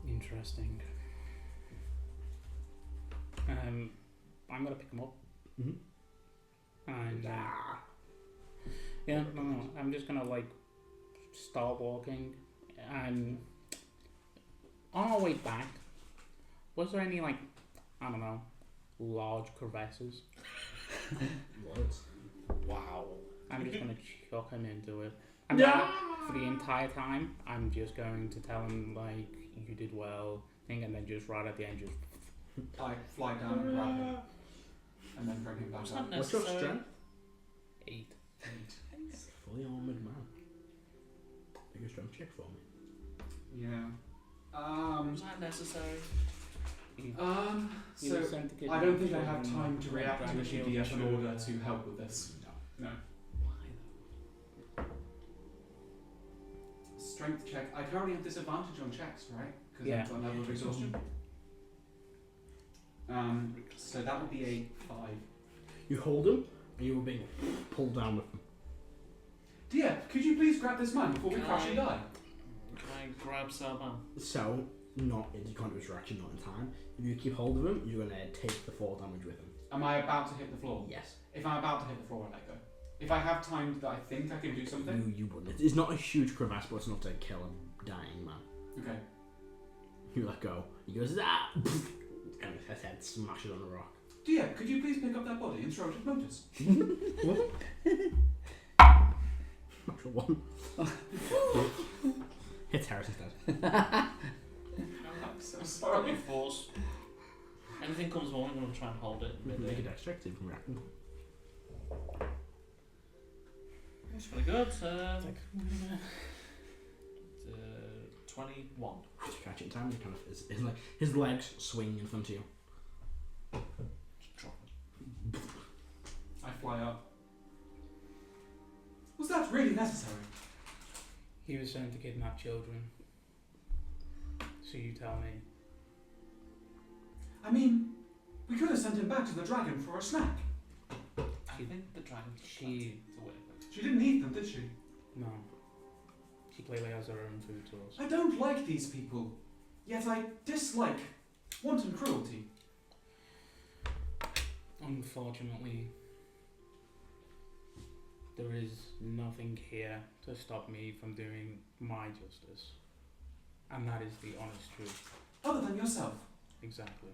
Interesting. I'm gonna pick him up. Mm-hmm. And yeah, no, I'm just gonna start walking. And on our way back, was there any large crevasses? Loads. Wow. I'm just gonna chuck him into it. And for the entire time, I'm just going to tell him you did well thing, and then just right at the end, just I fly down and grab him, and then bring him back Was up. that What's your necessary? strength? 8. Fully armoured man. Make a strength check for me. Yeah. Was that necessary? He So was sent to get I don't think I him have time to react to Dragon a Shield GDF and in order shoot, to help with this. No. Why Strength check. I currently have disadvantage on checks, right? Because Yeah. I've got level of exhaustion. So that would be a 5. You hold him, and you were being pulled down with him. Dear, could you please grab this man before we Can crash I- and die? Can I grab Celban? So, you can't do his reaction, not in time. If you keep hold of him, you're going to take the fall damage with him. Am I about to hit the floor? Yes. If I'm about to hit the floor, I let go. If I have time that I think I can do something. You wouldn't. It's not a huge crevasse, but it's not to kill a dying man. Okay. You let go. He goes, ah! And his head smashes on a rock. Dear, could you please pick up that body and throw it at Motus? What? Natural 1. Hits Heris instead. I'm so sorry. Force. Anything comes along, I'm going to try and hold it. Make a dex check, see if you can react. That's pretty good. 21. You catch it in time, his legs swing in front of you. Just drop it. I fly up. Was that really necessary? He was sent to kidnap children. So you tell me. I mean, we could have sent him back to the dragon for a snack. I think the dragon She- to wait. She didn't eat them, did she? No. She clearly has her own food source. I don't like these people. Yet I dislike Wanton cruelty. Unfortunately, there is nothing here to stop me from doing my justice. And that is the honest truth. Other than yourself. Exactly.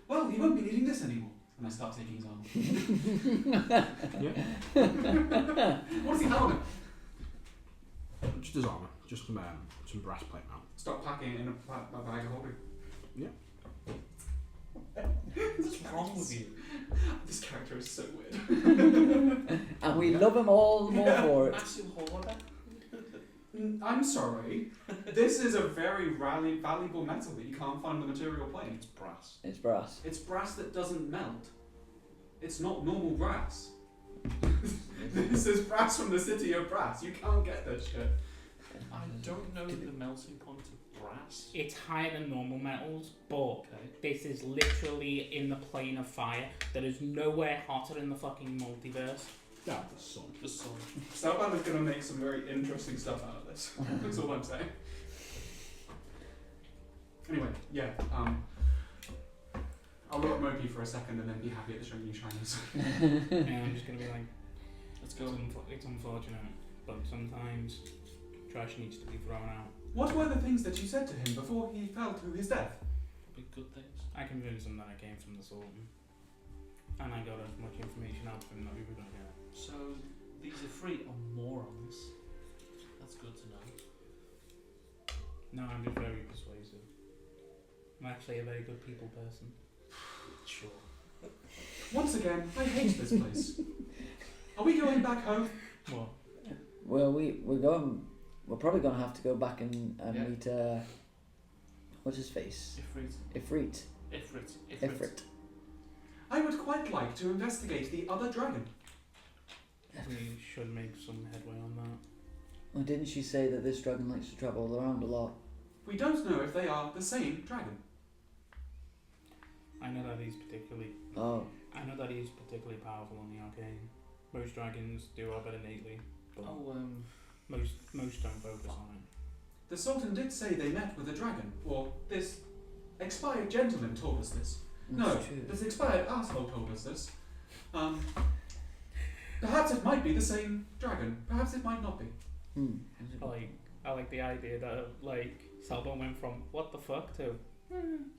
Well, you won't be needing this anymore. And I start taking his arm. What does he have on him? Just his armour. Just some brass plate now. Start packing it in a bag of holding. Yeah. What's wrong with you? This character is so weird. And we love him all the more for it. Massive hoarder. I'm sorry. This is a very valuable metal that you can't find on the material plane. It's brass. It's brass. It's brass that doesn't melt. It's not normal brass. This is brass from the city of brass. You can't get this shit. I don't know the melting point of brass. It's higher than normal metals, but Okay. this is literally in the plane of fire. There is nowhere hotter in the fucking multiverse. Yeah, the sun. The sun. Celban is going to make some very interesting stuff out of this. That's all I'm saying. Anyway, yeah. I'll look at Moki for a second and then be happy at the shiny shinies. And I'm just gonna be like, Let's go. it's unfortunate, but sometimes trash needs to be thrown out. What were the things that you said to him before he fell to his death? Probably good things. I convinced him that I came from the Sultan, and I got as much information out of him that we were gonna get. So these are free are morons. That's good to know. No, I'm just very persuasive. I'm actually a very good people person. Sure. Once again, I hate this place. Are we going back home? What? Well, we're probably going to have to go back and Yeah. meet, what's his face? Ifrit. Ifrit. I would quite like to investigate the other dragon. We should make some headway on that. Well, didn't she say that this dragon likes to travel around a lot? We don't know if they are the same dragon. I know that he's particularly powerful on the arcane. Most dragons do have it innately, but most don't focus on it. The Sultan did say they met with a dragon, or this expired gentleman told us this. No, That's true. this expired asshole told us this. Perhaps it might be the same dragon. Perhaps it might not be. I like the idea that Celban went from what the fuck to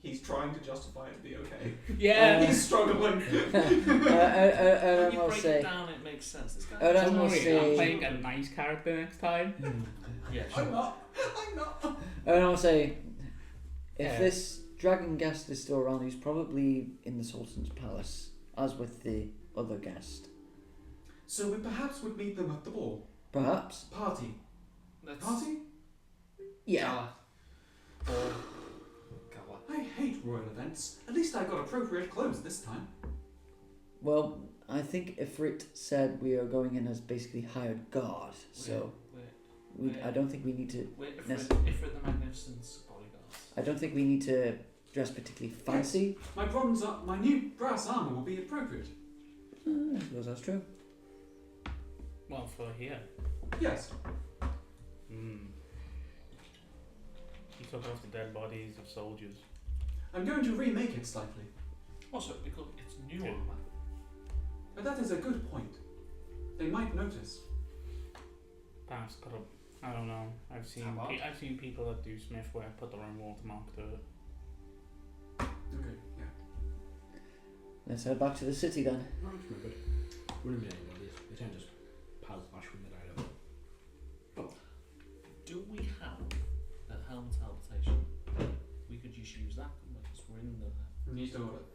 He's trying to justify it to be okay. yeah. He's struggling. When Erdan you will break say. it down, it makes sense. This guy. Erdan Don't will worry, I'm say. playing a nice character next time. Yeah, I'm sure. not. Erdan will say. If Yeah. this dragon guest is still around, he's probably in the Sultan's palace, as with the other guest. So we perhaps would meet them at the ball. Perhaps. Party. Let's Party? Yeah. Gala. Ball. Gala. I hate royal events. At least I got appropriate clothes this time. Well, I think Ifrit said we are going in as basically hired guard, so I don't think we need to. Wait, Yes. Ifrit the Magnificent's bodyguards. I don't think we need to dress particularly fancy. My new brass armor will be appropriate. I suppose that's true. Well, for here. Yes. He took off the dead bodies of soldiers. I'm going to remake it slightly. Also, because it's new Yeah. armor. But that is a good point. They might notice. Perhaps put up. I don't know. I've seen people that do smithware put their own watermark to it. Okay, yeah. Let's head back to the city then. No, it's not good. Wouldn't be anybody. They tend to just paddle flash when they die. Do we have a helm teleportation? We could just use that, couldn't we? Because we're in the. And you still got it.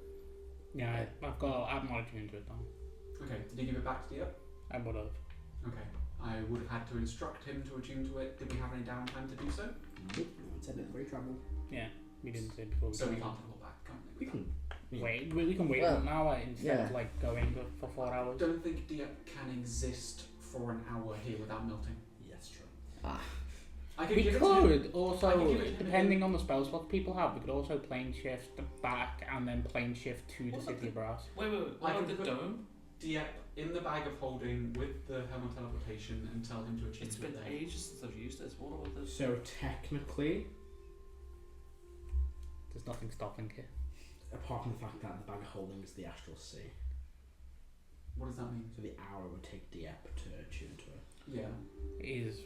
Yeah, I'm not attuned to it though. Okay, did you give it back to Dia? I would have. Okay. I would have had to instruct him to attune to it. Did we have any downtime to do so? Nope. It's a bit very trouble. Yeah, we didn't say before. So we came. can't teleport back, can we? We can. Wait. We can wait Well, an hour instead of yeah. going for 4 I hours. don't think Dia can exist for an hour here without melting. Yes, true. I could We give it to him. could I could also, give it to him depending on the spell slots people have, we could also plane shift back and then plane shift to the City of Brass. Wait. I What can about the put- dome? Diep in the bag of holding with the helmet teleportation and tell him to attune It's to been it there. ages since I've used this. What about this? So technically, There's nothing stopping it. Apart from the fact that the bag of holding is the astral sea. What does that mean? So the hour would take Diep to tune to it. Yeah. It is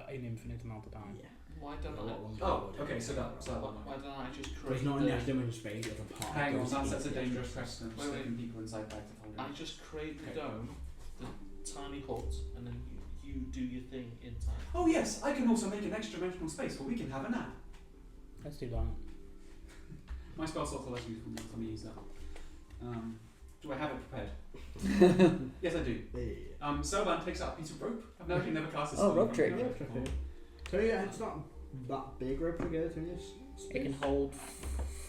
an infinite amount of time. Yeah. Why don't A I? lot longer Oh, than it would okay, take. so that one. Why don't I just But create it's not in the the? dimension space, it's a part. Hang on, of that's the a dangerous astral precedent. Wait, wait. Sticking people inside bags of holding. I just create the Okay. dome, the tiny hut, and then you do your thing inside. Oh yes, I can also make an extra dimensional space where we can have a nap. Let's do that. My spell slots are less useful now, so let me use that. Do I have it prepared? Yes, I do. Hey. Celban takes out a piece of rope. I've actually never cast this Oh, spell rope before. trick. No, Yeah, okay. So yeah, it's not that big rope to get it in this space. It can hold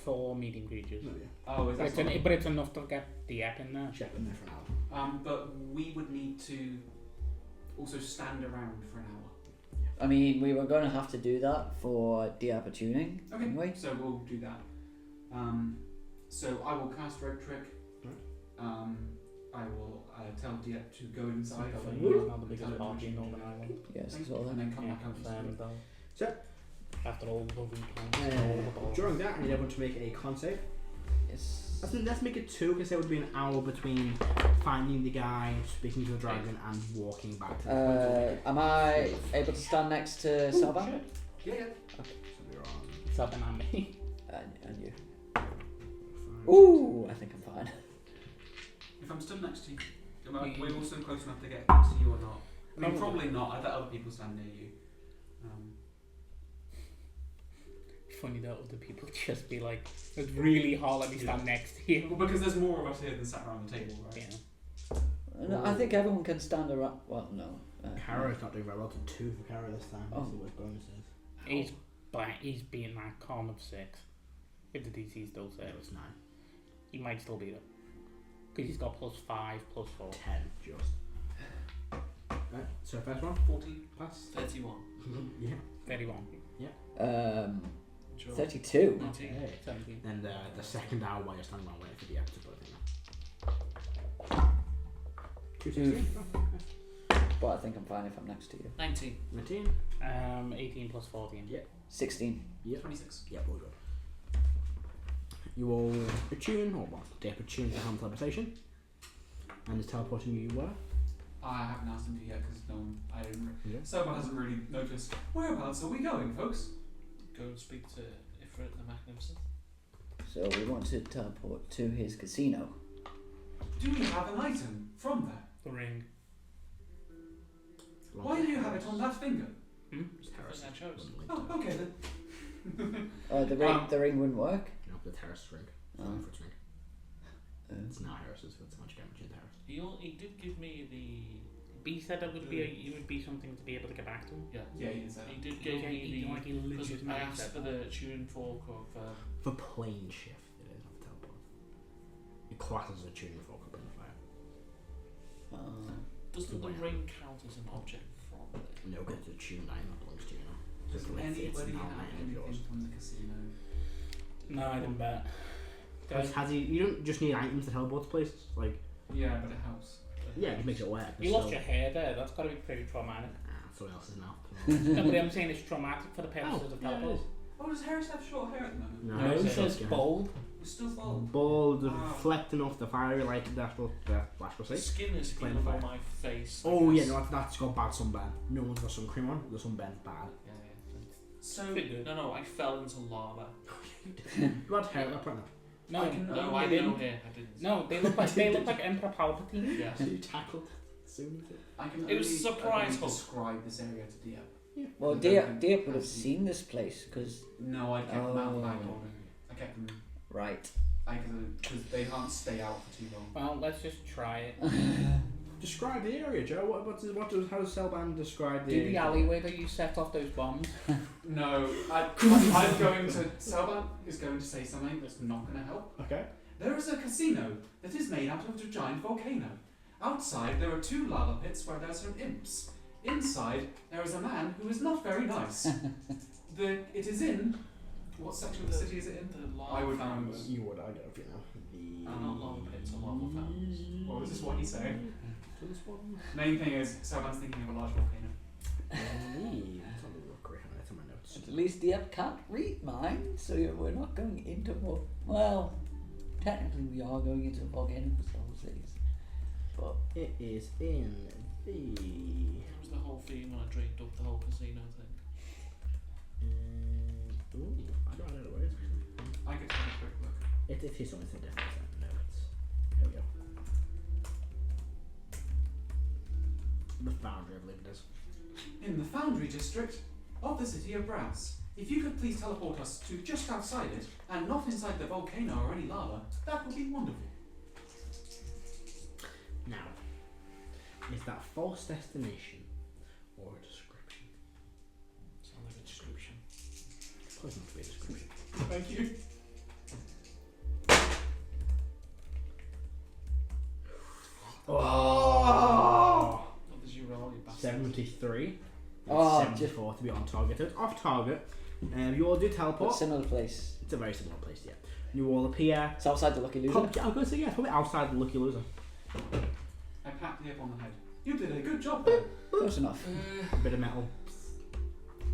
4 medium creatures. No, yeah. Oh, is But that it's, but it's enough to get the app in there. Check in there for an hour. But we would need to also stand around for an hour. I mean, we were going to have to do that for Diab tuning. Okay, Anyway. so we'll do that. So I will cast rope trick. Right. I will tell Diep to go inside. I'll It's let you not the biggest tell him party in what you Northern do. Ireland. Yes, Thank it's all you, and that. then come Yeah, back out. confirmed though. So- After all the weekends, all the balls. During that, I need everyone to make a con save. Yes. Let's make it 2 because there would be an hour between finding the guy, speaking to the dragon, and walking back to the Am I able to stand next to Celban? Yeah, yeah. So we're on. Celban and me. And you. 5, Ooh, I think I'm fine. If I'm stood next to you, am We- we're also close enough to get next to you or not? I mean, Probably. probably not. I bet other people stand near you. Funny that other people just be like, it's really hard, let me stand next to you. Well, because there's more of us here than sat around the table, right? Yeah. No, I think everyone can stand around. Well, no. Caro's not doing very well. To 2 for Caro this time. Oh. Let's see what his bonus is. He's beating that con of 6. If the DC still Yeah, says. it's 9. He might still beat it. Because he's got +5, +4. 10, just. Right, so first one, 14. pass. 31. Yeah. 31. 32. 19. Okay. 17. Then the second hour while you're standing around waiting for the episode, I think. 216. But I think I'm fine if I'm next to you. 19. 19. 18 plus 14. Yeah. 16. Yep. 26. Yep, all good. You will attune, or what? Dip attune to hand teleportation. And is teleporting you where? I haven't asked him to yet because I didn't. Yeah. Someone hasn't really noticed. Whereabouts are we going, folks? Go and speak to Ifrit the Magnificent. So we want to teleport to his casino. Do we have an item from there? The ring. Why do you have it on that finger? It's I Heris. think I chose. Oh, okay then. The ring wouldn't work. No, the Heris ring. Oh. For its ring. It's not Heris's, it's much damage in Heris. He did give me the. B said that would be it would be something to be able to get back to. Yeah. Yeah, he did say He that. did give me like he the. Because legitimately I asked said for that. the tuning fork of. For plane shift, it is not teleport. It classes as a tuning fork up in the fire. Doesn't the Wow. ring count as an object from it? No, because it's a tuned item that belongs to you now. Does It's anybody not have an item of anything yours. from the casino? No, I didn't bet. Has he? You don't just need items to teleport to places. Like, Yeah, but it helps. yeah, it just makes it work. You lost your hair there. That's got to be pretty traumatic. Someone else's now. No, but I'm saying it's traumatic for the purposes of yeah, it teleport. is. Oh, does Heris have short hair at the moment? No, No, it it's says just bold. It's still bald. Bald, Ah. reflecting off the fire like that's what Flash will The say. skin is Plain clean on fire. my face. I Oh yeah, guess. no, that's got bad sunburn. No one's got sun cream on. The sunburn's bad. Yeah, yeah. So Pretty good. no, I fell into lava. You had hair up right now. No, I can- No, Oh, I they didn't. didn't. Here, I didn't. No, they look like Emperor Palpatine. Yeah. You tackled soon. I can It was only- a surprise I can hook. describe this area to Diep. Well, Diep would have seen this place, because. No, I kept them out of the bag Oh. holding. I kept them Right. because they can't stay out for too long. Well, let's just try it. Describe the area, Joe. How does Celban describe the Do area? the alleyway that you set off those bombs. No, I'm going to. Celban is going to say something that's not going to help. Okay. There is a casino that is made out of a giant volcano. Outside there are 2 lava pits where there are some imps. Inside there is a man who is not very nice. It is in. What section of the city is it in? The lava I would fountains. You would, I don't know if you know. Not lava pits, are lava fountains. What was this? What he's saying? So this one. Main thing is Celban's thinking of a large volcano. Let's have a look right now. That's on my notes. At least the app can't read mine, so we're not going into well, technically we are going into volcanic facilities, but It is in the. That was the whole theme when I dreamed up the whole casino thing. Ooh, I don't know where it is. I get to have a quick look. It is something different. No, it's. There we go. The Foundry, I believe it is. In the Foundry District of the city of Brass. If you could please teleport us to just outside it, and not inside the volcano or any lava, that would be wonderful. Now, is that false destination or a description? Sounds like a description. It's supposed not to be a description. Thank you. Oh! What did you roll, you bastard? 73. Oh, 74 to be on target. So it's off target. You all do teleport. similar place. It's a very similar place, yeah. You all appear. It's outside the Lucky Loser. I'm going to say, yeah, probably outside the Lucky Loser. I pat the hip on the head. You did a good job there. Close enough. A bit of metal.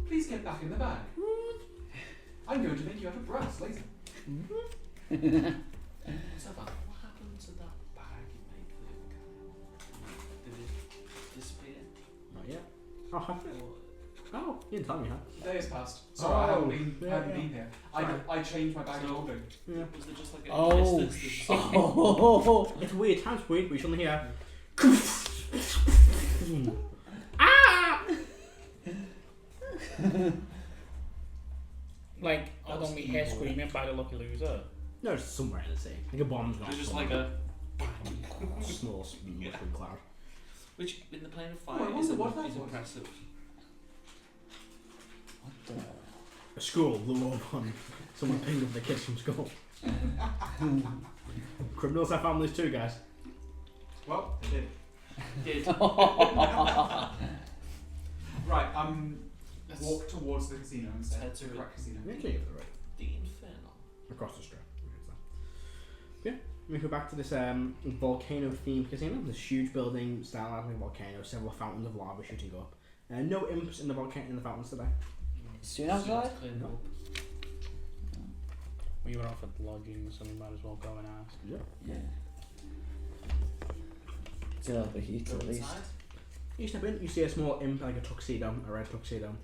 Please get back in the bag. I'm going to make you out of brass later. So bad. What happened to that bag you made for the other guy? Did it disappear? Not yet. Oh, have it? Or Oh, you didn't tell me, huh? The day has passed. Sorry, I haven't been here. I changed my bag of holding. Yeah. was there just like a Oh, distance? Oh. It's weird, time's weird, but you shouldn't hear. Ah! Like, I That was don't be hear evil. screaming by the Lucky Loser. No, it's somewhere in the sea. Like a bomb's gone. It was just somewhere. like a. Small mushroom cloud. Which in the plane of Oh, I fire wonder what that is was. impressive. What the? A school blew up on someone pinged up the kids from school. Criminals have families too, guys. Well, they did. Did. Right, Let's walk towards the casino instead. head to The correct casino. Yeah, take it for the right. the Infernal. Across the street. Yeah, we go back to this volcano themed casino. This huge building stylized like a volcano, several fountains of lava shooting up. No imps in the fountains today. Soon outside? Clean up. We were offered lodging, so we might as well go and ask. Yeah. Yeah. It's a little bit heat Go at least. inside. You step in, you see a small imp, like a tuxedo, a red tuxedo.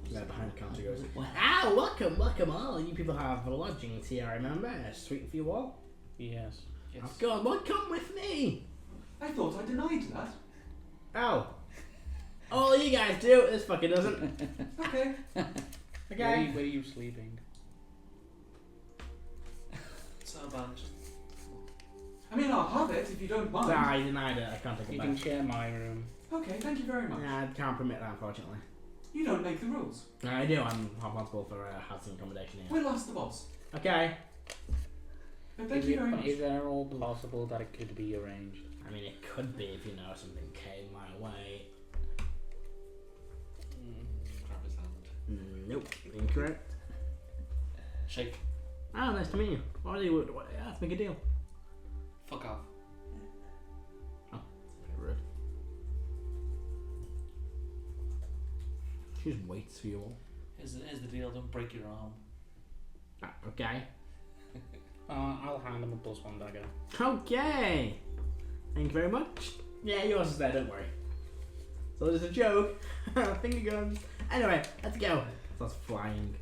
Behind the counter goes, "Ah, welcome all. You people have lodgings here, I remember. Sweet for you all. Yes. Yes. Of course, well, come with me. I thought I denied that. Oh. All you guys do, this fucking doesn't. Okay. Okay. Where are you sleeping? Celban, just I mean, I'll have it if you don't mind. Nah, I denied it. I can't take it You back. can share my room. Okay, thank you very much. Nah, I can't permit that, unfortunately. You don't make the rules. I do. I'm responsible for housing accommodation here. We'll ask the boss. Okay. But thank you very much. Is there all possible that it could be arranged? I mean, it could be if you know something came my way. grab his hand. Nope. Incorrect. Shake. Ah, nice to meet you. What are you? Yeah, let's make a deal. Fuck off. Very rude. She just waits for you all. Here's the deal, don't break your arm. Ah, okay. I'll hand him a +1 dagger. Okay. Thank you very much. Yeah, yours is there, don't worry. So there's a joke. Finger guns. Anyway, let's go. So that's flying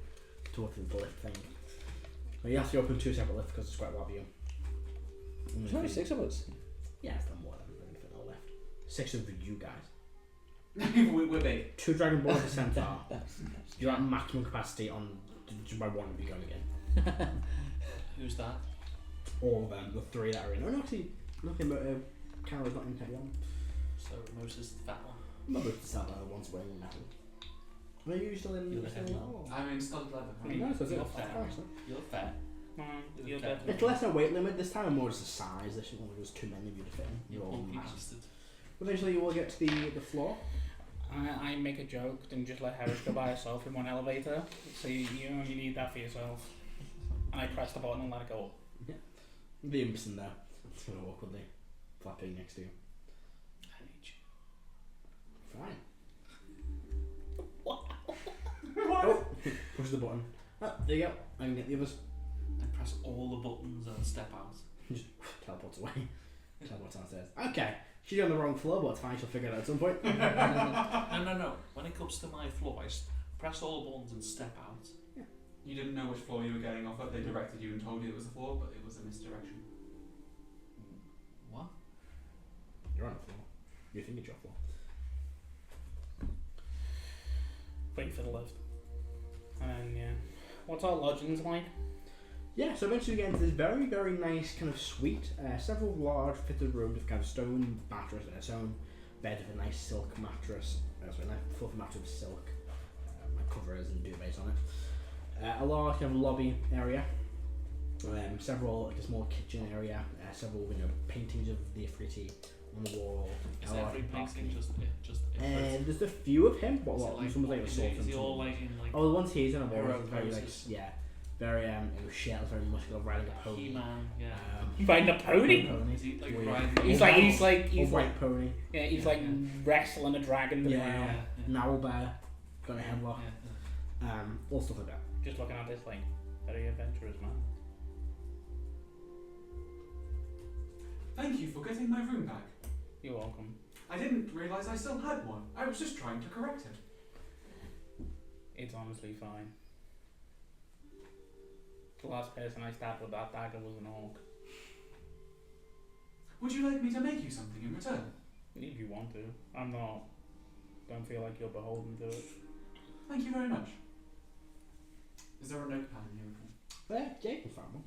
towards the lift thing. Well, you have to open 2 separate lifts because there's quite a lot of you. There's only 6 of us. Yeah, it's not more than anything on the left. 6 of you guys. We're big. 2 Dragonborn and a Centaur. You're at maximum capacity on by one of you going again. Who's that? All of them, the 3 that are in. Oh, no, actually, nothing but Karo's not in Petty on. So Motus is the fat one. I'm not going to start the ones wearing metal. Are you still in You're the still heavy in one. metal? I'm in studded leather. No, so it's You're not fair. actually. You look fat. You're Okay. definitely. It's less than a weight limit this time and more just a size. This one was too many of you to fit in. You You're all bulky massive. bastard. Eventually you will get to the floor. I make a joke and just let Heris go by herself in one elevator. So you only need that for yourself. And I press the button and let it go up. The imp's in there. It's going to awkwardly flapping next to you. I need you. Fine. What? Push the button. Oh, there you go. I can get the others. I press all the buttons and step out. Just teleports away. Teleports downstairs. Okay. She's on the wrong floor, but it's fine. She'll figure it out at some point. No. When it comes to my floor, I press all the buttons and step out. You didn't know which floor you were getting off at. They directed you and told you it was the floor, but it was a misdirection. What? You're on the floor. You think it's your floor. Wait for the lift. And then, yeah. What's our lodgings like? Yeah, so eventually we get into this very, very nice kind of suite. Several large fitted rooms with kind of stone mattress, stone bed with a nice silk mattress. Sorry, a nice fluffy mattress with silk covers and duvets on it. A large kind of lobby area. Several, like a small kitchen area. Several, paintings of the Ifriti on the wall. Is every painting just There's a few of him, but a lot. like, Some of like is he all like in like oh, the ones he's in a wall hero is very like poses? very shells, very muscular, riding a pony. He-Man, yeah. Riding a pony? Is he like Weird. riding? He's a white pony. Yeah, he's Yeah, like yeah. wrestling a dragon. Yeah. Narrow bear, got a headlock, Yeah. all stuff like that. Just looking at this, like, very adventurous man. Thank you for getting my room back. You're welcome. I didn't realise I still had one. I was just trying to correct it. It's honestly fine. The last person I stabbed with that dagger was an orc. Would you like me to make you something in return? If you want to. I'm not. Don't feel like you're beholden to it. Thank you very much. Is there a notepad in here at all? Yeah, you can find one.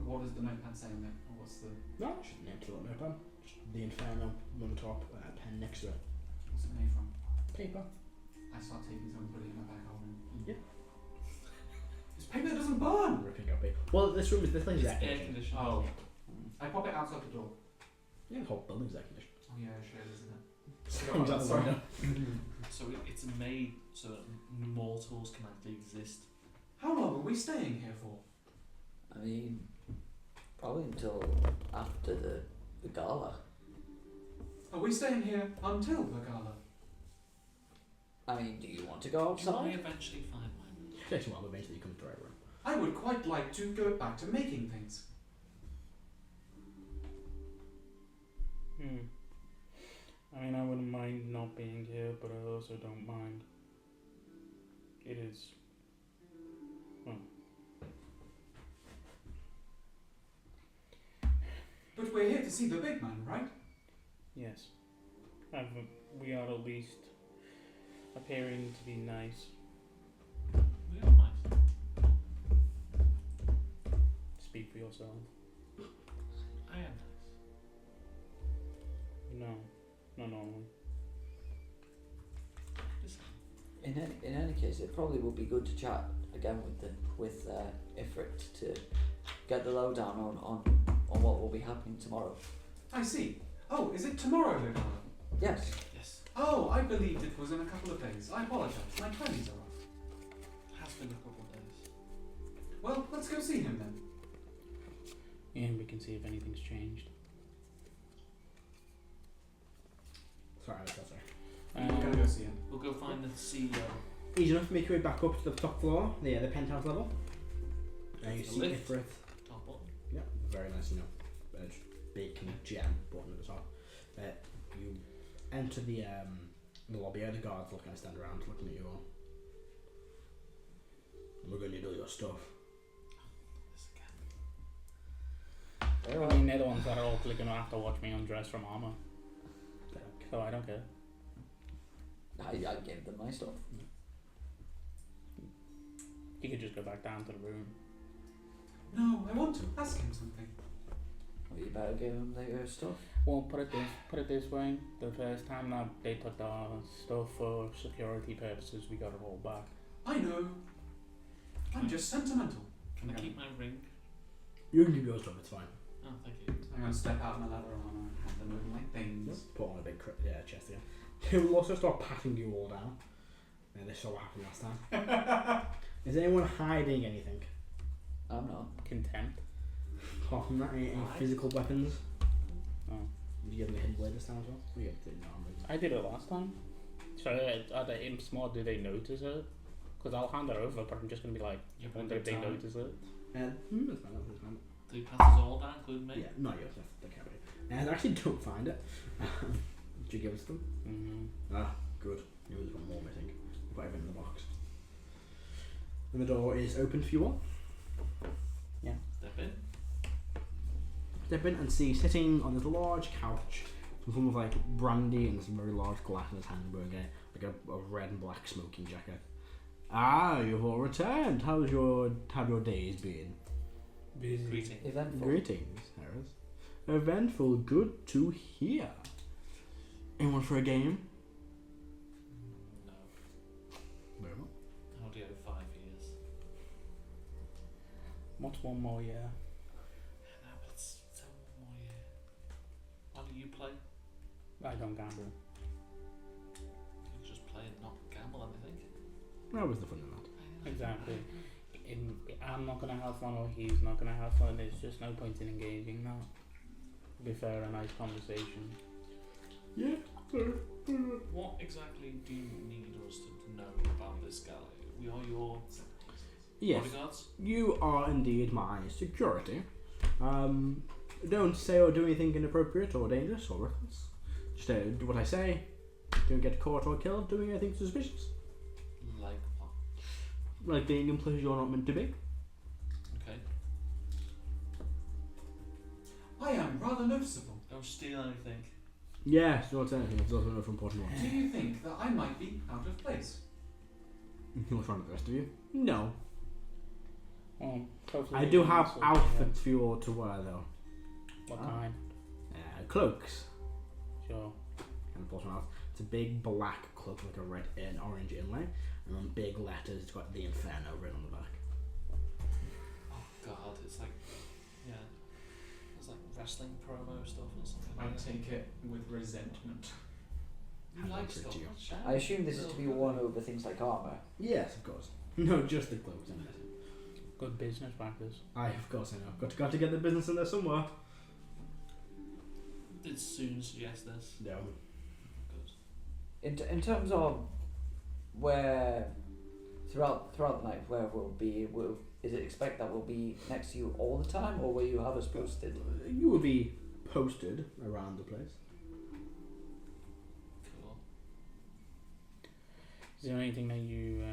What does the notepad say on it? Or what's the No, I shouldn't name to that notepad. Just the Inferno on the top, pen next to it. what's it made from? Paper. I start taking some and putting it in my bag hole. Yeah. It's paper that doesn't burn. Ripping up paper. Well, this room is this thing's It's air air conditioned. conditioned. Oh. I pop it outside the door. Yeah, the whole building's air conditioned. Oh yeah, sure it is, isn't it? Comes out the Sorry. window. So it's made so that mortals can actually exist. How long are we staying here for? I mean, probably until after the gala. Are we staying here until the gala? I mean, do you want to go Do I outside? eventually find mine? Takes a while, but eventually you come to our room. I would quite like to go back to making things. I mean, I wouldn't mind not being here, but I also don't mind. It is. Well. But we're here to see the big man, right? Yes. We are at least appearing to be nice. We are nice. Speak for yourself. I am nice. No. Not normally. In any case, it probably would be good to chat again with Ifrit to get the lowdown on what will be happening tomorrow. I see. Oh, is it tomorrow the gala? Yes. Yes. Oh, I believed it was in a couple of days. I apologise. My twenties are off. Has been a couple of days. Well, let's go see him then. Yeah, we can see if anything's changed. Sorry, that's sorry. We're gonna go see him. We'll go find the CEO. Easy enough to make your way back up to the top floor, the penthouse level. And you The see lift. Ifrit. Top button. Yeah, very nice, big kind of gem button at the top. You enter the lobby. The guards will kind of stand around looking at you all. We're going to do your stuff. This again. Very I well. mean, they're the ones that are all going to have to watch me undress from armor. So I don't care. I gave them my stuff. You could just go back down to the room. No, I want to ask him something. Well, you better give them their stuff. Well, put it this way. The first time that they took our stuff for security purposes, we got it all back. I know. I'm just sentimental. Can I keep my ring? You can give your stuff, it's fine. Oh, thank you. I'm gonna step out of my leather armor and hand them over my things. Put on a big chest again. He will also start patting you all down. Yeah, this saw what happened last time. Is anyone hiding anything? I'm not. Contempt. Apart from that, any Why? physical weapons? Oh. Did you give them a hidden blade this time as well? Oh, yeah, did not. I did it last time. So are the imps more? Do they notice it? Because I'll hand it over, but I'm just going to be like, You I wonder if they notice it. That's fine. That's fine. Do you pass us all down, including me? Yeah, not yours. That's the cabinet. And I actually don't find it. Did you give us them? Mm-hmm. Ah, good. There was one more missing. We've got everything in the box. And the door is open for you all. Step in. Step in and see sitting on this large couch, some form of like brandy and some very large glass in his hand, wearing like a red and black smoking jacket. Ah, you've all returned. Have your days been? Busy. Greeting. Eventful. Greetings, Heris. Eventful. Good to hear. Anyone for a game? No. Very well. I already have 5 years. What's one more year? No, but it's still 1 more year. Why don't you play? I don't gamble. You can just play and not gamble anything. That was the fun of that. Exactly. I'm not going to have fun or he's not going to have fun. There's just no point in engaging that. Be fair, a nice conversation. Yeah. What exactly do you need us to know about this galley? We are your Yes. bodyguards? You are indeed my security. Don't say or do anything inappropriate or dangerous or reckless. Just do what I say. Don't get caught or killed doing anything suspicious. Like what? Like being in places you're not meant to be. Okay. I am rather noticeable. Don't steal anything. Yes, don't say anything. It's also another important one. Do you think that I might be out of place? What's wrong with the rest of you? No. Well, hopefully I we do can have sort it outfits for you all to wear though. out. What Ah. kind? Cloaks. Sure. And pulls one out. It's a big black cloak with like a red and orange inlay, and on big letters it's got the Inferno written on the back. Oh god, it's like, yeah. It's like wrestling promo stuff or something. I like that. take it with resentment. You I'll like answer it stuff to you. like that? I assume this is to be worn over things like armour. Yes, of course. No, just the cloaks and that. Good business practice. Aye, of course I know. Got to get the business in there somewhere. Did Soon suggest this? No. Good. In terms of where throughout the night where we'll be, is it expect that we'll be next to you all the time, or will you have us posted? You will be posted around the place. Cool. Is there anything that you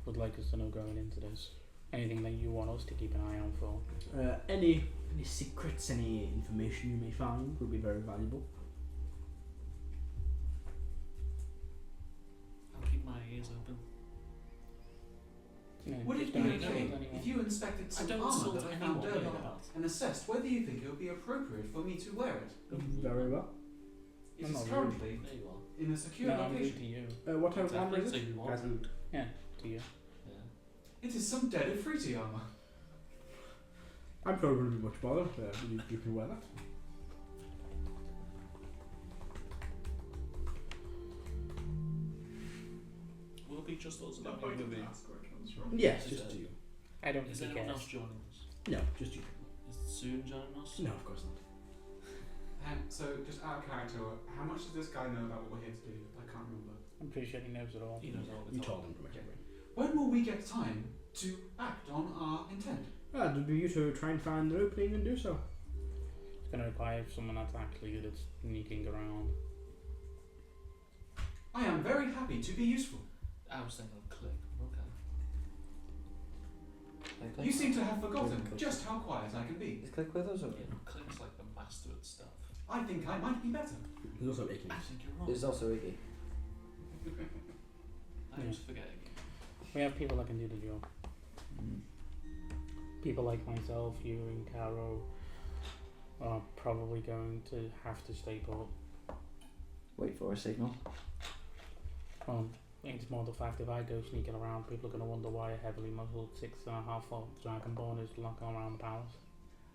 would like us to know going into this? Anything that you want us to keep an eye out for? Any secrets, any information you may find would be very valuable. I'll keep my ears open. You know, Would just it be don't okay insult anyone. if you inspected I some don't armour insult that I anyone, found you earlier know that. and assessed whether you think it would be appropriate for me to wear it? Very well. It I'm is not rude. currently There you are. in a secure No, I'm rude location. to you. What type of armor Exactly, is so it? you are As in- rude. To you. Yeah. It is some dead Efreeti armour. I'm probably going to be much bothered. You can wear that. Will it be just us No and point will in be? ask where it comes from. Yes, Is just it- you. I don't Is think he anyone cares. else joining us? No, just you. Is Soon joining us? No, of course not. So, just out of character, how much does this guy know about what we're here to do? I can't remember. I'm pretty sure he knows it all. He knows all the You time. told him pretty much everything. When will we get time to act on our intent? It'll be you to try and find an opening and do so. It's going to require someone that's actually good at sneaking around. I am very happy to be useful. I was thinking of Click. Okay. You seem to have forgotten just how quiet I can be. Is Click with us or? Yeah, Click's like the master at stuff. I think I might be better. There's also Igneous. I think you're wrong. There's also Iggy. I was forgetting. We have people that can do the job. People like myself, you and Karo are probably going to have to stay put. Wait for a signal. Well, it's more the fact if I go sneaking around, people are going to wonder why a heavily muzzled 6.5-foot Dragonborn is knocking around the palace.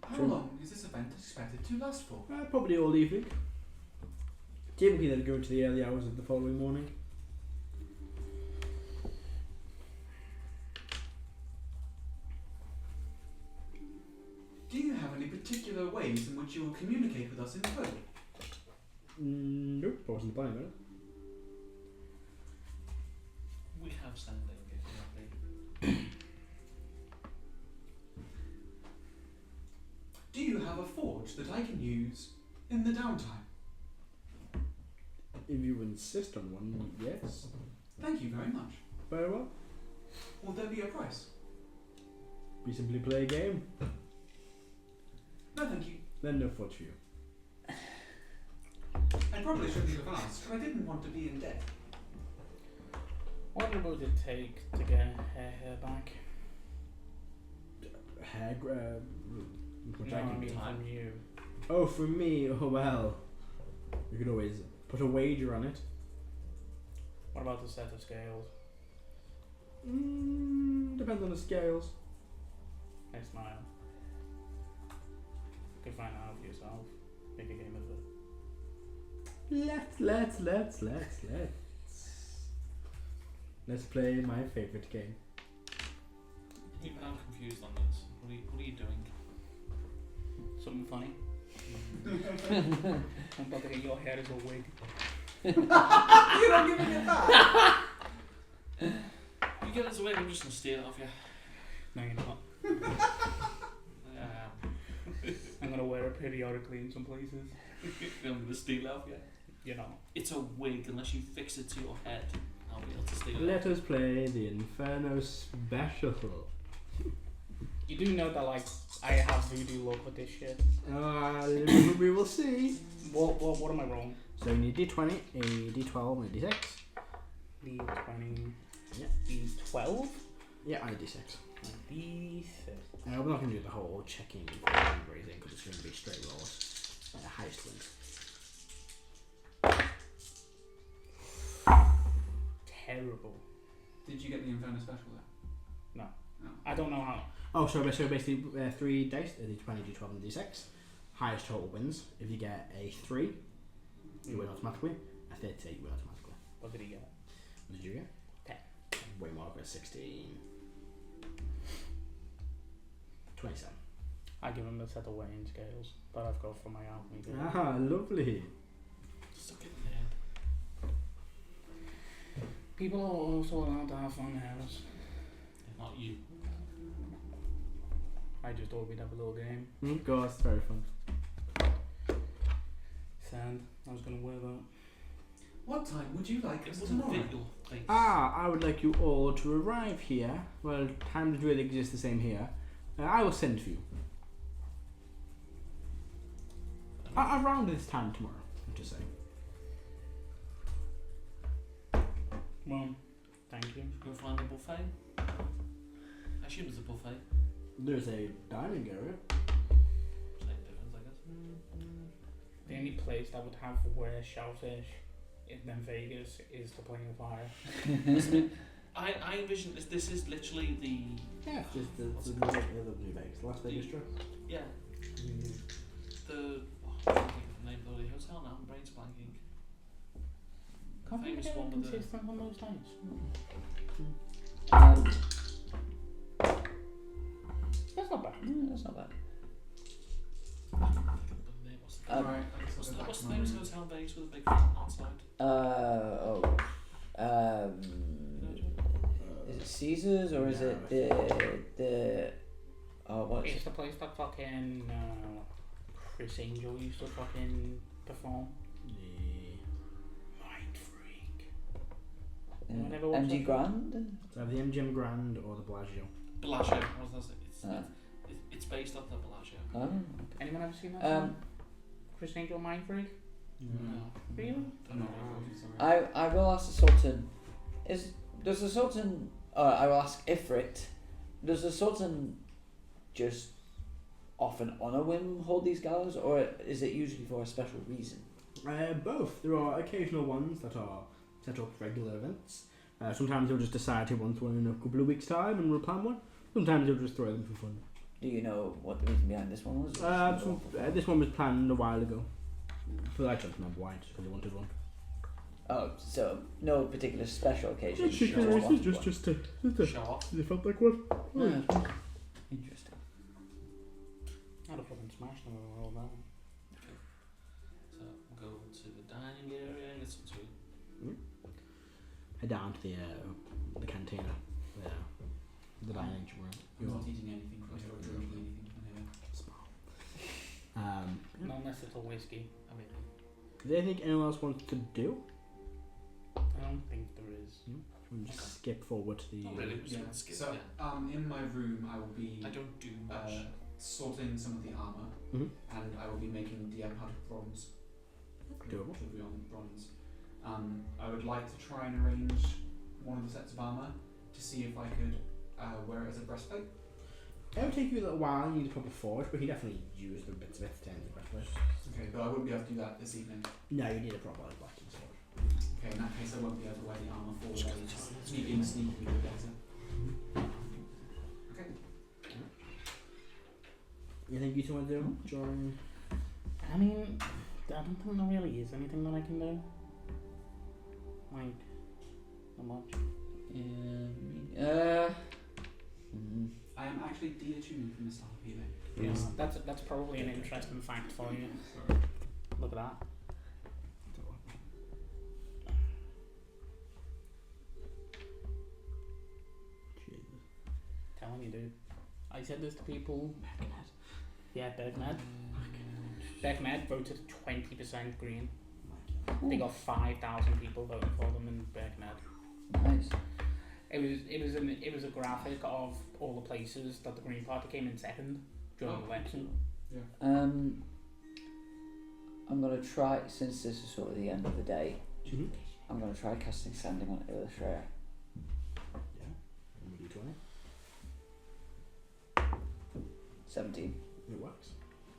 How True. long is this event expected to last for? Probably all evening. Typically they'll go into the early hours of the following morning. Do you have any particular ways in which you will communicate with us in code? Nope, I wasn't planning on it. We have standing if you're happy. Do you have a forge that I can use in the downtime? If you insist on one, yes. Thank you very much. Very well. Will there be a price? We simply play a game. No, thank you. Then no forge for you. I probably shouldn't have asked, but I didn't want to be in debt. What would it take to get her hair back? Hair, which No, I I can mean do. from you. Oh, from me? Oh, well. You could always put a wager on it. What about the set of scales? Depends on the scales. I smile. You can find out for yourself. Make a game of it. Let's play my favourite game. Even I'm confused on this. What are you doing? Something funny? I'm about to get your hair as a wig. You're not giving it back! You get this away, I'm just gonna steal it off you. No, you're not. I'm gonna wear it periodically in some places. I'm gonna steal it off you. You know. It's a wig unless you fix it to your head. I'll be able to steal it. Let us play the Inferno Special. You do know that, like, I have voodoo luck with this shit. We will see. What am I wrong? So you need D20, a D12, and a D6. D20. Yeah. D12? Yeah, and a D6. D6. We're not going to do the whole checking and raising because it's going to be straight rolls. Highest wins. Terrible. Did you get the Inferno Special there? No. No. I don't know how. Oh, so basically 3 dice, a D20, D12, and D6. Highest total wins. If you get a 3, you win automatically. A 30, you win automatically. What did he get? What did you get? 10. Way more, I've got 16. 27. I give him a set of weighing scales that I've got for my alchemy. build. Ah, lovely. Stuck it in the head. People are also allowed to have fun, Heris. If not you. I just thought we'd have a little game. Of course, very fun. Sand. I was gonna wear that. What time would you like It us wouldn't tomorrow? fit your face. I would like you all to arrive here. Well, times really exist the same here. I will send for you. Around this time tomorrow, I'm just saying. Well, thank you. Go find a buffet. I assume there's a buffet. There's a dining area. Same difference, I guess. The only place that would have rare shellfish in Vegas is the Plane of Fire. I envision this is literally the Yeah, it's just the New Vegas, Las Vegas Strip. yeah the I can't think of the name of the hotel now. My brain's blanking. Can't Famous be one with the consistent on those times. That's not bad. That's not bad. What's the famous hotel in Vegas with a big fan outside? Is it Caesars or is it the what is It's it? the place that fucking Chris Angel used to fucking perform. Mind freak. Anyone ever watched MG that? Grand? So I have the MGM Grand or the Bellagio. Bellagio. What was that? It's based off the Bellagio. Oh. Anyone ever seen that film? Chris Angel Mind Freak? No. Really? I'm not sorry. I will ask the Sultan. Does the Sultan? I will ask Ifrit. Does the Sultan just often on a whim hold these galas, or is it usually for a special reason? Both. There are occasional ones that are set up regular events. Sometimes they'll just decide he wants one in a couple of weeks' time and we'll plan one. Sometimes they'll just throw them for fun. Do you know what the reason behind this one was? This one was planned a while ago. But I don't remember why, just because they wanted one. Oh, so no particular special occasion. Just Show off. Show off. They felt like one. Interesting. I'd have fucking smashed them over all that. So we'll go to the dining area and get some food. Head down to the cantina. The dining room. I'm not eating anything from here or drinking anything from here. Smart. Not unless it's a whiskey. I mean, Is there anything anyone else wants to do? I don't think there is. We'll just skip forward to the. not really. Yeah. Just skip, So, yeah. in my room, I will be I don't do much. sorting some of the armor, Mhm. and I will be making the part of bronze. Doable. Which will be on bronze. I would like to try and arrange one of the sets of armor to see if I could wear it as a breastplate. It would take you a little while. You need a proper forge, but he definitely used the bits of it to turn the breastplate. Okay, but I wouldn't be able to do that this evening. No, you need a proper like black sword. Okay, in that case, I won't be able to wear the armor for days. Sneaky would be better. Okay. Anything you two want to do? Join. I mean, I don't think there really is anything that I can do. Like, not much. I am actually de-attuned from the start of healing. Yeah, that's probably an interesting fact for you. Look at that. Jesus. Telling you, dude. I said this to people. Yeah, Bergmed. Bergmed voted 20% green. They got 5,000 people voting for them in Bergmed. Nice. It was a graphic of all the places that the Green Party came in second during the election. Yeah. I'm gonna try, since this is sort of the end of the day, Mm-hmm. I'm gonna try casting Sending on Illustrator. Yeah. And we do 20. 17. It works.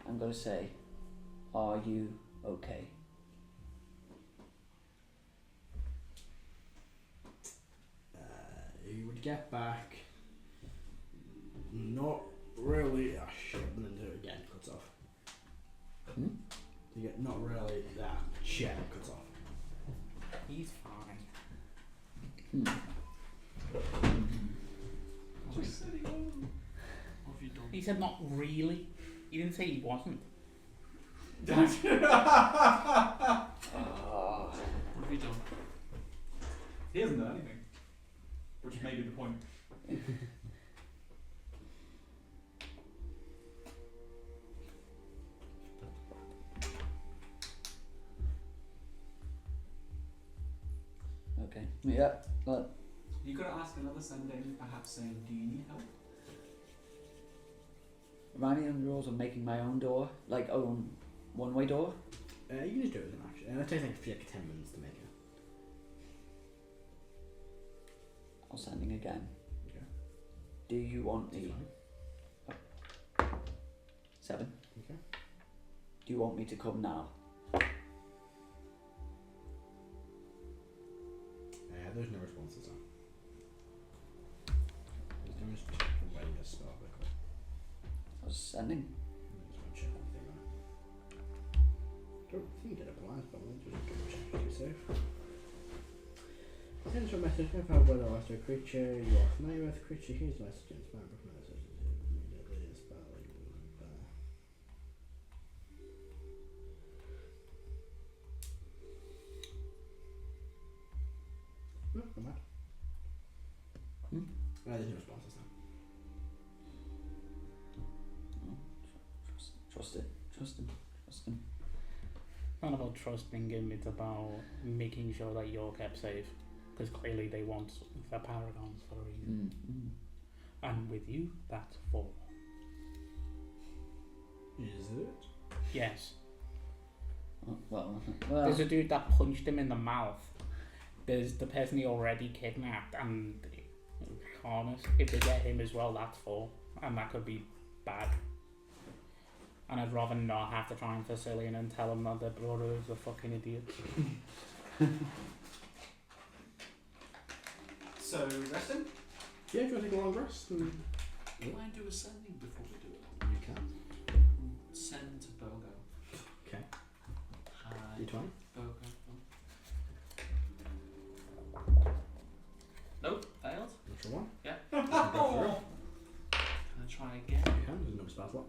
I'm gonna say, are you okay? You would get back. Not really. Ah, shit. And then do it again. Cuts off. Hmm? You get not really that. Shit. Cuts off. He's fine. Hmm. What have you done? He said not really. He didn't say he wasn't. Ah. What have you done? He hasn't done anything. Which may be the point. Okay. Yeah. But You could ask another Sending, perhaps saying, do you need help? remind me of the rules of making my own door, like own one-way door. You can just do it with an action. It takes like 10 minutes to make it. I'll Sending again. Okay. Do you want me? Fine. 7. Okay. Do you want me to come now? There's no responses now. Let me just check when this spell quickly. I was Sending. I just want to check one thing on it. Don't think it applies, but we'll just double check to be safe. Sends a message. If I whether I a creature, you are familiar with creature, here's the message. It's my message. Immediately a spell. No, I'm mad. There's no responses now. Trust it. Trust him. Trust him. It's not about trusting him, it's about making sure that you're kept safe. Because clearly they want the Paragons for a reason. And with you, that's 4. Is it? Yes. Well. There's a dude that punched him in the mouth. There's the person he already kidnapped and Canis. If they get him as well, that's 4. And that could be bad. And I'd rather not have to try and Facilian and tell him that their brother is a fucking idiot. So, resting? Yeah, do you want to take a long rest? Can I do a sending before we do it? You can. Send to Bogo. Okay. Hi. You 20? Bogo. Nope, failed. Natural 1? Yeah. You can go through. Can I try again? You can, there's another spell slot.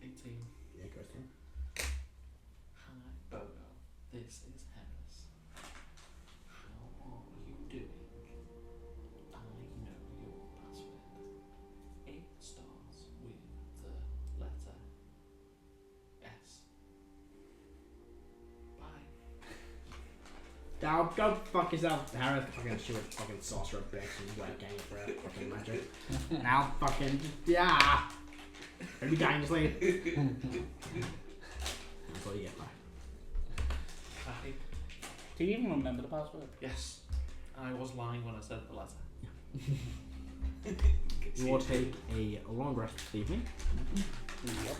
18. Yeah, it goes through. Hi, Bogo. This is Heris. How are you doing? I know your password. It starts with the letter Go fuck yourself. Heris fucking shoot a fucking sorcerer bitch and wet gang for it. Fucking magic. Now fucking yeah. Gonna be dying to sleep. That's all you get back. Happy? Do you even remember the password? Yes. I was lying when I said the letter. You will take a long rest this evening. Yep.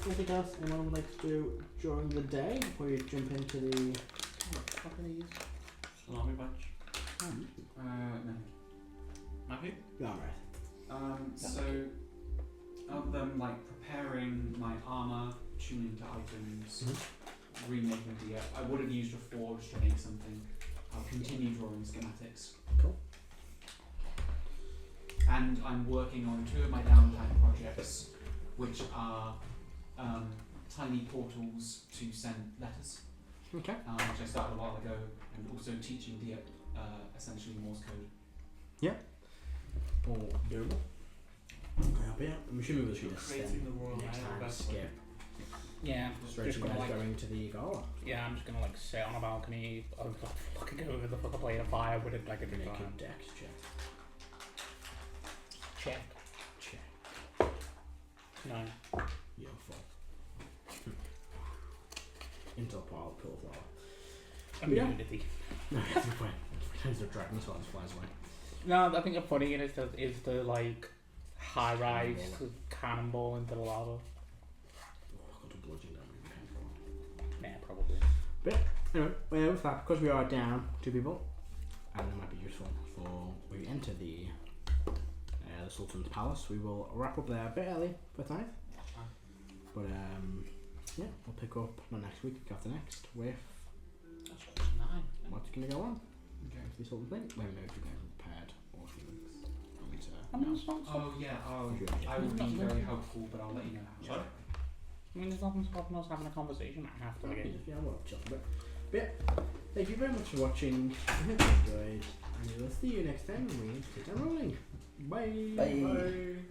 Anything else anyone would like to do during the day before you jump into the Properties. Salami batch. No. Happy? yeah, right. So, other than like preparing my armor, tuning to items, remaking the I would have used a forge to make something. I'll continue drawing schematics. Cool. And I'm working on 2 of my downtime projects, which are tiny portals to send letters, Okay. which I started a while ago, and also teaching the essentially Morse code. Or doable. Okay, yeah. I'm assuming we'll shoot a Creating the Royal next Isle time best skip. Yeah, Straight just to gonna guys like, going to the gala. yeah, I'm just gonna like sit on a balcony, fucking go over the fucking plate of fire with it like a Make big a dex check. check. Check. No. You're full. Into a pile of pill flower. Immunity. No, that's the point. Pretends they're dragon swords flies away. No, I think the funny is the like high rise cannonball into the lava. Oh, I've got to bludgeon them. Yeah, probably. Anyway, well, with that, because we are down 2 people, and it might be useful for when we enter the Sultan's Palace, we will wrap up there a bit early for tonight. But yeah, we'll pick up not next week after next with That's what's 9. what's going to go on. Okay. The Sultan thing. Let me know if you guys are prepared or if you want me to. I mean, it's not. Oh yeah, I will be very helpful, but I'll let you know how. Sorry? I mean, there's nothing stopping us having a conversation. I have to like. Yeah, we'll chill a bit. But yeah, thank you very much for watching. I hope you enjoyed, and we will see you next time when we keep on rolling. Bye. Bye. Bye.